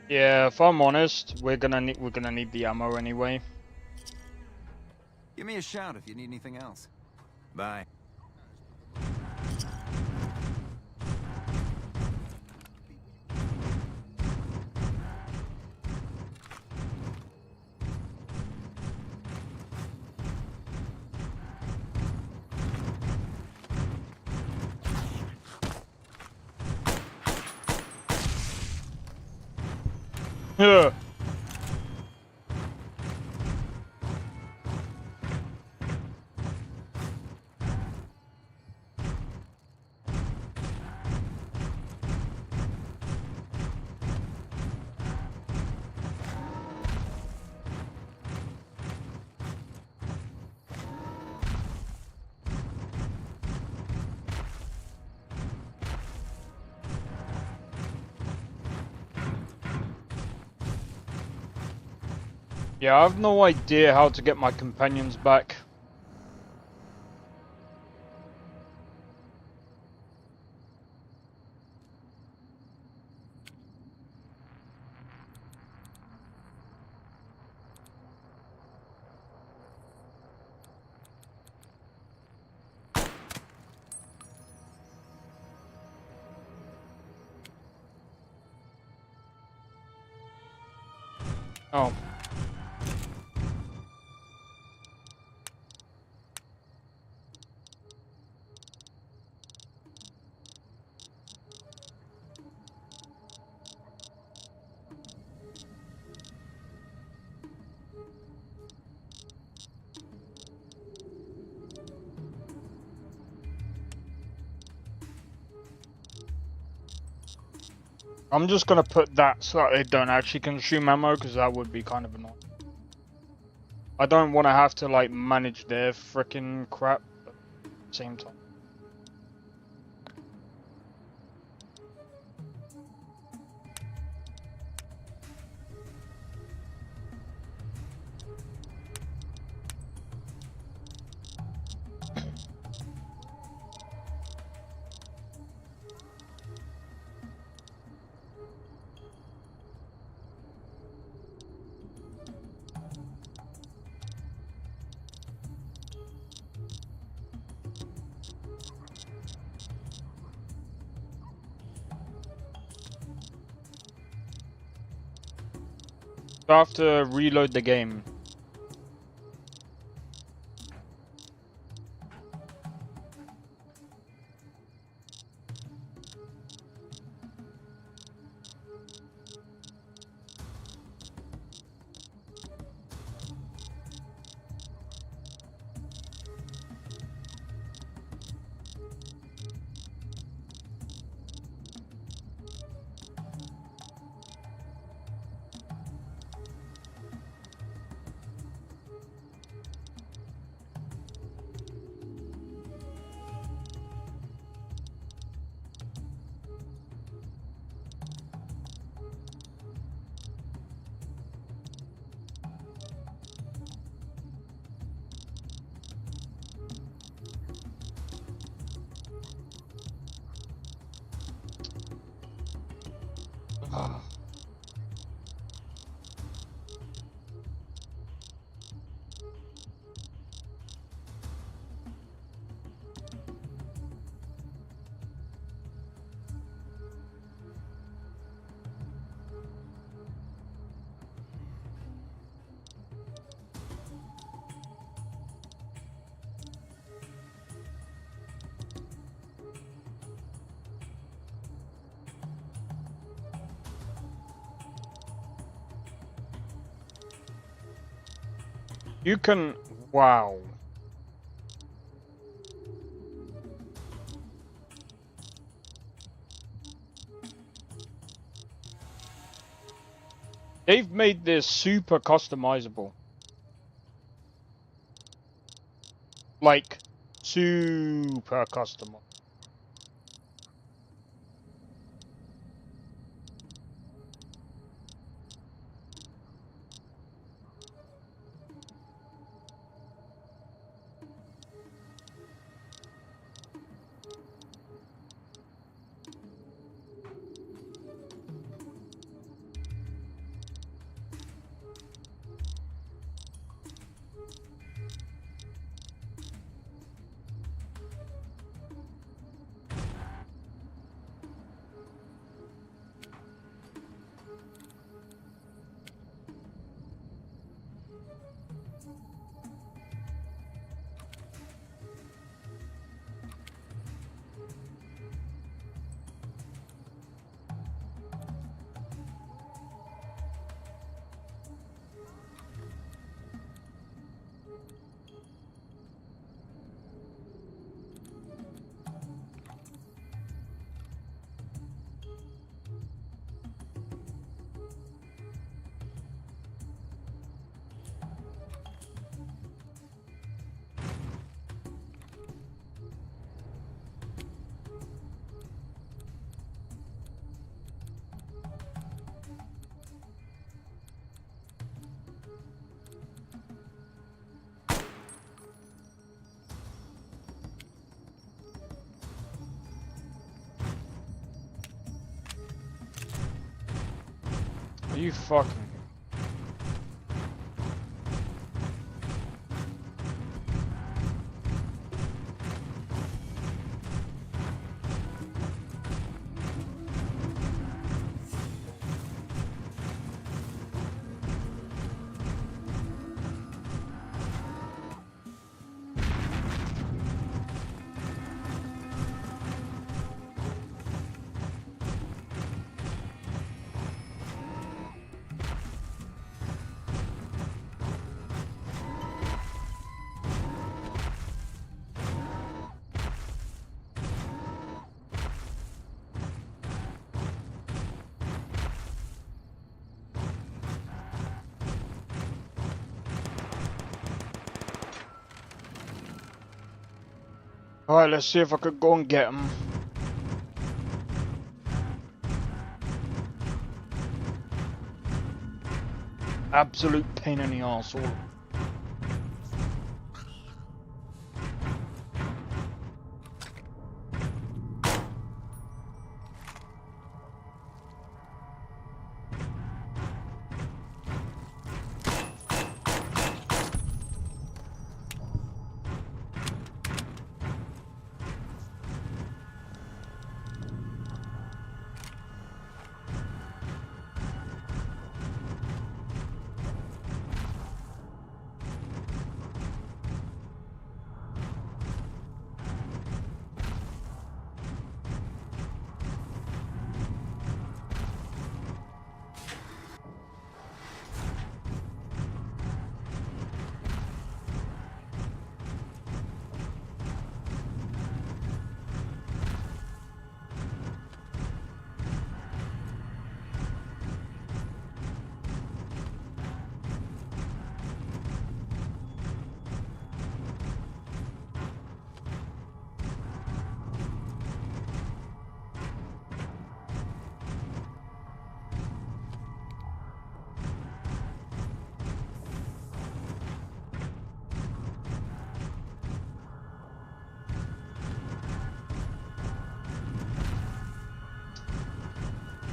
Yeah, if I'm honest, we're gonna need the ammo anyway. Give me a shout if you need anything else. Bye. Yeah. Yeah, I have no idea how to get my companions back. Oh. I'm just gonna put that so that they don't actually consume ammo, because that would be kind of annoying. I don't want to have to like manage their freaking crap at the same time. I have to reload the game. You can... Wow. They've made this super customizable. Like, super customizable. you fucking... Alright, let's see if I could go and get him. Absolute pain in the arsehole.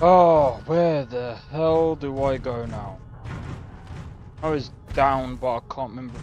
Oh, where the hell do I go now? I was down, but I can't remember.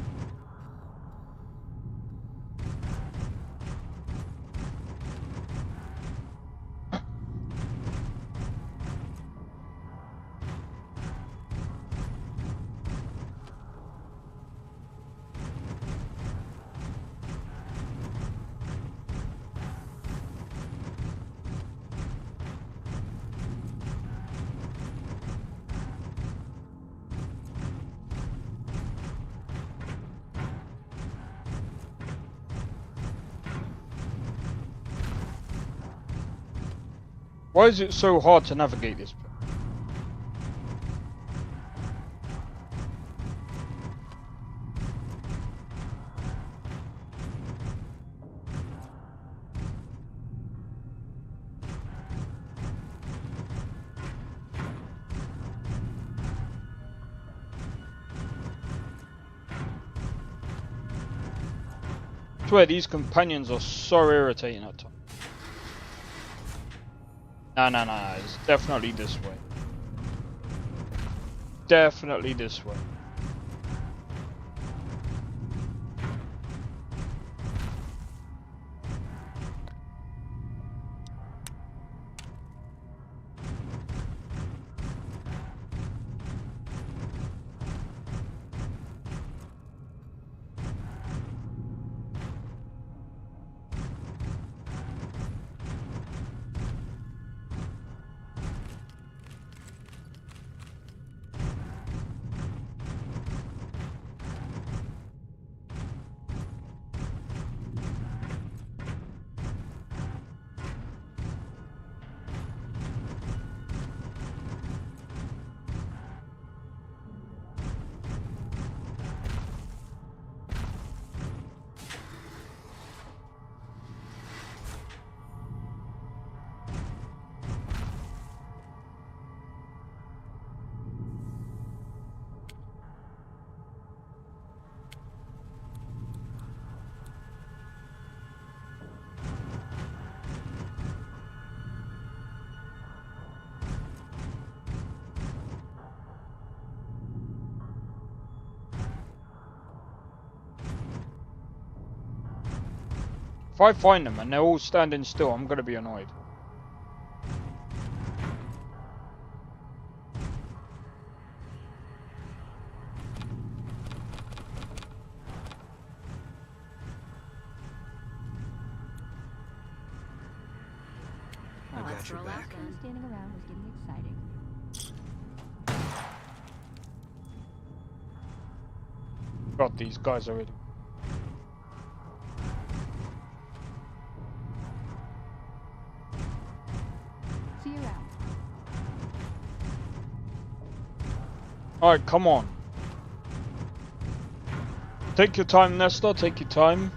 Why is it so hard to navigate this? I swear these companions are so irritating at times. No, it's definitely this way. Definitely this way. If I find them and they're all standing still, I'm gonna be annoyed. I got your back. Standing around was getting exciting. Got these guys already. See you around. Alright, come on. Take your time, Nestor, take your time.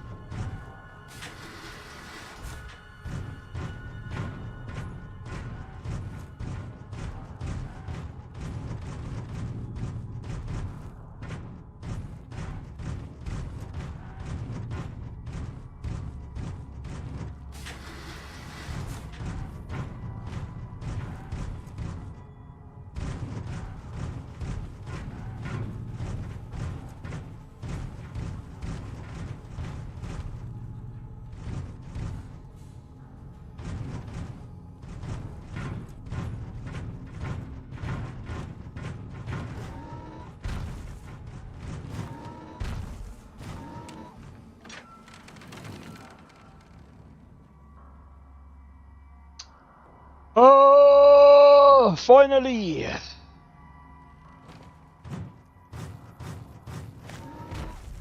Oh, finally!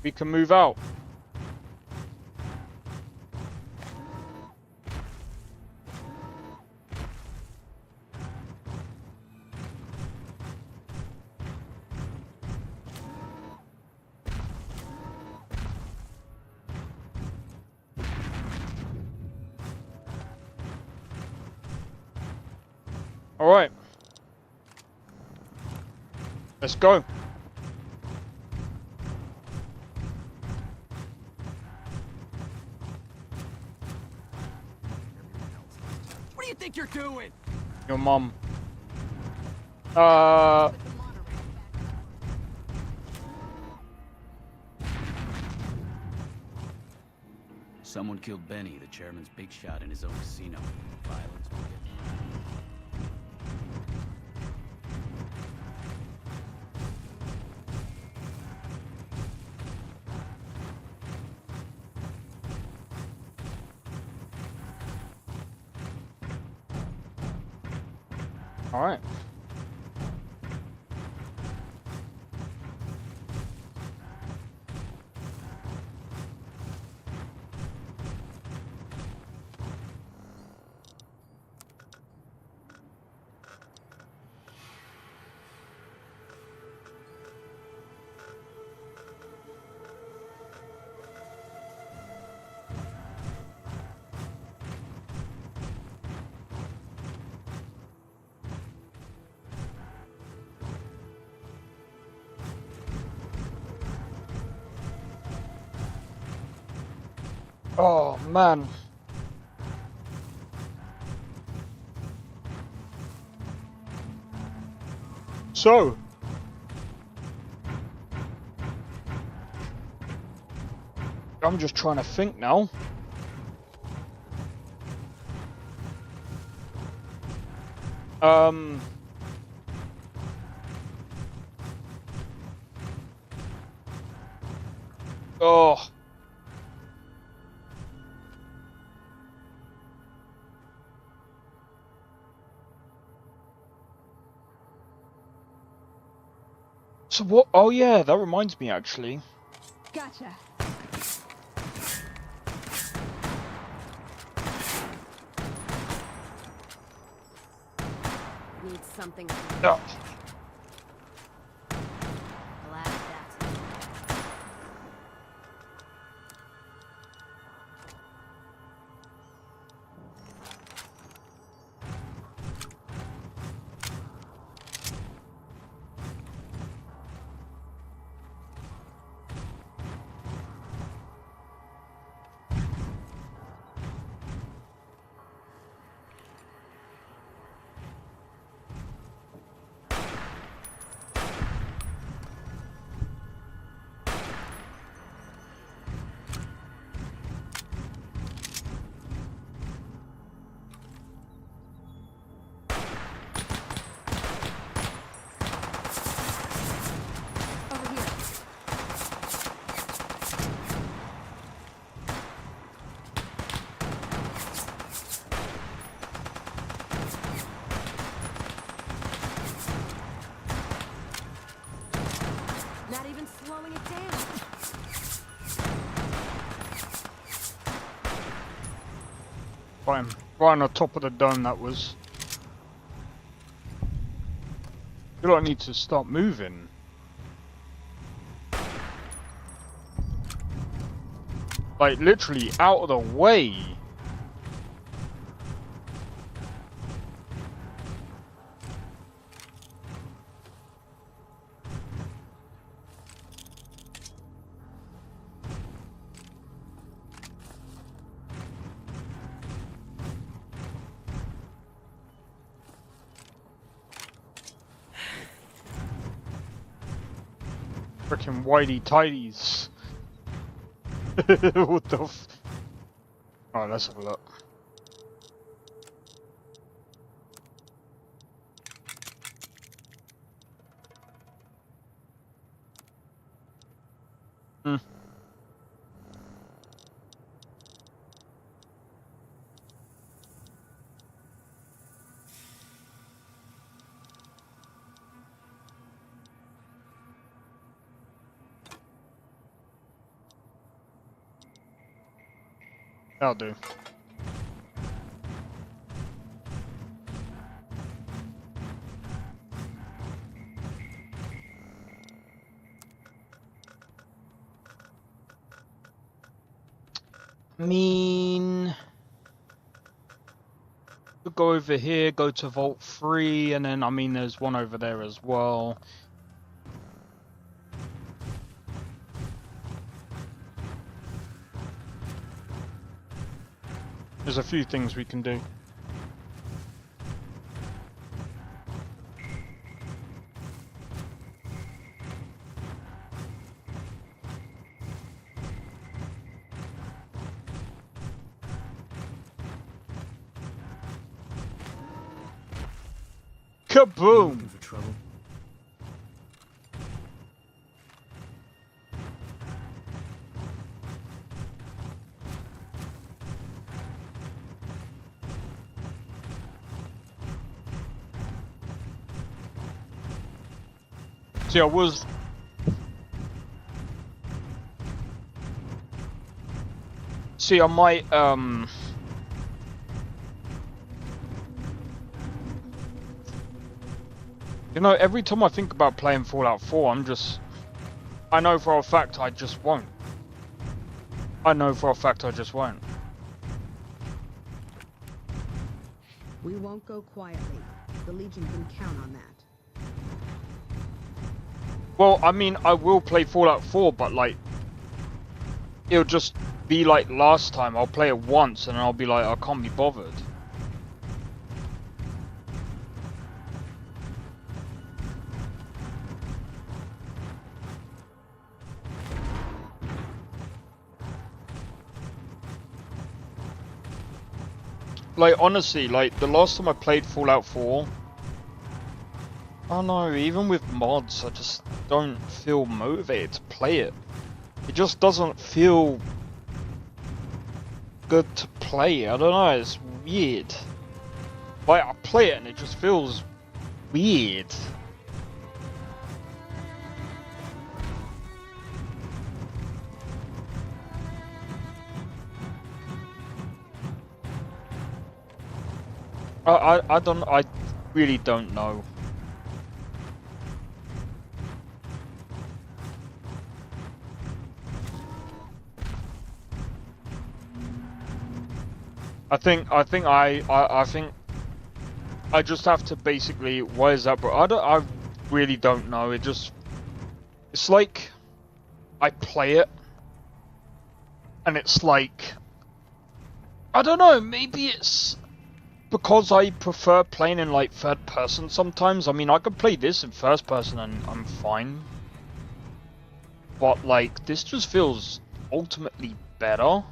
We can move out. All right. Let's go. What do you think you're doing? Your mom. Someone killed Benny, the chairman's big shot, in his own casino. Violence will get All right. Oh man. So. I'm just trying to think now. Oh. So what? Oh yeah, that reminds me actually. Gotcha. Need something. Oh. I'll add that. Right on the top of the dome, that was. You don't need to start moving. Like, literally out of the way. Frickin' whitey tidies. What the f... Alright, let's have a look. That'll do. I mean, we'll go over here, go to Vault 3, and then, I mean, there's one over there as well. There's a few things we can do. Kaboom! Looking for trouble? See, I was... See, I might, you know, every time I think about playing Fallout 4, I know for a fact I just won't. I know for a fact I just won't. We won't go quietly. The Legion can count on that. Well, I mean, I will play Fallout 4, but, like, it'll just be like last time. I'll play it once, and I'll be like, I can't be bothered. Like, honestly, like, the last time I played Fallout 4, I don't know, even with mods, I just don't feel motivated to play it. It just doesn't feel good to play. I don't know, it's weird. Like, I play it and it just feels weird. I really don't know. I think I just have to basically, why is that, bro? I really don't know. It's like I play it and it's like, I don't know, maybe it's because I prefer playing in like third person sometimes. I mean, I could play this in first person and I'm fine. But like, this just feels ultimately better.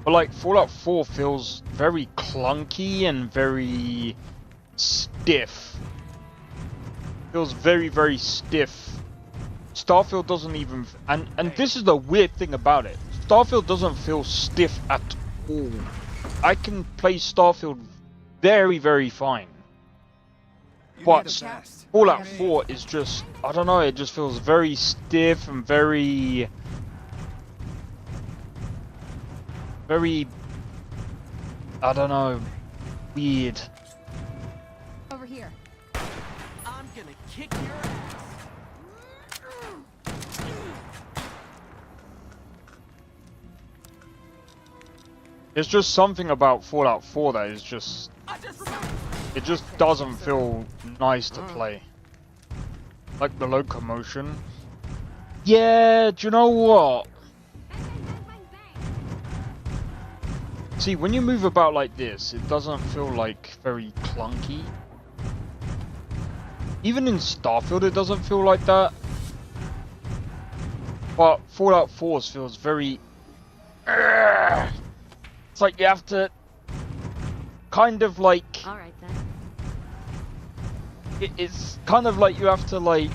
But like, Fallout 4 feels very clunky and very stiff. Feels very, very stiff. Starfield doesn't even... And this is the weird thing about it. Starfield doesn't feel stiff at all. I can play Starfield very, very fine. But Fallout 4 is just... I don't know, it just feels very stiff and very... very, I don't know, weird. Over here. I'm gonna kick your ass. There's just something about Fallout 4 that is just, it just doesn't feel nice to play. Like the locomotion. Yeah, do you know what? See, when you move about like this, it doesn't feel like very clunky. Even in Starfield, it doesn't feel like that. But Fallout 4 feels very... It's like you have to kind of like... Alright then. It's kind of like you have to like...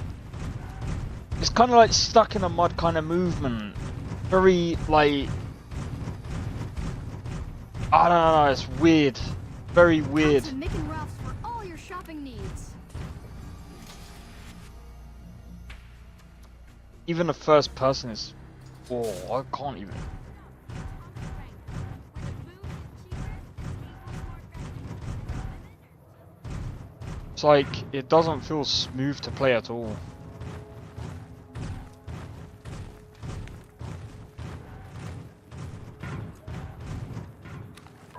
It's kind of like stuck in a mud kind of movement. Very like... I don't know, it's weird. Very weird. Come to Mick and Ralph's for all your shopping needs. Even the first person is... Oh, I can't even... It's like, it doesn't feel smooth to play at all.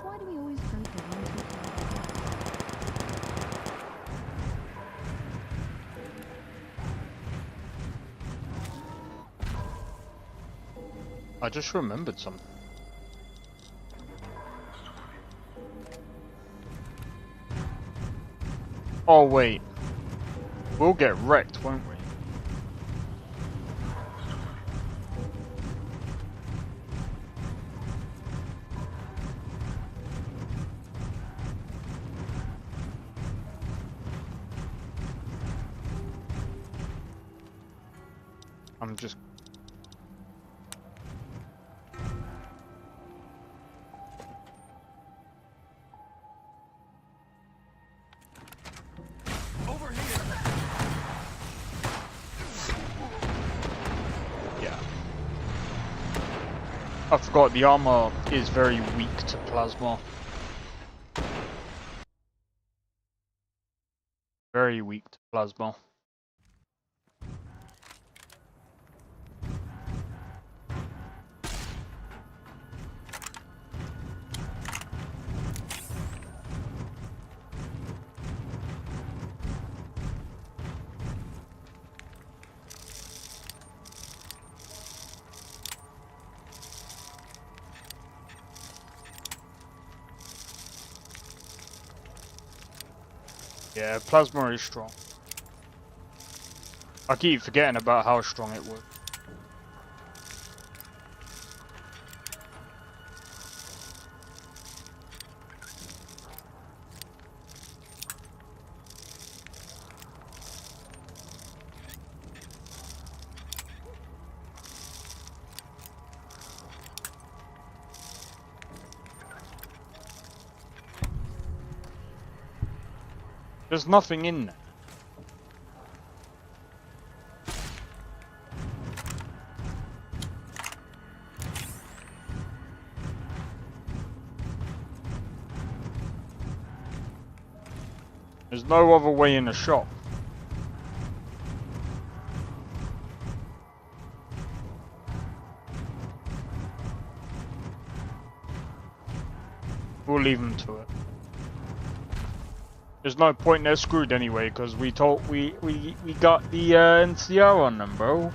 Why do we always hurt the ones who I just remembered something. Oh wait, we'll get wrecked, won't we? I'm just... I forgot the armor is very weak to plasma. Very weak to plasma. Yeah, plasma is strong. I keep forgetting about how strong it was. There's nothing in there. There's no other way in the shop. We'll leave them to it. There's no point, they're screwed anyway, because we got the NCR on them, bro.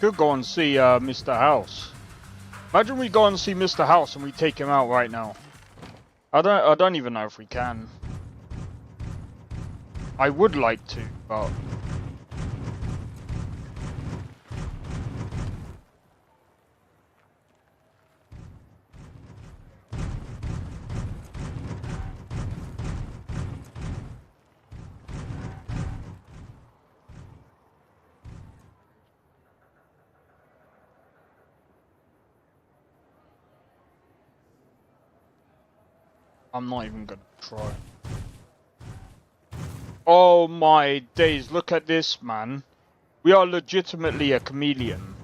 Could go and see Mr. House. Imagine we go and see Mr. House and we take him out right now. I don't even know if we can. I would like to, but I'm not even gonna try. Oh my days, look at this, man. We are legitimately a chameleon.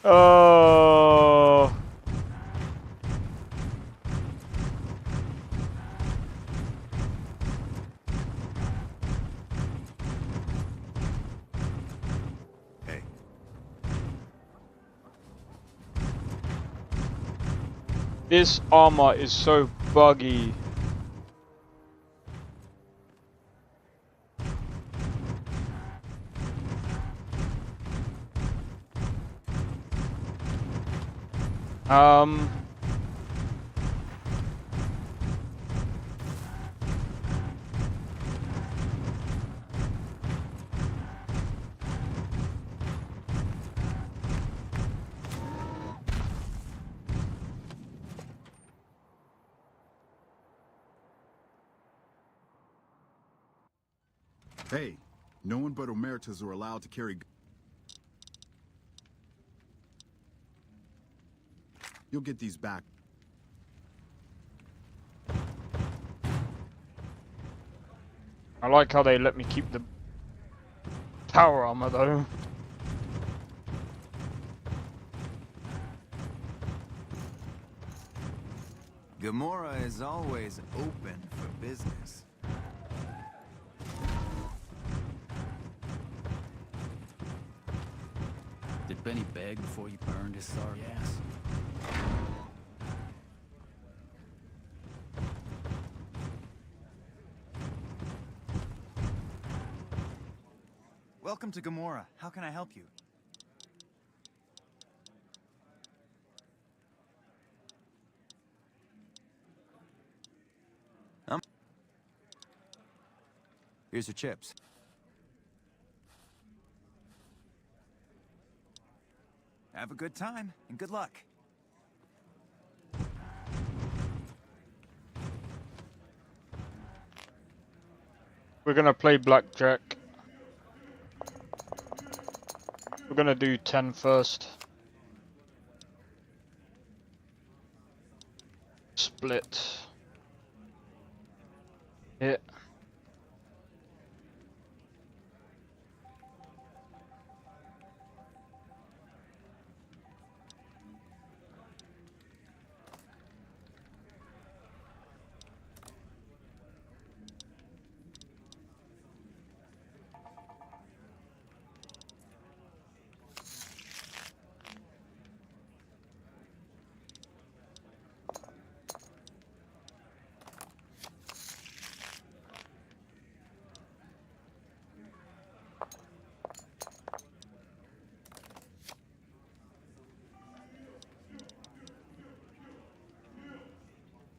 Oh. Hey. This armor is so buggy. Hey, no one but Omertas are allowed to carry... You'll get these back. I like how they let me keep the power armor though. Gamora is always open for business. Did Benny beg before you burned his sorry ass? Welcome to Gamora. How can I help you? Here's your chips. Have a good time, and good luck. We're gonna play blackjack. We're gonna do 10 first. Split. Hit.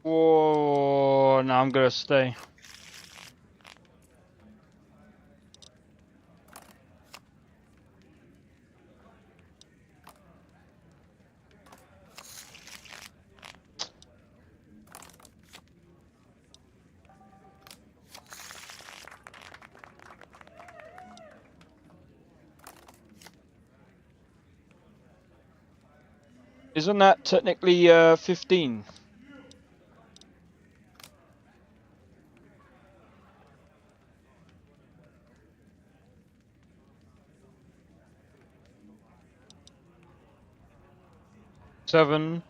Whoa, now I'm gonna stay. Isn't that technically 15? Seven.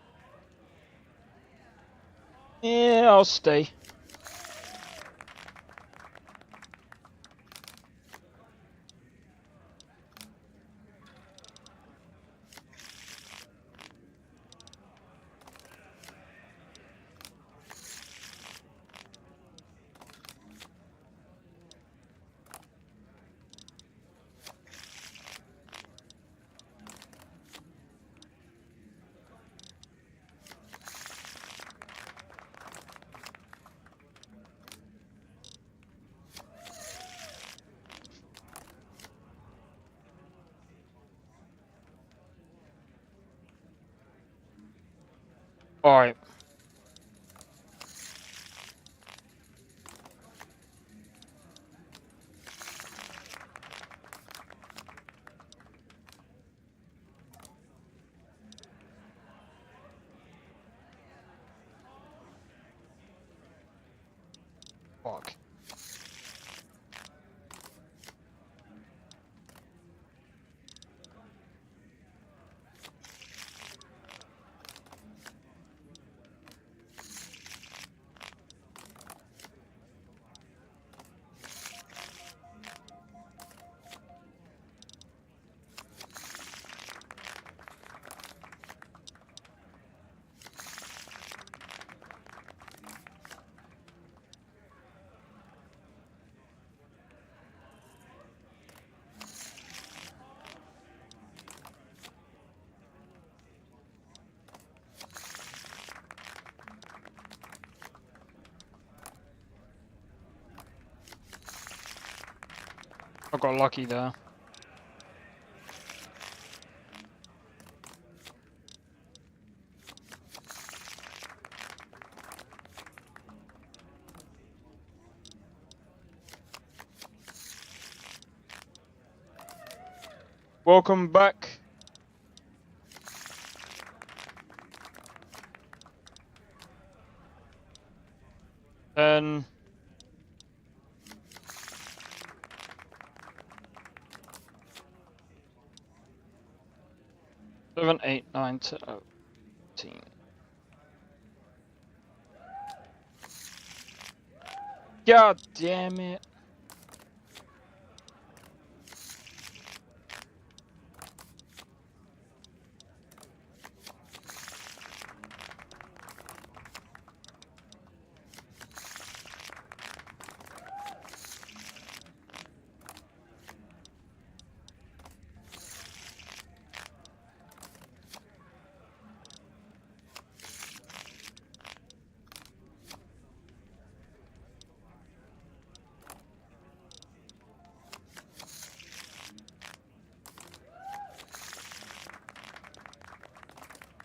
Yeah, I'll stay. Alright. Fuck. I got lucky there. Welcome back. And 7, 8, 9, 10, 18. God damn it.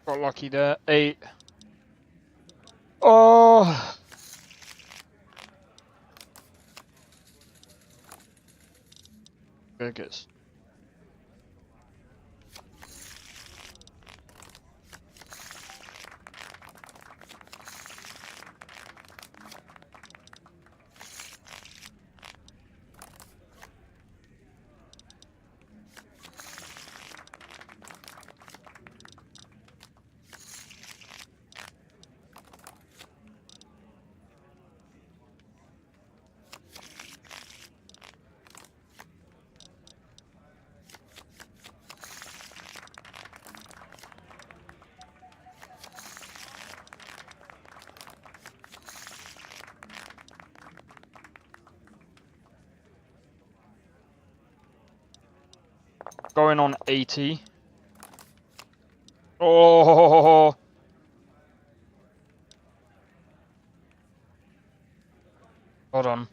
Got lucky there. 8. Oh. Biggest. Going on 80. Oh. Hold on.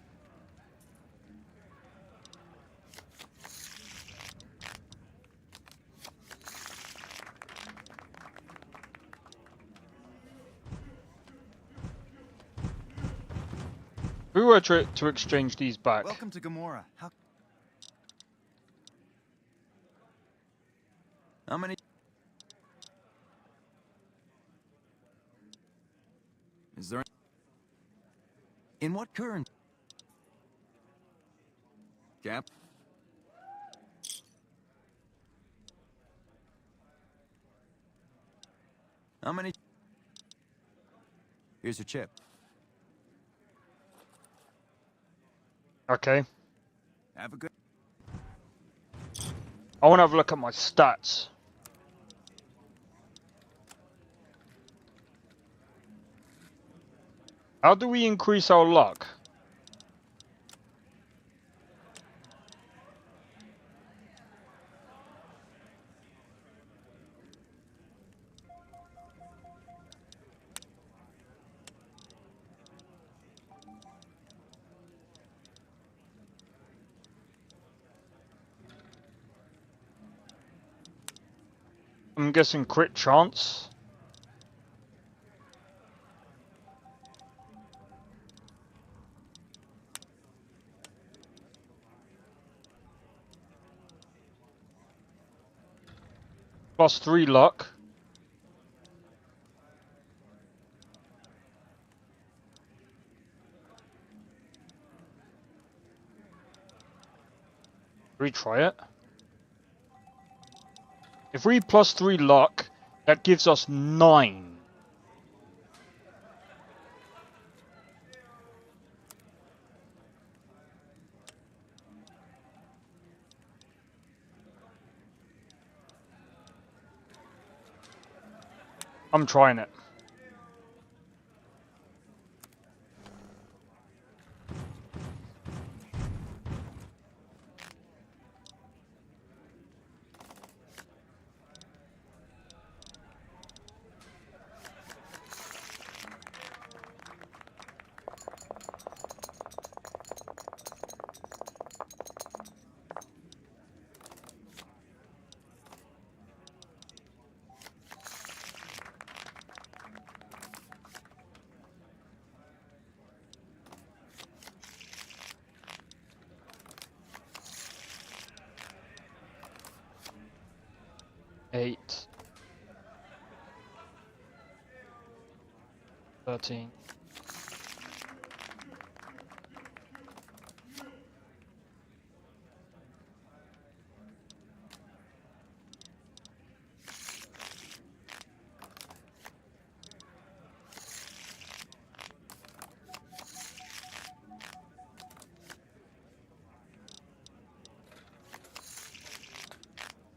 We were to exchange these back. Welcome to Gamora. How many? Is there? In what current? Cap. How many? Here's your chip. Okay. Have a good. I want to have a look at my stats. How do we increase our luck? I'm guessing crit chance. +3 luck. Retry it. If we +3 luck, that gives us 9. I'm trying it. Eight. 13.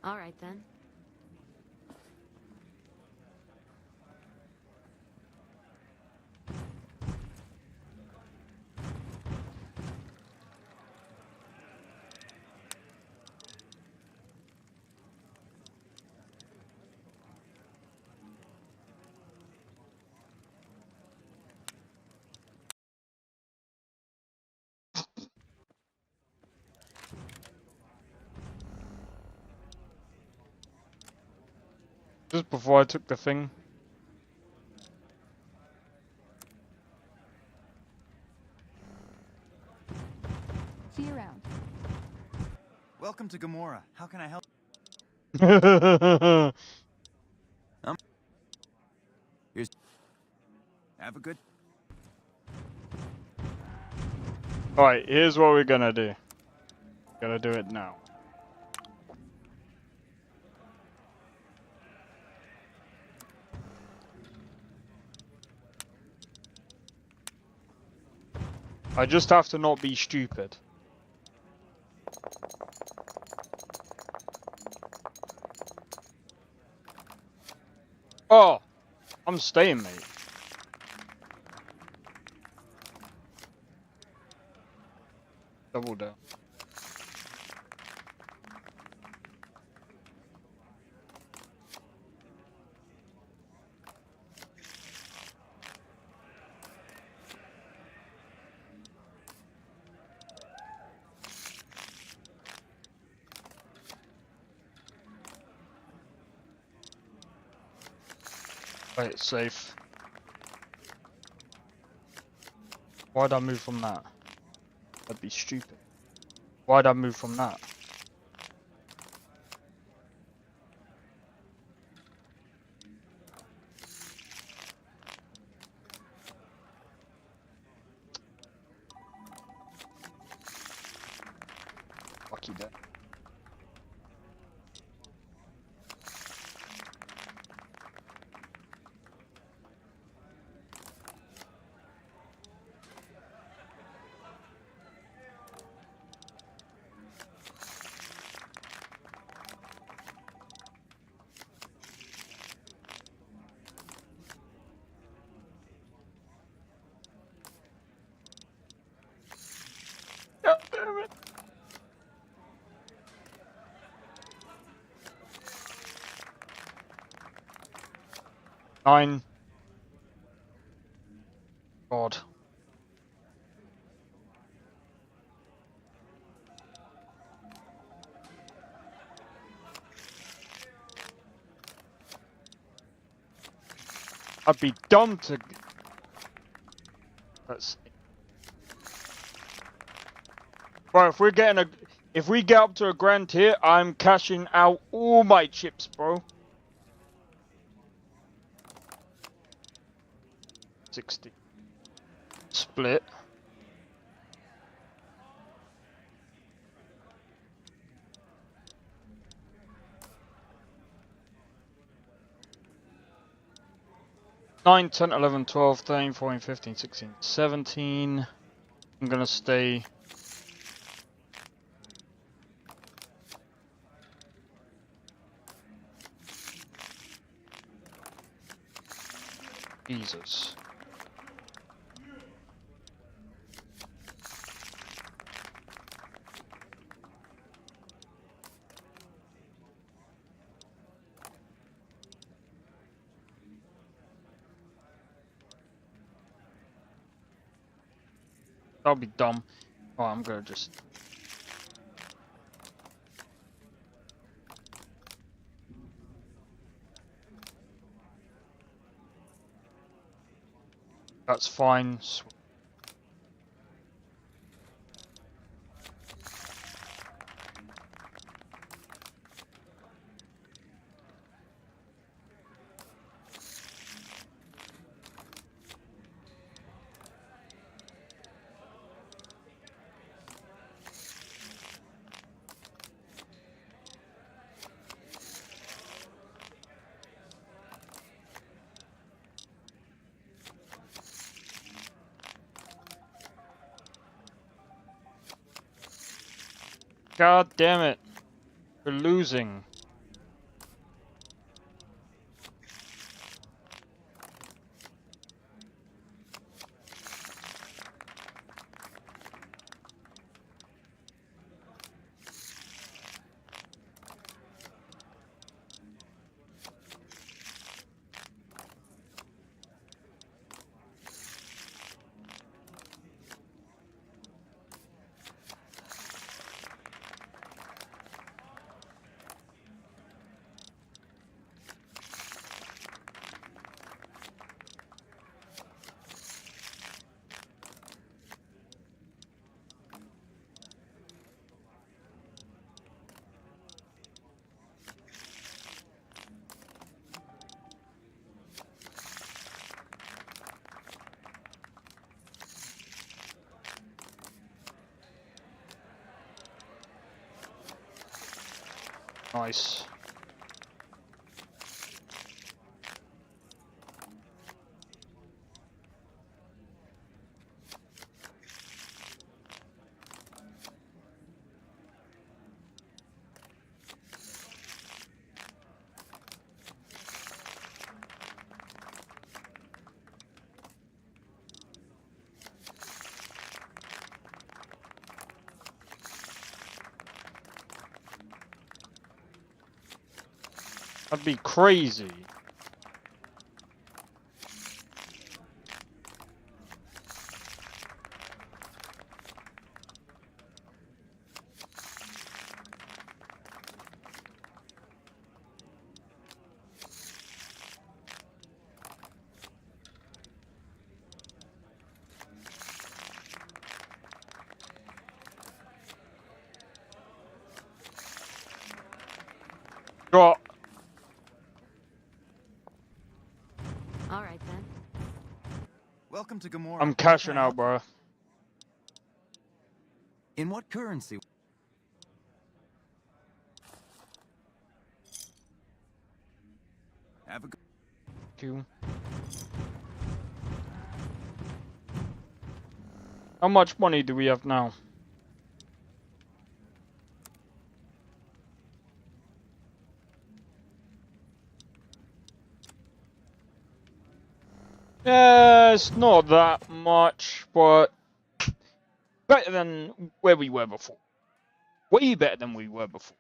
All right then. Just before I took the thing. See you around. Welcome to Gamora. How can I help? Here's. Have a good. Alright, here's what we're gonna do. Gotta do it now. I just have to not be stupid. Oh! I'm staying, mate. Double down. Wait, safe. Why'd I move from that? That'd be stupid. Why'd I move from that? Lucky that. God damn it. Nine. God. I'd be dumb to. Let's. Bro, if we get up to a grand tier, I'm cashing out all my chips, bro. 60. Split. Nine, 10, 11, 12, 13, 14, 15, 16, 17. I'm gonna stay. Jesus. That'll be dumb. Oh, I'm gonna just. That's fine. God damn it. We're losing. Nice. That'd be crazy. Drop. Alright then. Welcome to Gamora. I'm cashing out, bro. In what currency? Have a good. You. How much money do we have now? Yeah, it's not that much, but better than where we were before. Way better than we were before.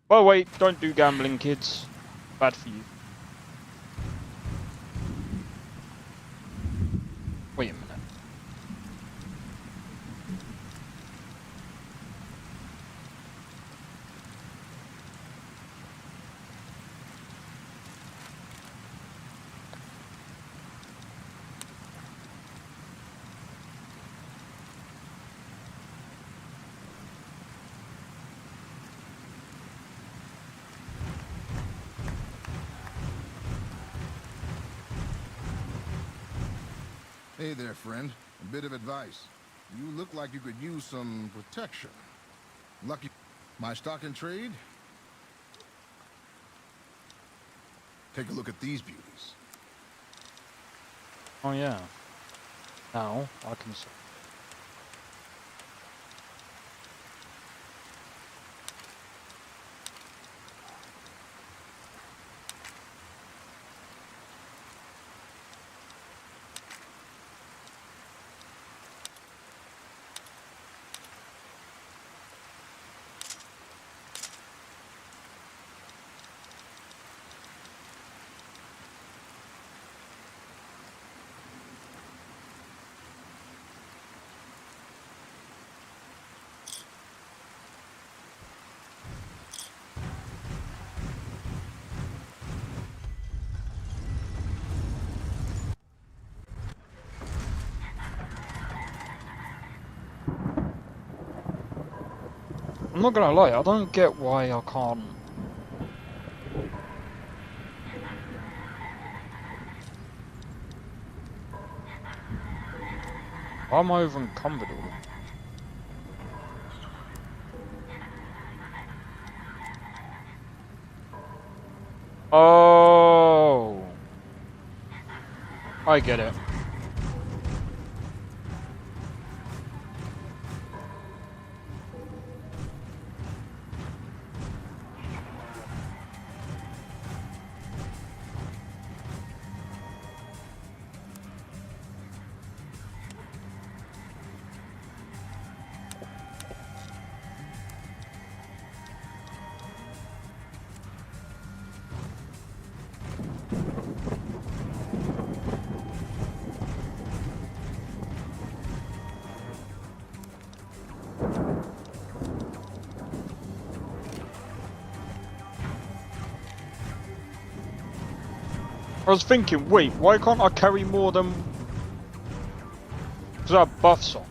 By the way, don't do gambling, kids. Bad for you. Wait a minute. Hey there, friend. A bit of advice. You look like you could use some protection. Lucky. My stock in trade? Take a look at these beauties. Oh yeah. Now I can see. I'm not gonna lie, I don't get why I can't. Why am I over encumbered all? Oh, I get it. I was thinking, wait, why can't I carry more than... Because I have buffs on.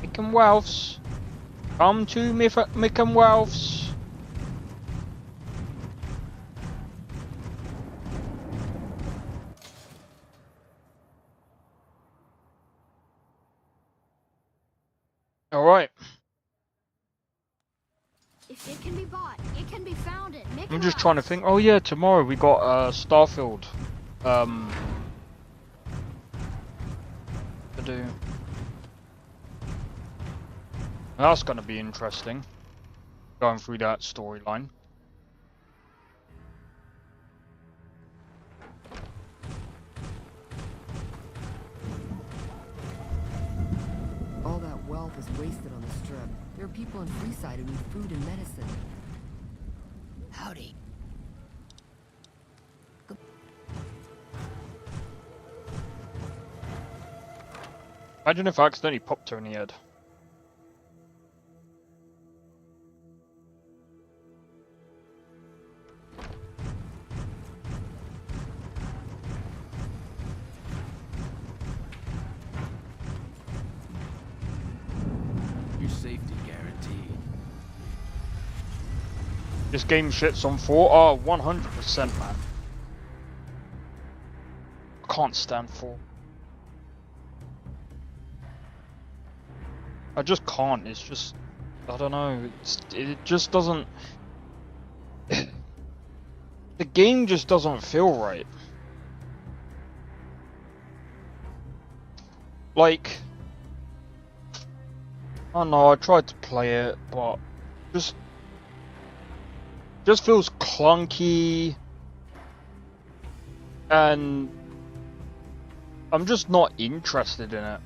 Mick and Ralph's. Come to Mick and Ralph's. Alright. If it can be bought, it can be founded. I'm just trying to think. Oh yeah, tomorrow we got Starfield to do. That's gonna be interesting. Going through that storyline. All that wealth is wasted on the strip. There are people in Freeside who need food and medicine. Howdy. Imagine if I accidentally popped her in the head. Your safety guaranteed. This game shits on 4. Oh, 100%, man. I can't stand 4. I just can't. It's just, I don't know. It just doesn't. The game just doesn't feel right. Like, I don't know. I tried to play it, but just feels clunky, and I'm just not interested in it.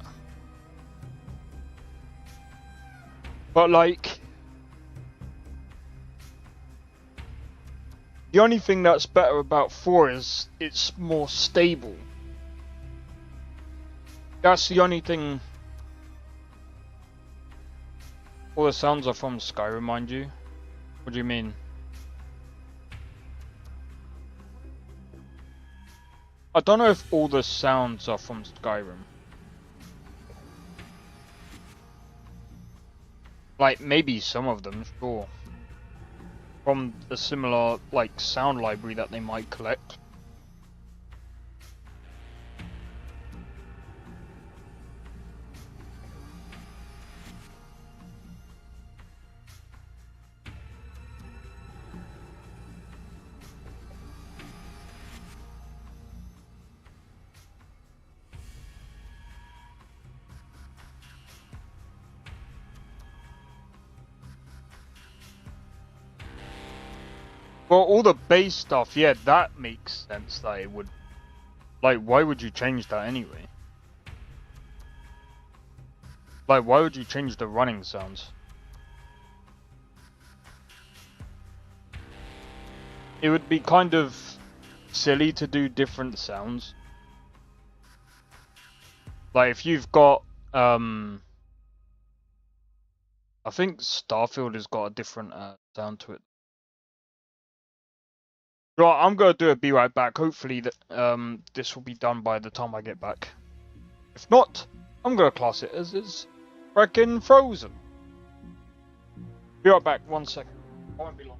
But like, the only thing that's better about 4 is it's more stable. That's the only thing. All the sounds are from Skyrim, mind you. What do you mean? I don't know if all the sounds are from Skyrim. Like, maybe some of them, sure. From a similar, like, sound library that they might collect. Well, all the base stuff, yeah, that makes sense that it would... Like, why would you change that anyway? Like, why would you change the running sounds? It would be kind of silly to do different sounds. Like, if you've got, I think Starfield has got a different sound to it. Right, I'm gonna do a be right back. Hopefully that this will be done by the time I get back. If not, I'm gonna class it as it's freaking frozen. Be right back, 1 second. I won't be long.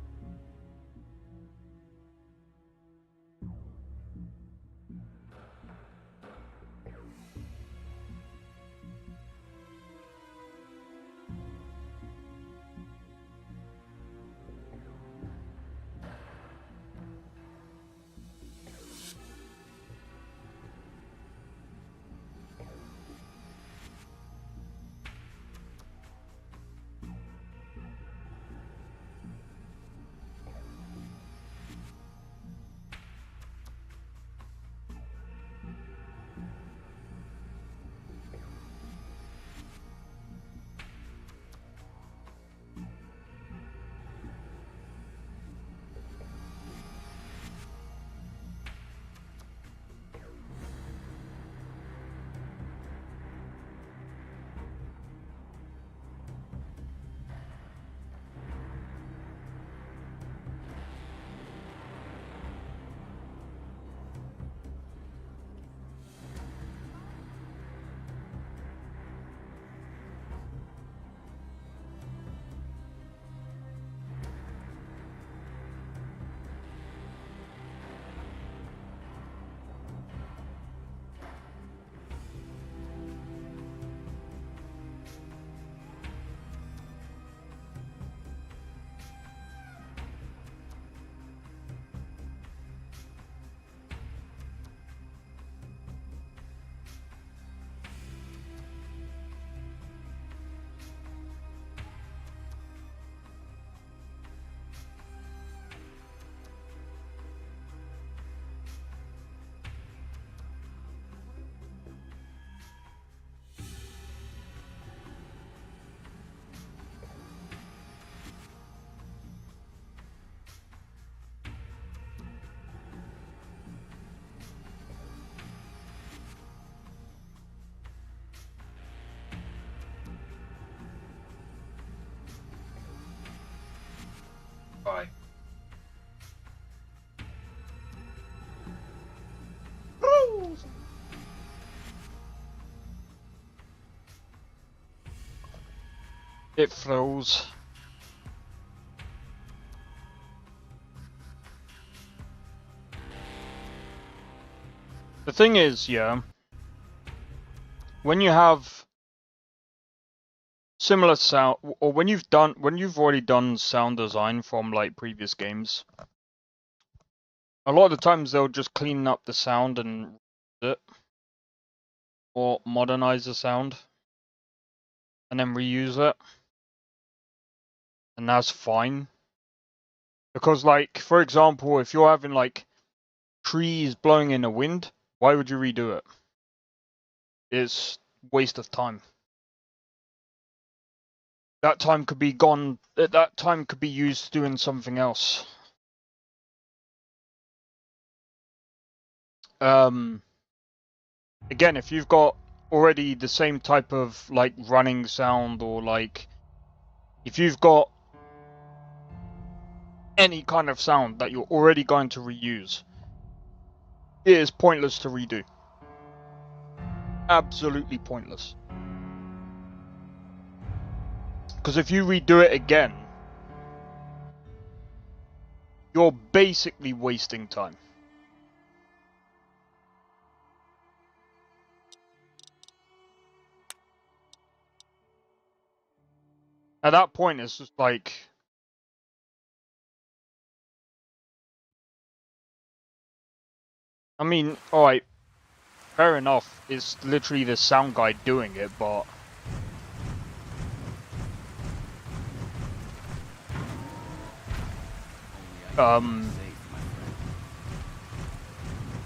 Bye. It froze. The thing is, yeah, when you have similar sound, or when you've already done sound design from like previous games, a lot of the times they'll just clean up the sound and it, or modernize the sound, and then reuse it, and that's fine. Because, like, for example, if you're having like trees blowing in the wind, why would you redo it? It's waste of time. That time could be gone. That time could be used doing something else. Again, if you've got already the same type of like running sound, or like if you've got any kind of sound that you're already going to reuse, it is pointless to redo. Absolutely pointless. Because if you redo it again, you're basically wasting time. At that point, it's just like... I mean, alright, fair enough, it's literally the sound guy doing it, but...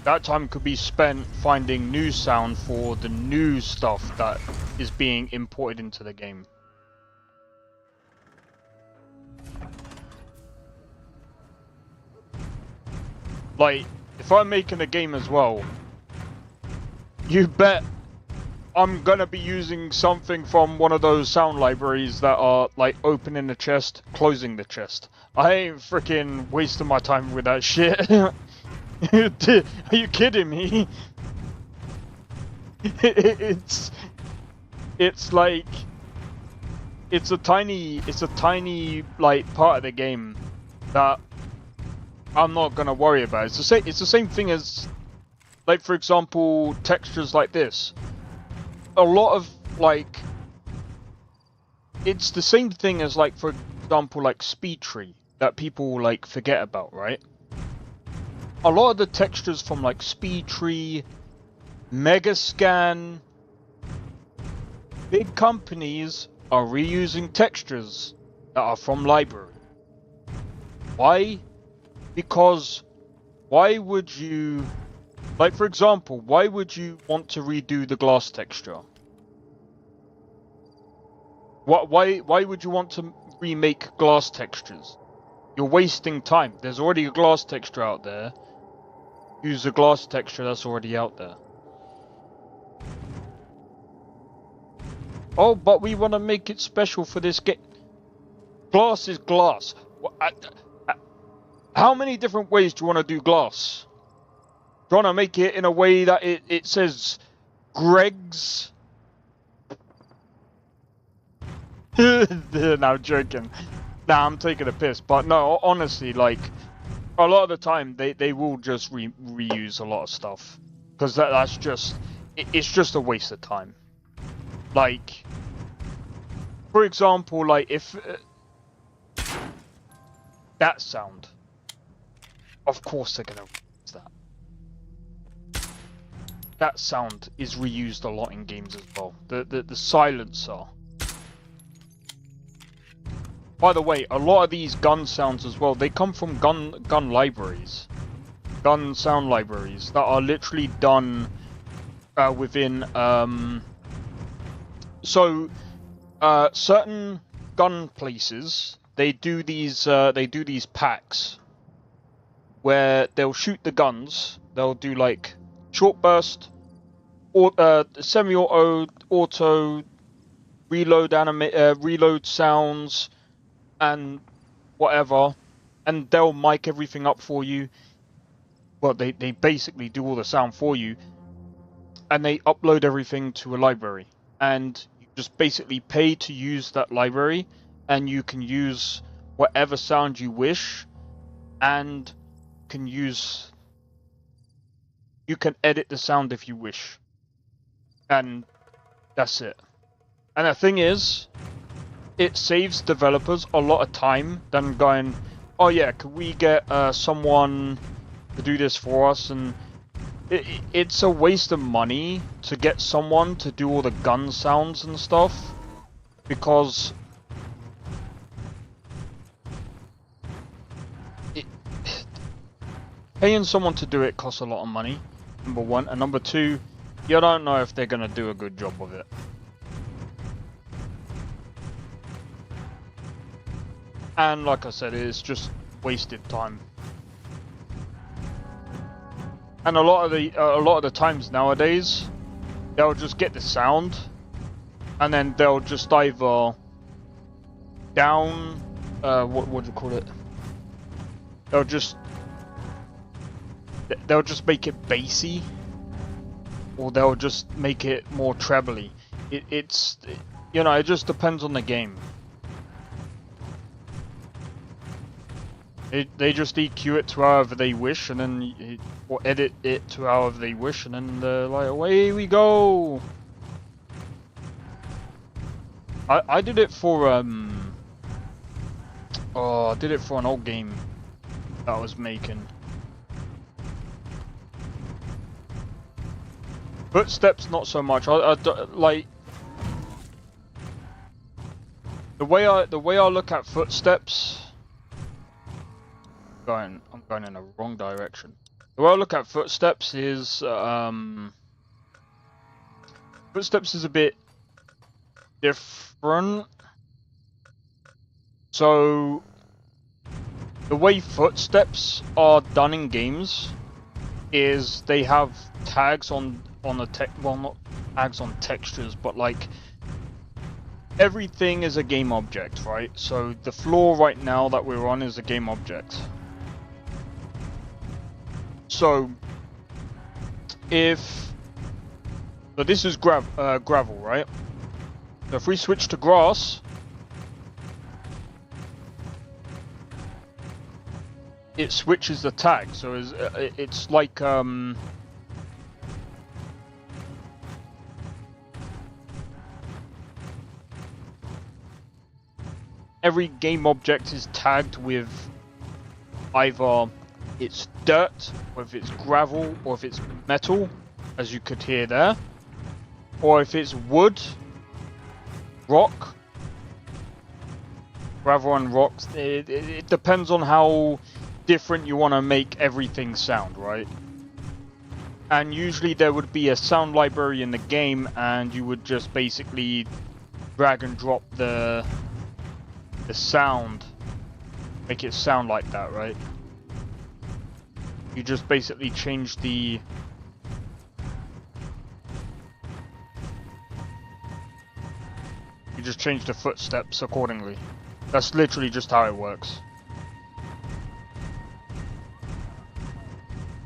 that time could be spent finding new sound for the new stuff that is being imported into the game. Like, if I'm making a game as well, you bet I'm gonna be using something from one of those sound libraries that are like opening the chest, closing the chest. I ain't freaking wasting my time with that shit. Are you kidding me? It's like it's a tiny like part of the game that I'm not gonna worry about. It's the same thing as, like, for example, textures like this. A lot of, like, it's the same thing as, like, for example, like speed tree that people like forget about, right? A lot of the textures from like speed tree, Megascan, big companies are reusing textures that are from library. Why? Because why would you, like, for example, why would you want to redo the glass texture? Why would you want to remake glass textures? You're wasting time. There's already a glass texture out there. Use the glass texture that's already out there. Oh, but we want to make it special for this game. Glass is glass. How many different ways do you want to do glass? Do you want to make it in a way that it says Greg's? No, I'm joking. Nah, I'm taking a piss. But no, honestly, like, a lot of the time, they will just reuse a lot of stuff. Because that's just... It's just a waste of time. Like, for example, like, if... that sound. Of course they're gonna reuse that. That sound is reused a lot in games as well. The silencer. By the way, a lot of these gun sounds as well, they come from gun libraries. Gun sound libraries that are literally done within certain gun places, they do these packs where they'll shoot the guns. They'll do like short burst, or semi-auto, auto, reload sounds, and whatever, and they'll mic everything up for you. Well, they basically do all the sound for you, and they upload everything to a library, and you just basically pay to use that library, and you can use whatever sound you wish, and you can edit the sound if you wish, and that's it. And the thing is, it saves developers a lot of time than going, oh yeah, can we get someone to do this for us? And it's a waste of money to get someone to do all the gun sounds and stuff, because paying someone to do it costs a lot of money, number one, and number two, you don't know if they're going to do a good job with it. And like I said, it's just wasted time. And a lot of the times nowadays, they'll just get the sound, and then they'll just either down, what do you call it? They'll just make it bassy, or they'll just make it more trebly. It's you know, it just depends on the game. They just EQ it to however they wish, and then or edit it to however they wish, and then like away we go. I did it for I did it for an old game that I was making. Footsteps, not so much. I like the way I look at footsteps. I'm going in the wrong direction. The way I look at footsteps is footsteps is a bit different. So the way footsteps are done in games is they have tags on the well, not tags on textures, but like everything is a game object, right? So the floor right now that we're on is a game object. So this is gravel, right? So if we switch to grass, it switches the tag. So it's like every game object is tagged with either it's dirt, or if it's gravel, or if it's metal, as you could hear there, or if it's wood, rock, gravel and rocks. It depends on how different you want to make everything sound, right? And usually there would be a sound library in the game, and you would just basically drag and drop the sound, make it sound like that, right? You just basically change the footsteps accordingly. That's literally just how it works.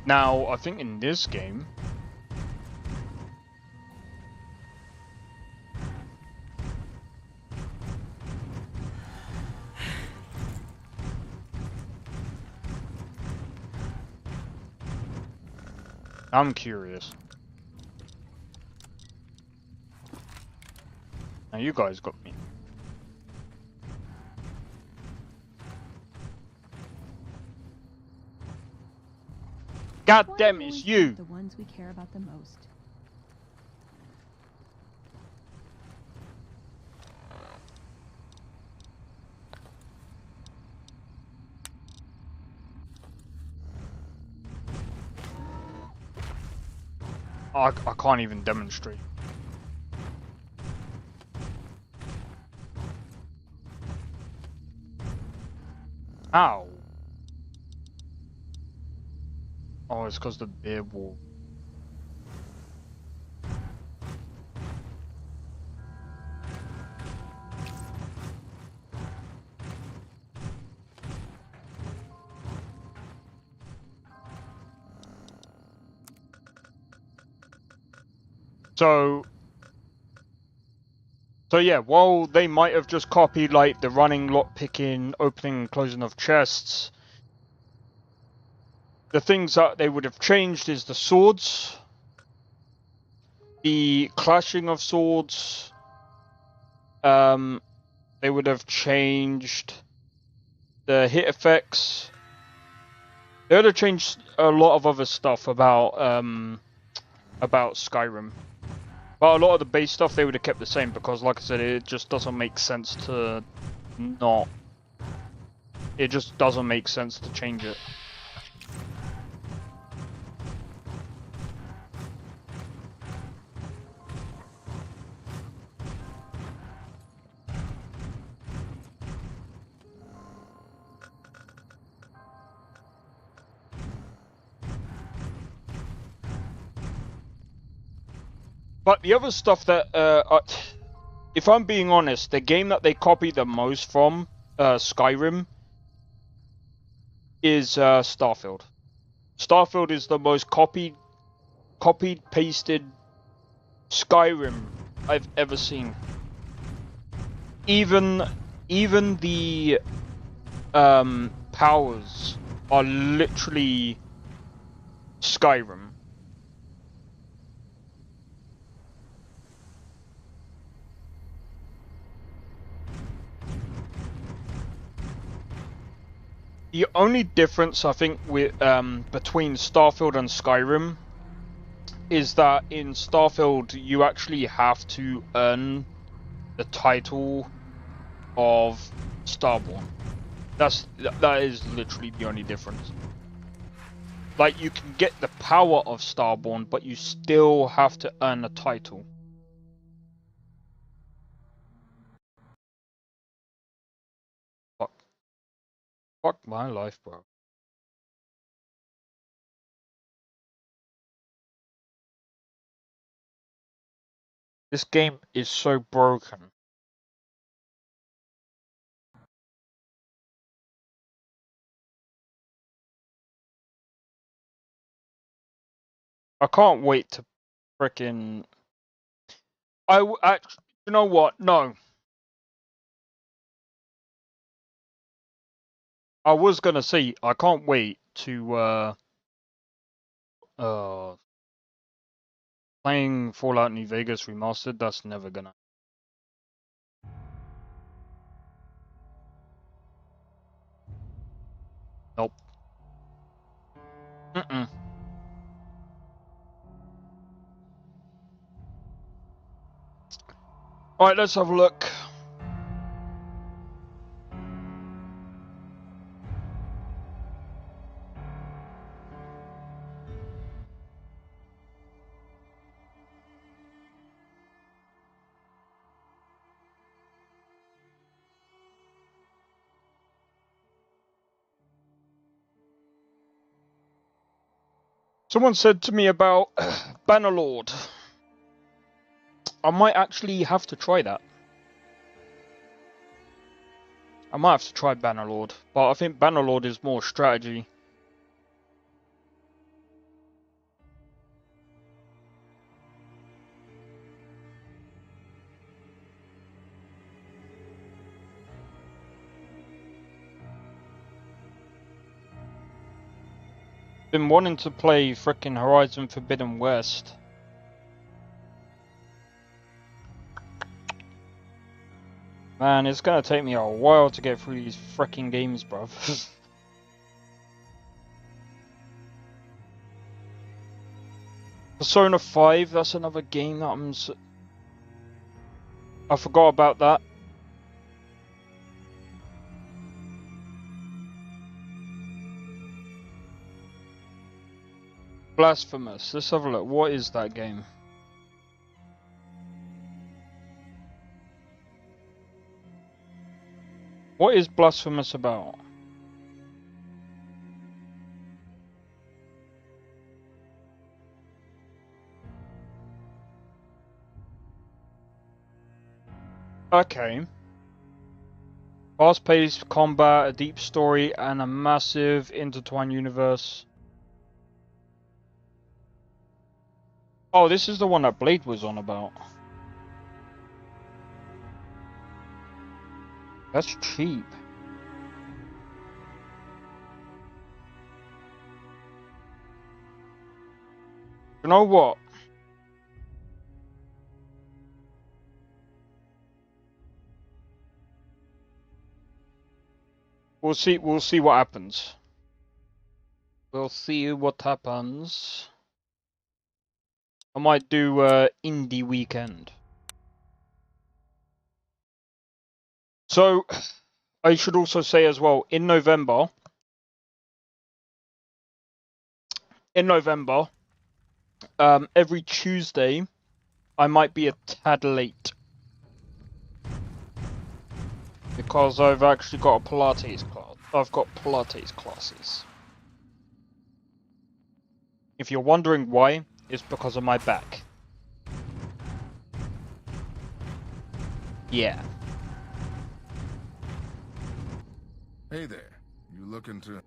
Now, I think in this game, I'm curious. Now you guys got me. God damn, it's you! The ones we care about the most. I can't even demonstrate. Ow! Oh, it's because the beer wall. So yeah, while they might have just copied like the running, lock picking, opening and closing of chests, the things that they would have changed is the swords, the clashing of swords. They would have changed the hit effects. They would have changed a lot of other stuff about Skyrim. But a lot of the base stuff they would have kept the same because, like I said, it just doesn't make sense to not. It just doesn't make sense to change it. But the other stuff that, if I'm being honest, the game that they copied the most from Skyrim is Starfield. Starfield is the most copied, pasted Skyrim I've ever seen. Even the powers are literally Skyrim. The only difference I think with between Starfield and Skyrim is that in Starfield you actually have to earn the title of Starborn. That is literally the only difference. Like, you can get the power of Starborn, but you still have to earn the title. Fuck my life, bro. This game is so broken. I can't wait to frickin'... you know what? No. I was gonna say, I can't wait to, playing Fallout New Vegas Remastered, that's never gonna... Nope. Mm-mm. Alright, let's have a look. Someone said to me about Bannerlord. I might actually have to try that. I might have to try Bannerlord, but I think Bannerlord is more strategy. Been wanting to play frickin' Horizon Forbidden West. Man, it's gonna take me a while to get through these frickin' games, bruv. Persona 5, that's another game that I forgot about that. Blasphemous. Let's have a look. What is that game? What is Blasphemous about? Okay. Fast-paced combat, a deep story, and a massive intertwined universe. Oh, this is the one that Blade was on about. That's cheap. You know what? We'll see what happens. We'll see what happens. I might do indie weekend. So, I should also say as well, in November, every Tuesday, I might be a tad late. Because I've actually got a Pilates class. I've got Pilates classes. If you're wondering why, it's because of my back. Yeah. Hey there. You looking to...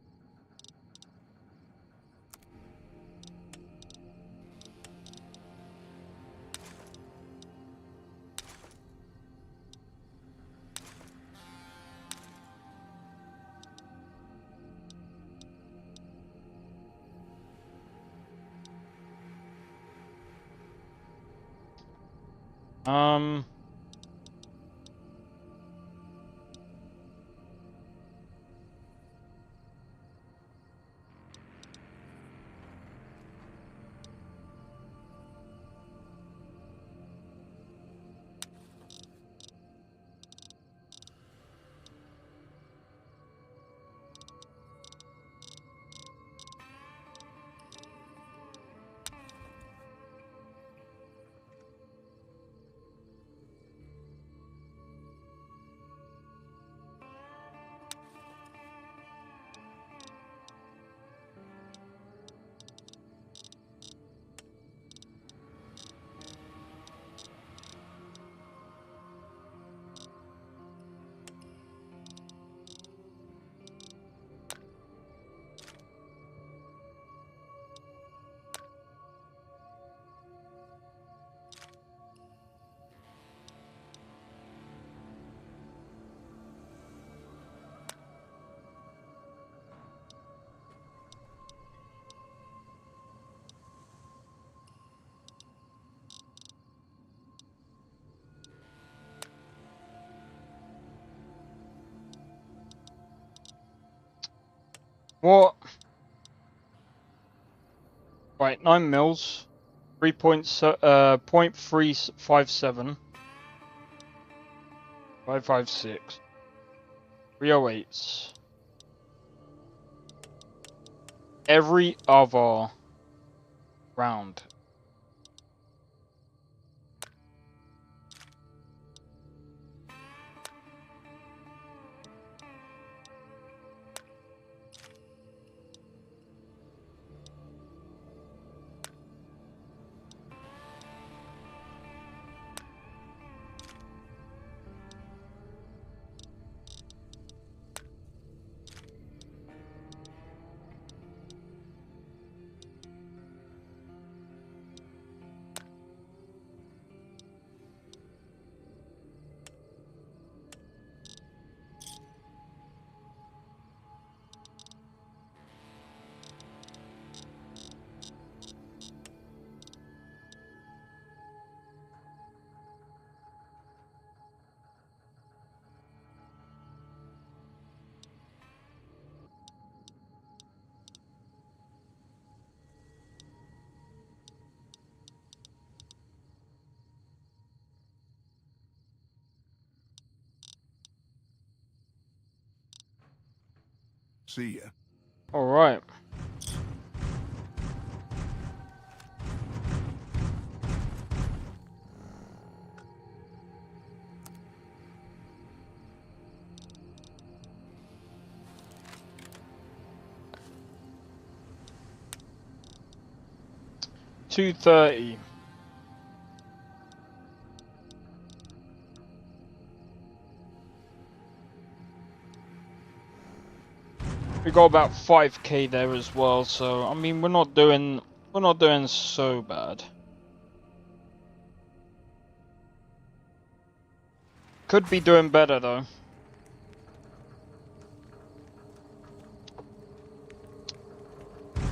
What? Right, 9 mils, 0.357, 556, 308s. Every other round. See ya. All right. $230. We got about 5k there as well, so I mean we're not doing so bad. Could be doing better though.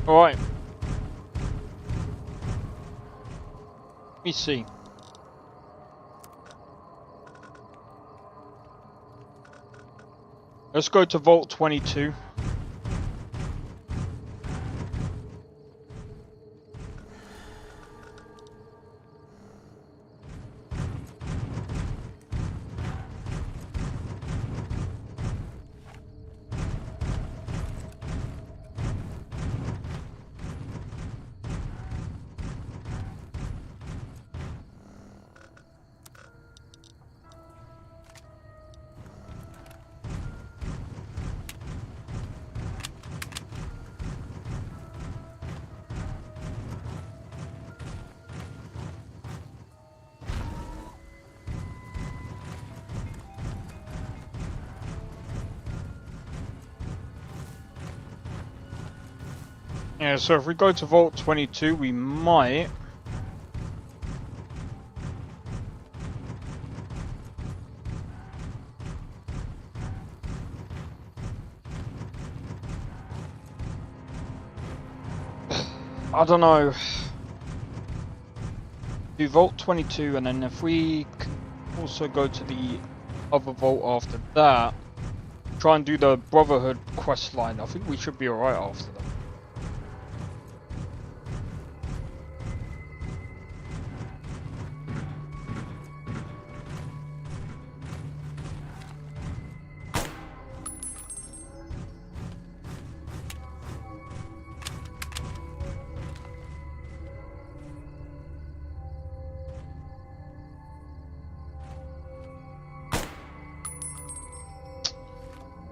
All right. Let me see. Let's go to Vault 22. Yeah, so if we go to Vault 22, we might... I don't know. do Vault 22, and then if we can also go to the other vault after that, try and do the Brotherhood quest line. I think we should be alright after that.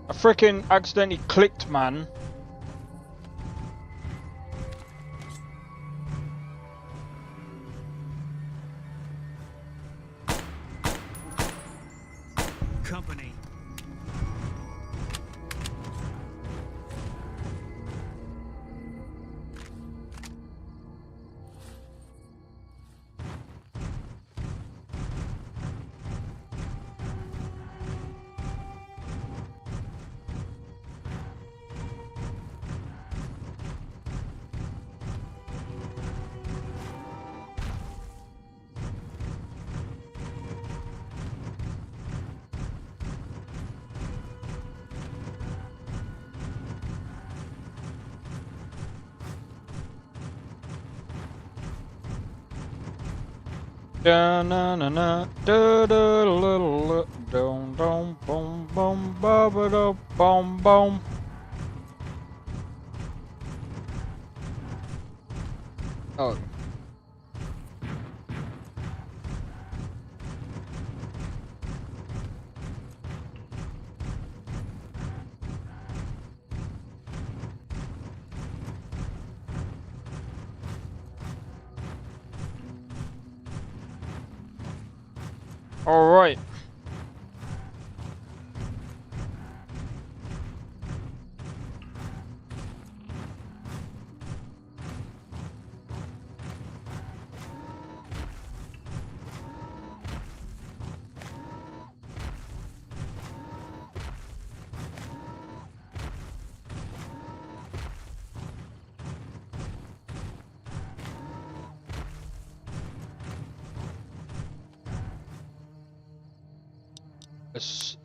I frickin' accidentally clicked, man. Company. Da na na na da da da dum dum boom boom ba ba da boom boom. Oh. All right.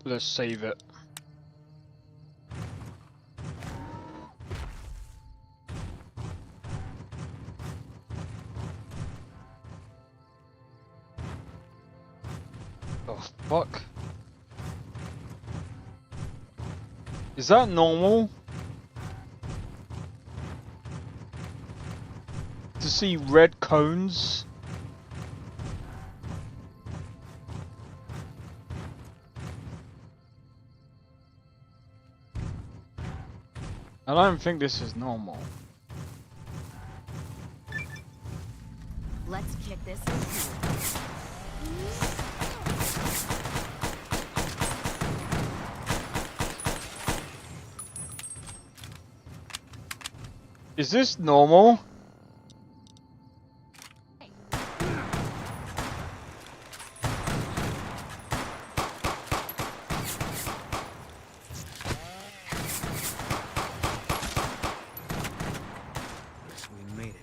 Let's save it. Oh fuck. Is that normal? To see red cones? I don't think this is normal. Let's kick this. Is this normal? We made it.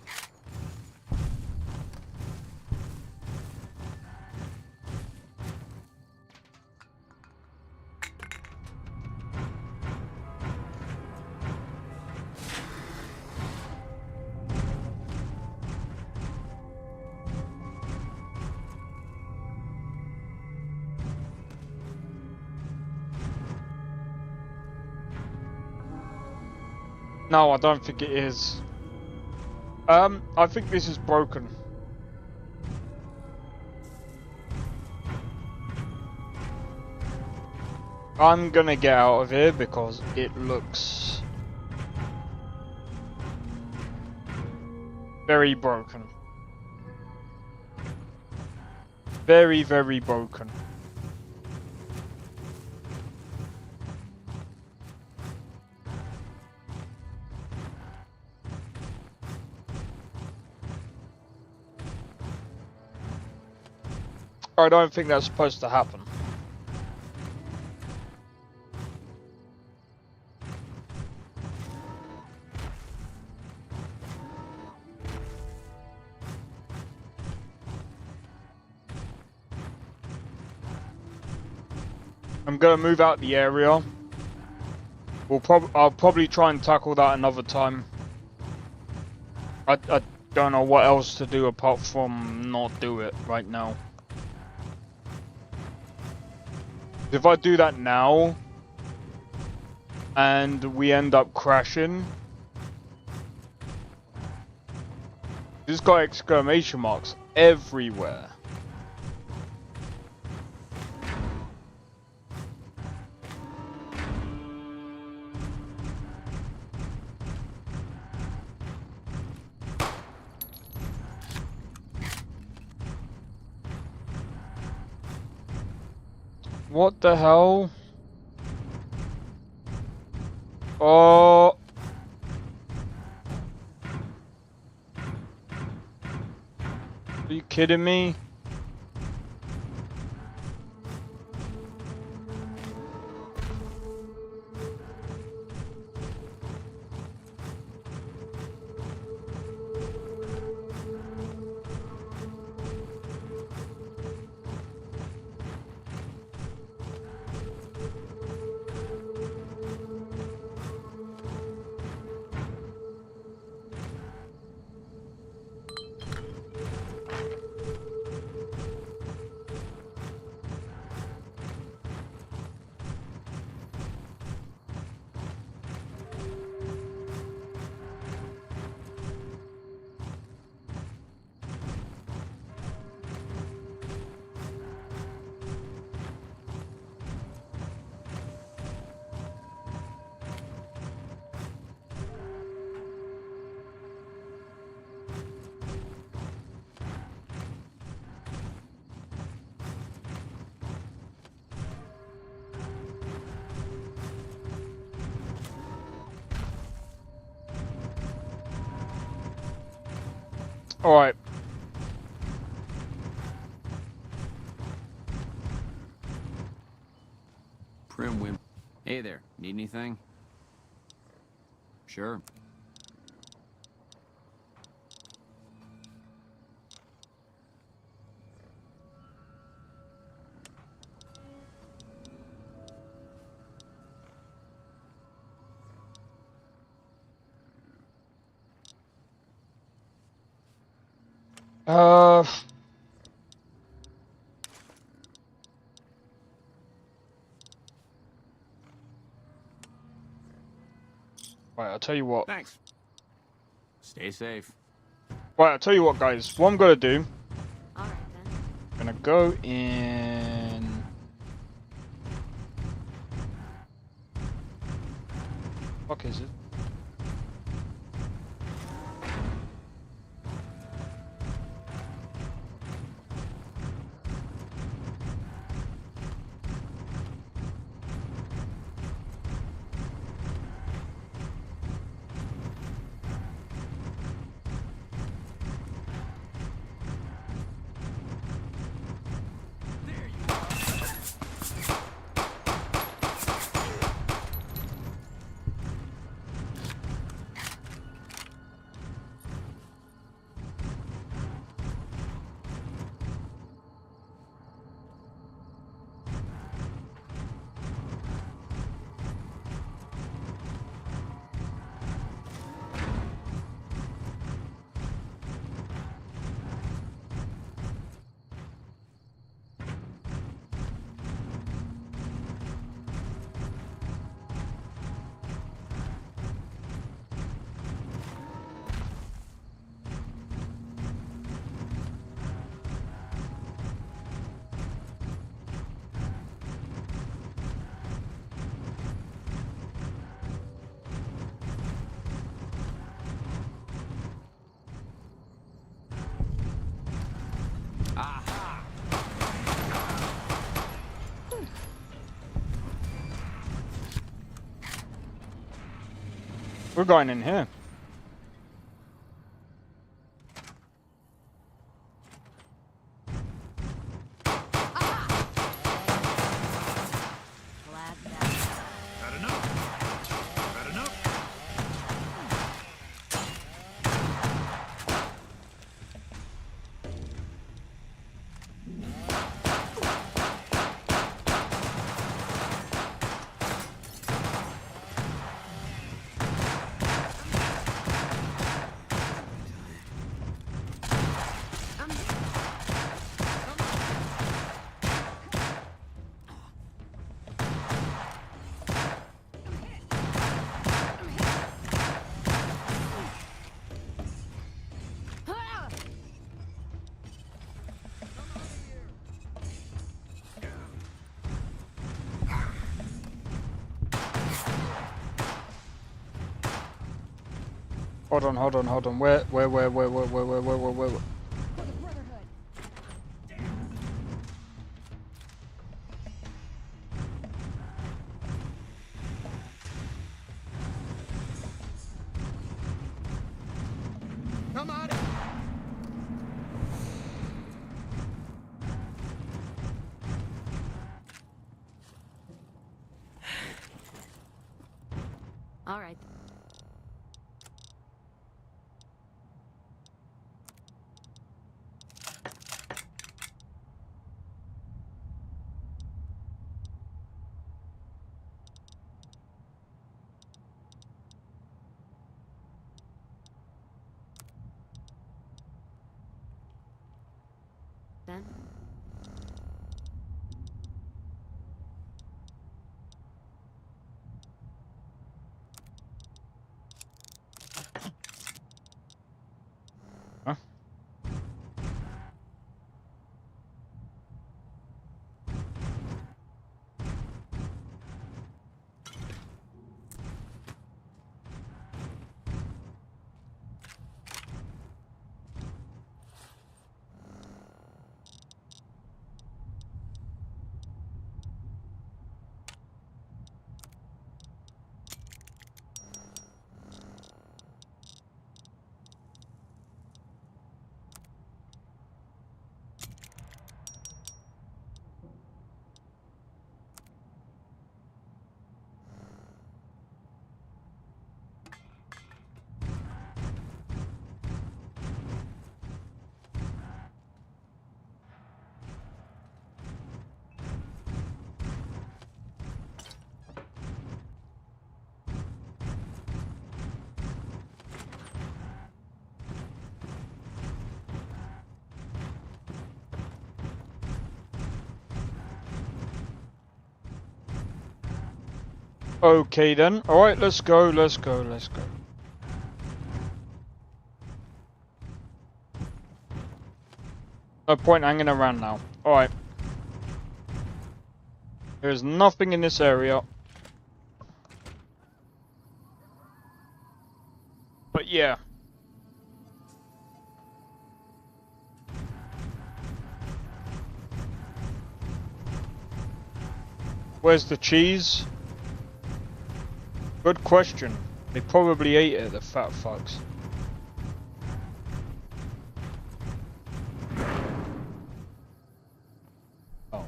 No, I don't think it is. I think this is broken. I'm gonna get out of here because it looks very broken. Very, very broken. I don't think that's supposed to happen. I'm gonna move out the area. I'll probably try and tackle that another time. I don't know what else to do apart from not do it right now. If I do that now and we end up crashing, this got exclamation marks everywhere. What the hell? Oh. Are you kidding me? All right. Prim Wim. Hey there. Need anything? Sure. Right, I'll tell you what. Thanks. Stay safe. Right, I'll tell you what, guys. What I'm gonna do. All right then. I'm gonna go in. Fuck is it? We're going in here. Hold on. Where? Come on! All right. Then. Huh? Okay then. Alright, let's go. No point hanging around now. Alright. There's nothing in this area. But yeah. Where's the cheese? Good question. They probably ate it, the fat fucks. Oh.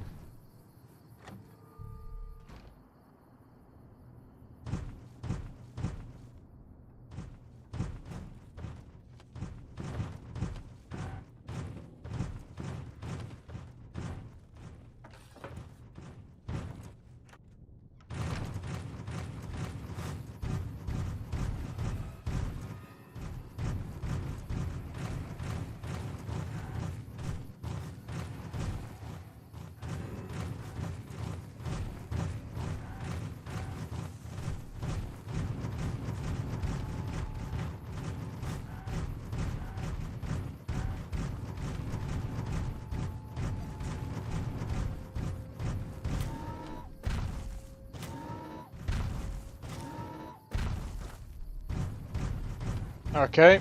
Okay.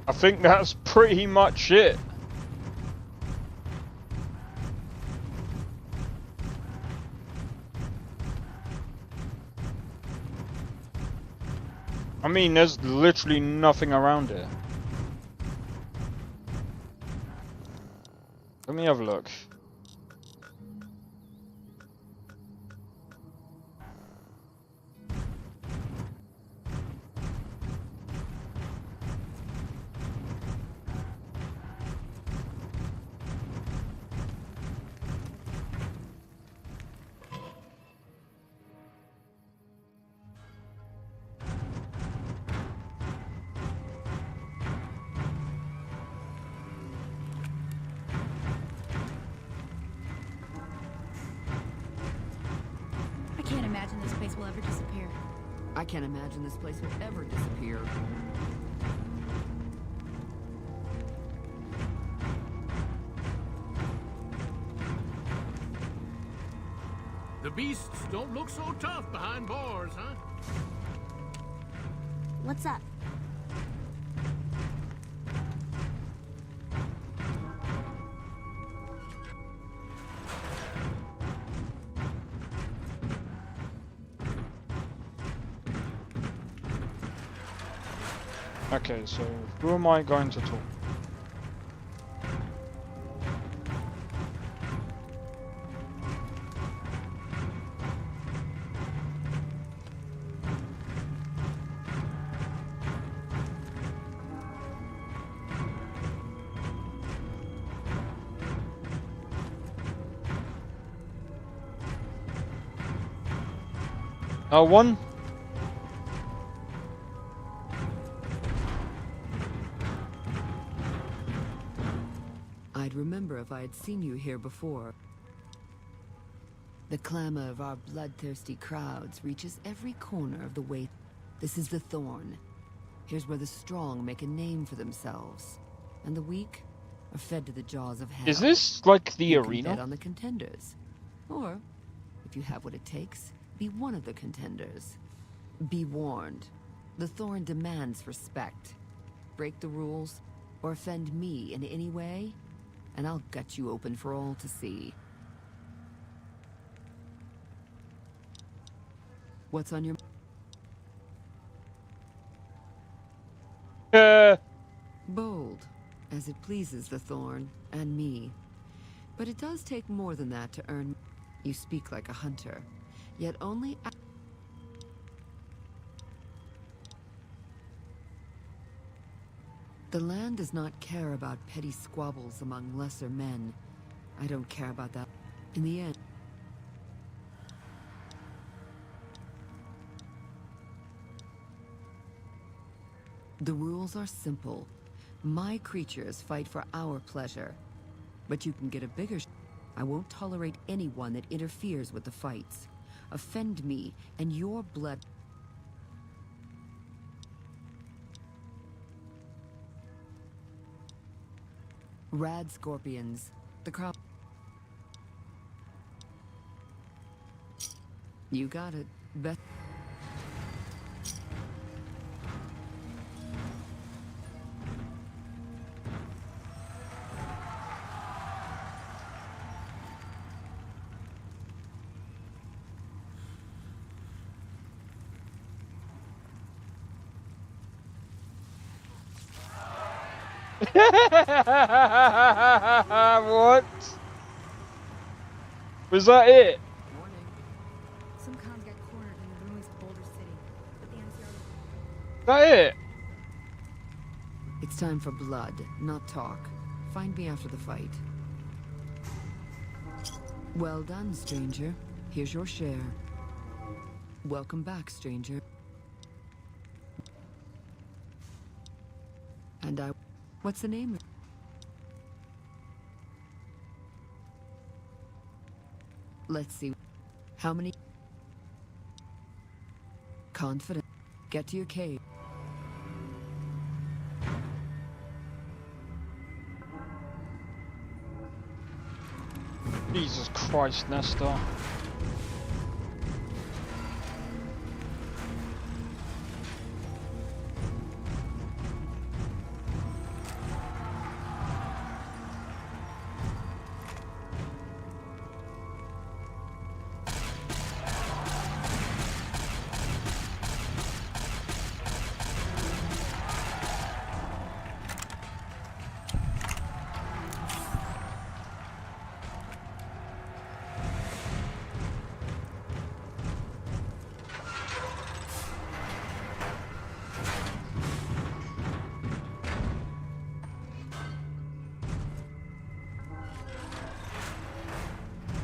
I think that's pretty much it. I mean, there's literally nothing around here. Let me have a look. I can't imagine this place will ever disappear. I can't imagine this place will ever disappear. The beasts don't look so tough behind bars, huh? What's up? Okay, so who am I going to talk? One. I'd remember if I had seen you here before. The clamor of our bloodthirsty crowds reaches every corner of the way. This is the Thorn. Here's where the strong make a name for themselves, and the weak are fed to the jaws of hell. Is this like the you can arena? bet on the contenders, or if you have what it takes, be one of the contenders. Be warned. The Thorn demands respect. Break the rules, or offend me in any way, and I'll gut you open for all to see. What's on your... Bold, as it pleases the Thorn, and me. But it does take more than that to earn... You speak like a hunter, yet only... The land does not care about petty squabbles among lesser men. I don't care about that. In the end... The rules are simple. My creatures fight for our pleasure. But you can get a bigger... I won't tolerate anyone that interferes with the fights. Offend me, and your blood... Rad scorpions. The crop... You got it. Bet... What? Was that it? Some cons got cornered in the ruins of Boulder City, but the NCR... Is that it? It's time for blood, not talk. Find me after the fight. Well done, stranger. Here's your share. Welcome back, stranger. And I... What's the name? Let's see. How many... Confident. Get to your cave. Jesus Christ, Nestor.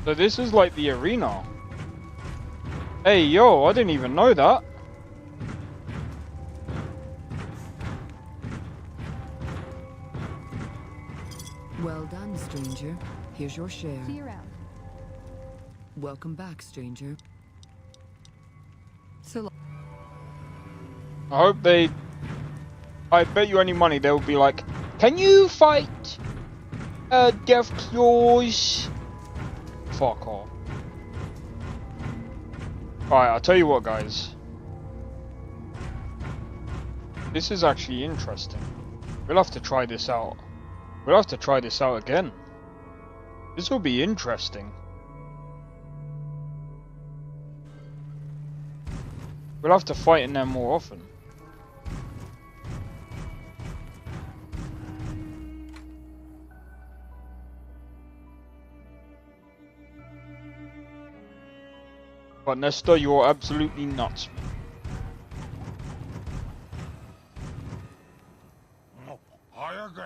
So this is like the arena. Hey, yo, I didn't even know that. Well done, stranger. Here's your share. See you around. Welcome back, stranger. So long. I hope they... I bet you any money they'll be like, can you fight Death Claws? Fuck off. Alright, I'll tell you what, guys. This is actually interesting. We'll have to try this out. We'll have to try this out again. This will be interesting. We'll have to fight in there more often. But Nestor, you're absolutely nuts. I agree.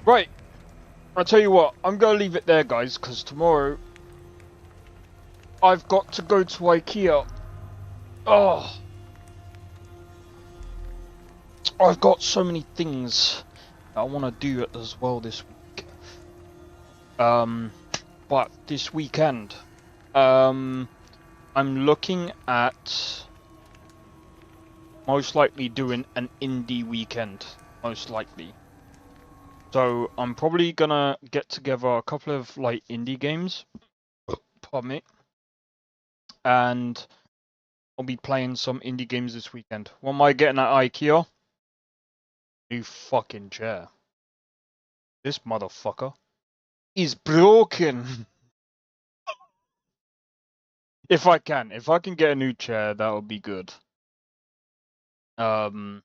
Right. I'll tell you what, I'm going to leave it there, guys, because tomorrow I've got to go to IKEA. Oh. I've got so many things that I want to do as well this week. But this weekend, I'm looking at most likely doing an indie weekend, most likely. So I'm probably gonna get together a couple of like indie games, pardon me, and I'll be playing some indie games this weekend. What am I getting at IKEA? New fucking chair. This motherfucker is broken. If I can get a new chair, that would be good. I'm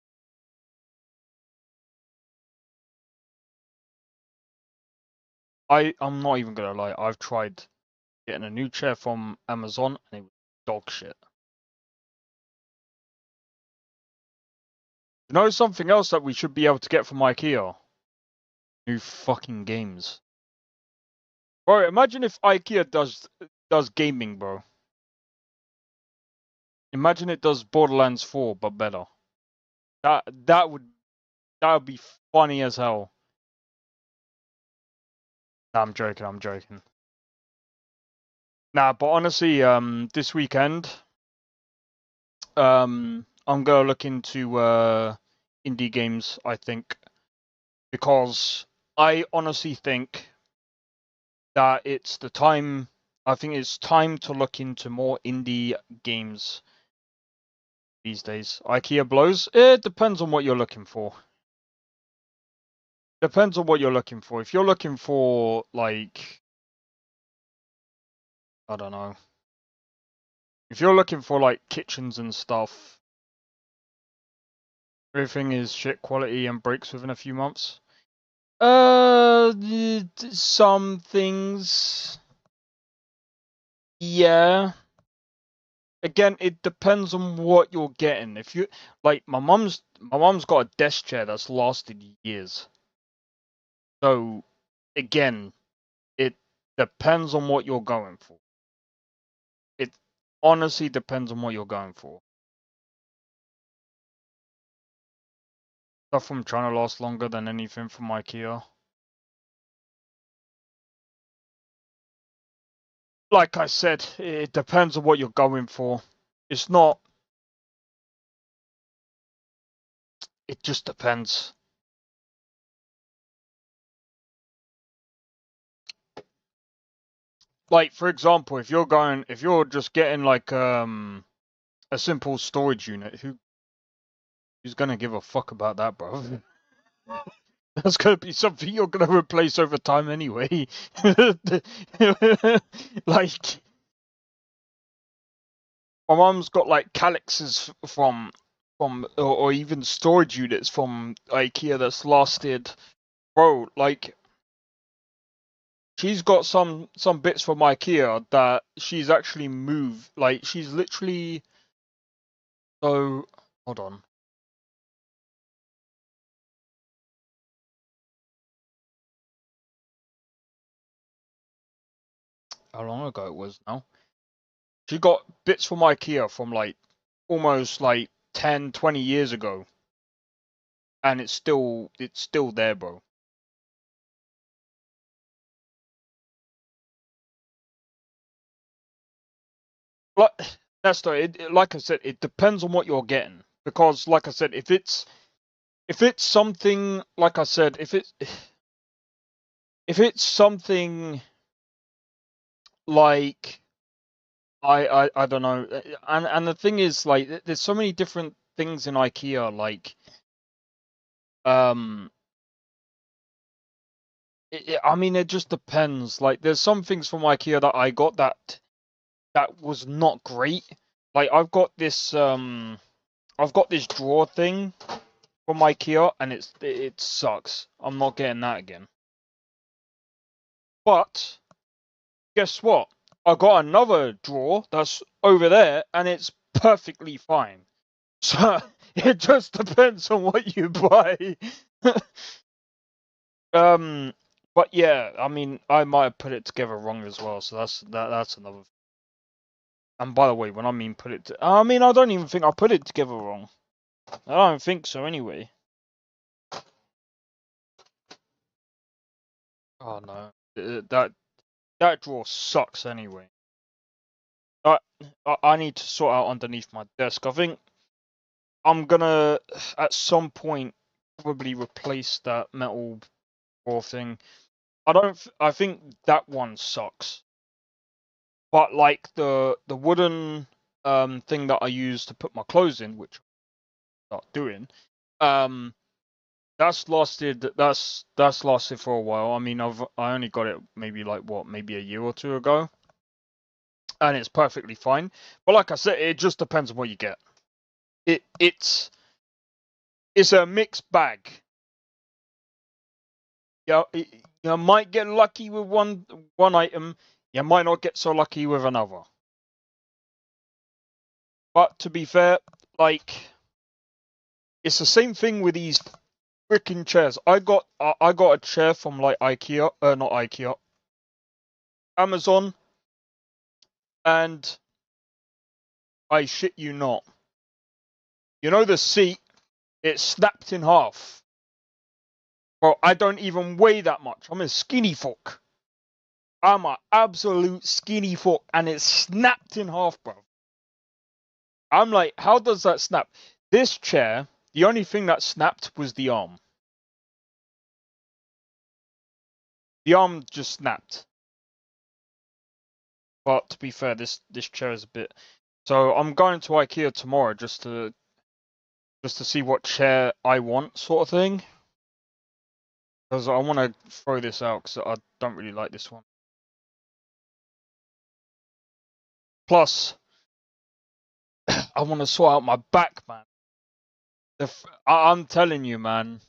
not even gonna lie. I've tried getting a new chair from Amazon, and it was dog shit. You know something else that we should be able to get from IKEA? New fucking games. Bro, imagine if IKEA does gaming, bro. Imagine it does Borderlands 4, but better. That would be funny as hell. Nah, I'm joking. Nah, but honestly, this weekend, I'm gonna look into indie games, I think, because I honestly think that it's the time. I think it's time to look into more indie games these days. IKEA blows. It depends on what you're looking for. Depends on what you're looking for. If you're looking for, like, I don't know. If you're looking for, like, kitchens and stuff, everything is shit quality and breaks within a few months. Some things. Yeah. Again, it depends on what you're getting. If you, like, my mum's got a desk chair that's lasted years. So, again, it depends on what you're going for. It honestly depends on what you're going for. Stuff from trying to last longer than anything from IKEA. Like I said, it depends on what you're going for. It's not. It just depends. Like, for example, if you're just getting like a simple storage unit, who's gonna give a fuck about that, bro? That's gonna be something you're gonna replace over time anyway. Like, my mum's got like calyxes from or even storage units from IKEA that's lasted, bro. Like, she's got some bits from IKEA that she's actually moved. Like, she's literally. So, hold on. How long ago it was now? She got bits from IKEA from like almost like 10, 20 years ago. And it's still there, bro. Like, like I said, it depends on what you're getting. Because, like I said, if it's something, like I said, if if it's something like I don't know, and the thing is, like, there's so many different things in IKEA, like I mean, it just depends. Like, there's some things from IKEA that I got that was not great. Like, I've got this drawer thing from IKEA, and it sucks. I'm not getting that again. But guess what? I got another drawer that's over there, and it's perfectly fine. So it just depends on what you buy. But yeah, I mean, I might have put it together wrong as well. So that's another. And by the way, when I mean I mean, I don't even think I put it together wrong. I don't think so anyway. Oh no, that drawer sucks anyway. I need to sort out underneath my desk. I think I'm gonna at some point probably replace that metal drawer thing. I think that one sucks. But like the wooden thing that I use to put my clothes in, which I'm not doing, that's lasted for a while. I mean, I only got it maybe like maybe a year or two ago, and it's perfectly fine. But like I said, it just depends on what you get. It's a mixed bag. Yeah, you might get lucky with one item. You might not get so lucky with another. But to be fair, like, it's the same thing with these freaking chairs. I got a chair from like IKEA, not IKEA, Amazon, and I shit you not. You know the seat? It snapped in half. Bro, I don't even weigh that much. I'm a skinny fuck. I'm an absolute skinny fuck, and it snapped in half, bro. I'm like, how does that snap? This chair, the only thing that snapped was the arm. The arm just snapped. But to be fair, this chair is a bit. So I'm going to IKEA tomorrow just to see what chair I want, sort of thing. Because I want to throw this out because I don't really like this one. Plus, I want to sort out my back, man. I'm telling you, man.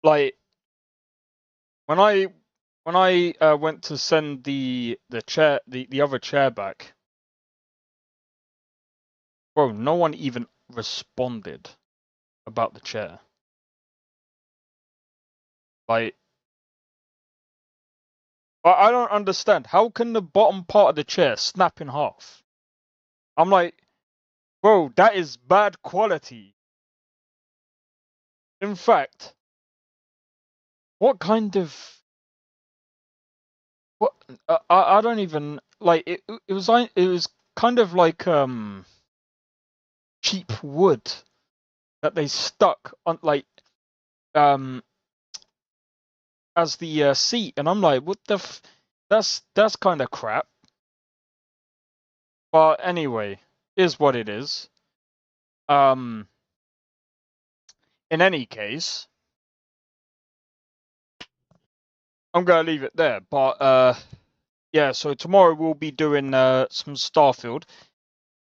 Like, when I went to send the chair, the other chair back, bro, no one even responded about the chair. Like, I don't understand. How can the bottom part of the chair snap in half? I'm like, bro, that is bad quality. In fact, what kind of what I don't even like it. It was kind of like cheap wood that they stuck on like as the seat, and I'm like, what the that's kind of crap. But anyway, is what it is. In any case, I'm gonna leave it there. But yeah, so tomorrow we'll be doing some Starfield.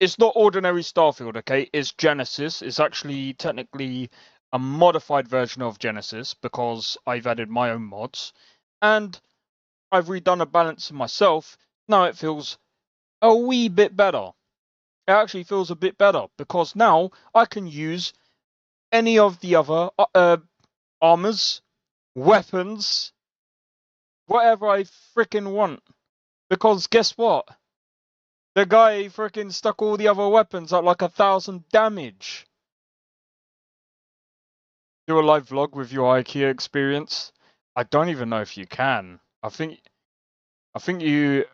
It's not ordinary Starfield, okay? It's Genesis. It's actually technically a modified version of Genesis because I've added my own mods. And I've redone a balance myself. Now it feels a wee bit better. It actually feels a bit better because now I can use any of the other armors, weapons, whatever I freaking want. Because guess what? The guy freaking stuck all the other weapons at like 1,000 damage. Do a live vlog with your IKEA experience? I don't even know if you can. I think you.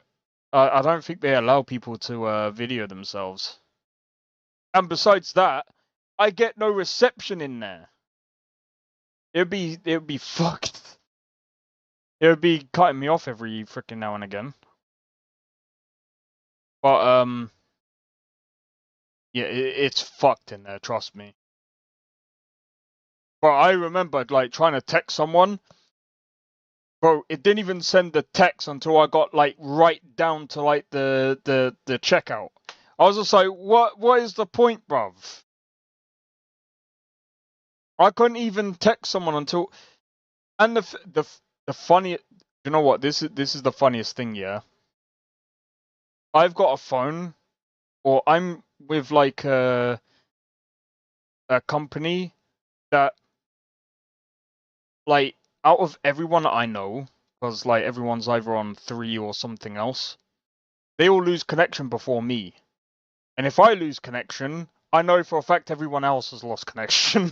I don't think they allow people to video themselves. And besides that, I get no reception in there. It'd be fucked. it would be cutting me off every freaking now and again. But yeah, it's fucked in there. Trust me. But I remembered like trying to text someone. Bro, it didn't even send the text until I got like right down to like the checkout. I was just like, what is the point, bruv? I couldn't even text someone until, and the funny, you know what? This is the funniest thing, yeah. I've got a phone, or I'm with like a company that, like, out of everyone I know, because like everyone's either on 3 or something else, they all lose connection before me. And if I lose connection, I know for a fact everyone else has lost connection.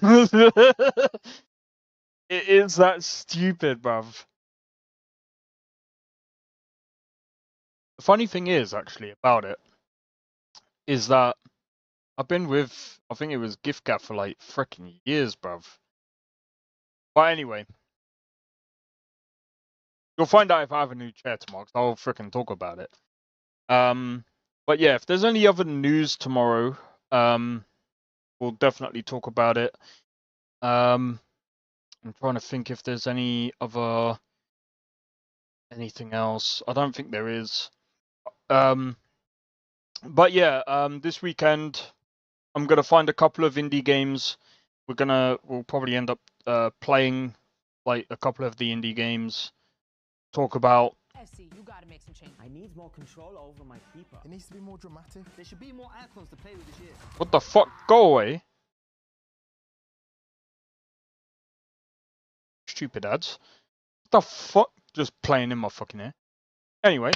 It is that stupid, bruv. The funny thing is, actually, about it, is that I've been with, I think it was GiftGab for like freaking years, bruv. But anyway, you'll find out if I have a new chair tomorrow, 'cause I'll freaking talk about it. But yeah, if there's any other news tomorrow, we'll definitely talk about it. I'm trying to think if there's any other anything else. I don't think there is. But yeah, this weekend I'm gonna find a couple of indie games. We'll probably end up playing like a couple of the indie games. Talk about. You gotta make some change. I need more control over my keeper. It needs to be more dramatic. There should be more icons to play with this year. What the fuck? Go away. Stupid ads. What the fuck? Just playing in my fucking ear. Anyway.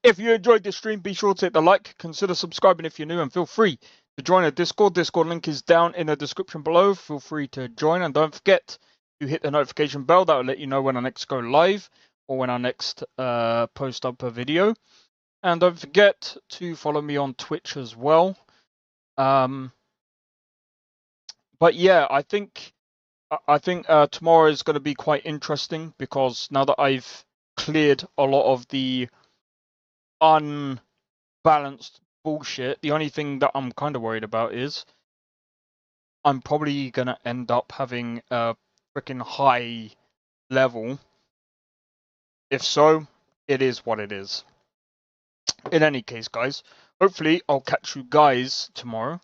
If you enjoyed this stream, be sure to hit the like, consider subscribing if you're new, and feel free to join a Discord. Discord link is down in the description below. Feel free to join, and don't forget to hit the notification bell. That will let you know when I next go live or when I next post up a video. And don't forget to follow me on Twitch as well. But yeah, I think tomorrow is going to be quite interesting, because now that I've cleared a lot of the unbalanced bullshit, the only thing that I'm kind of worried about is I'm probably going to end up having a freaking high level. If so, it is what it is. In any case, guys, hopefully I'll catch you guys tomorrow.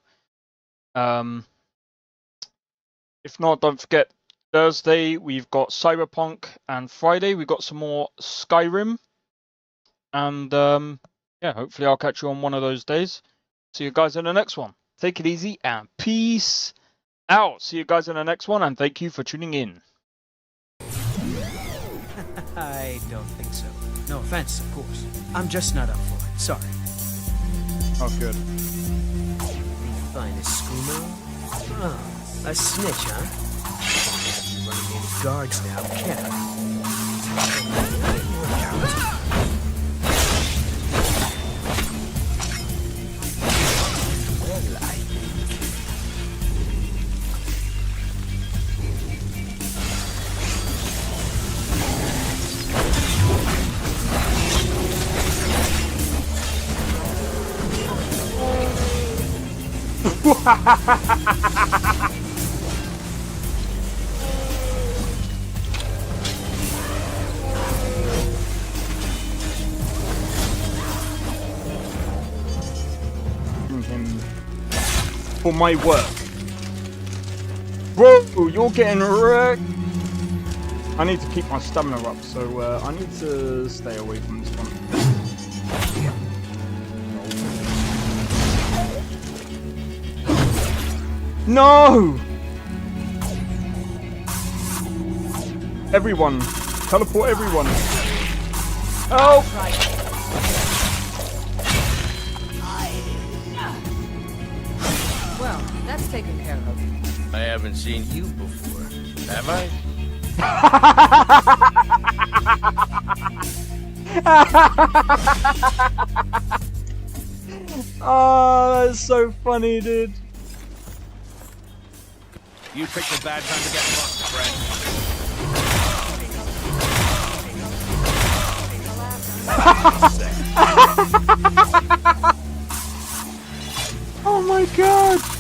If not, don't forget, Thursday we've got Cyberpunk, and Friday we've got some more Skyrim. And yeah, hopefully I'll catch you on one of those days. See you guys in the next one. Take it easy and peace out. See you guys in the next one, and thank you for tuning in. I don't think so. No offense, of course. I'm just not up for it. Sorry. Oh, good. The finest skooma? Oh, a snitch, huh? Can't have you running any guards now, can I? For my work. Bro, you're getting wrecked. I need to keep my stamina up, so I need to stay away from this one. No! Everyone. Teleport everyone. Oh! Well, that's taken care of. I haven't seen you before, have I? Oh, that's so funny, dude. You picked a bad time to get lost, friend. Oh my god!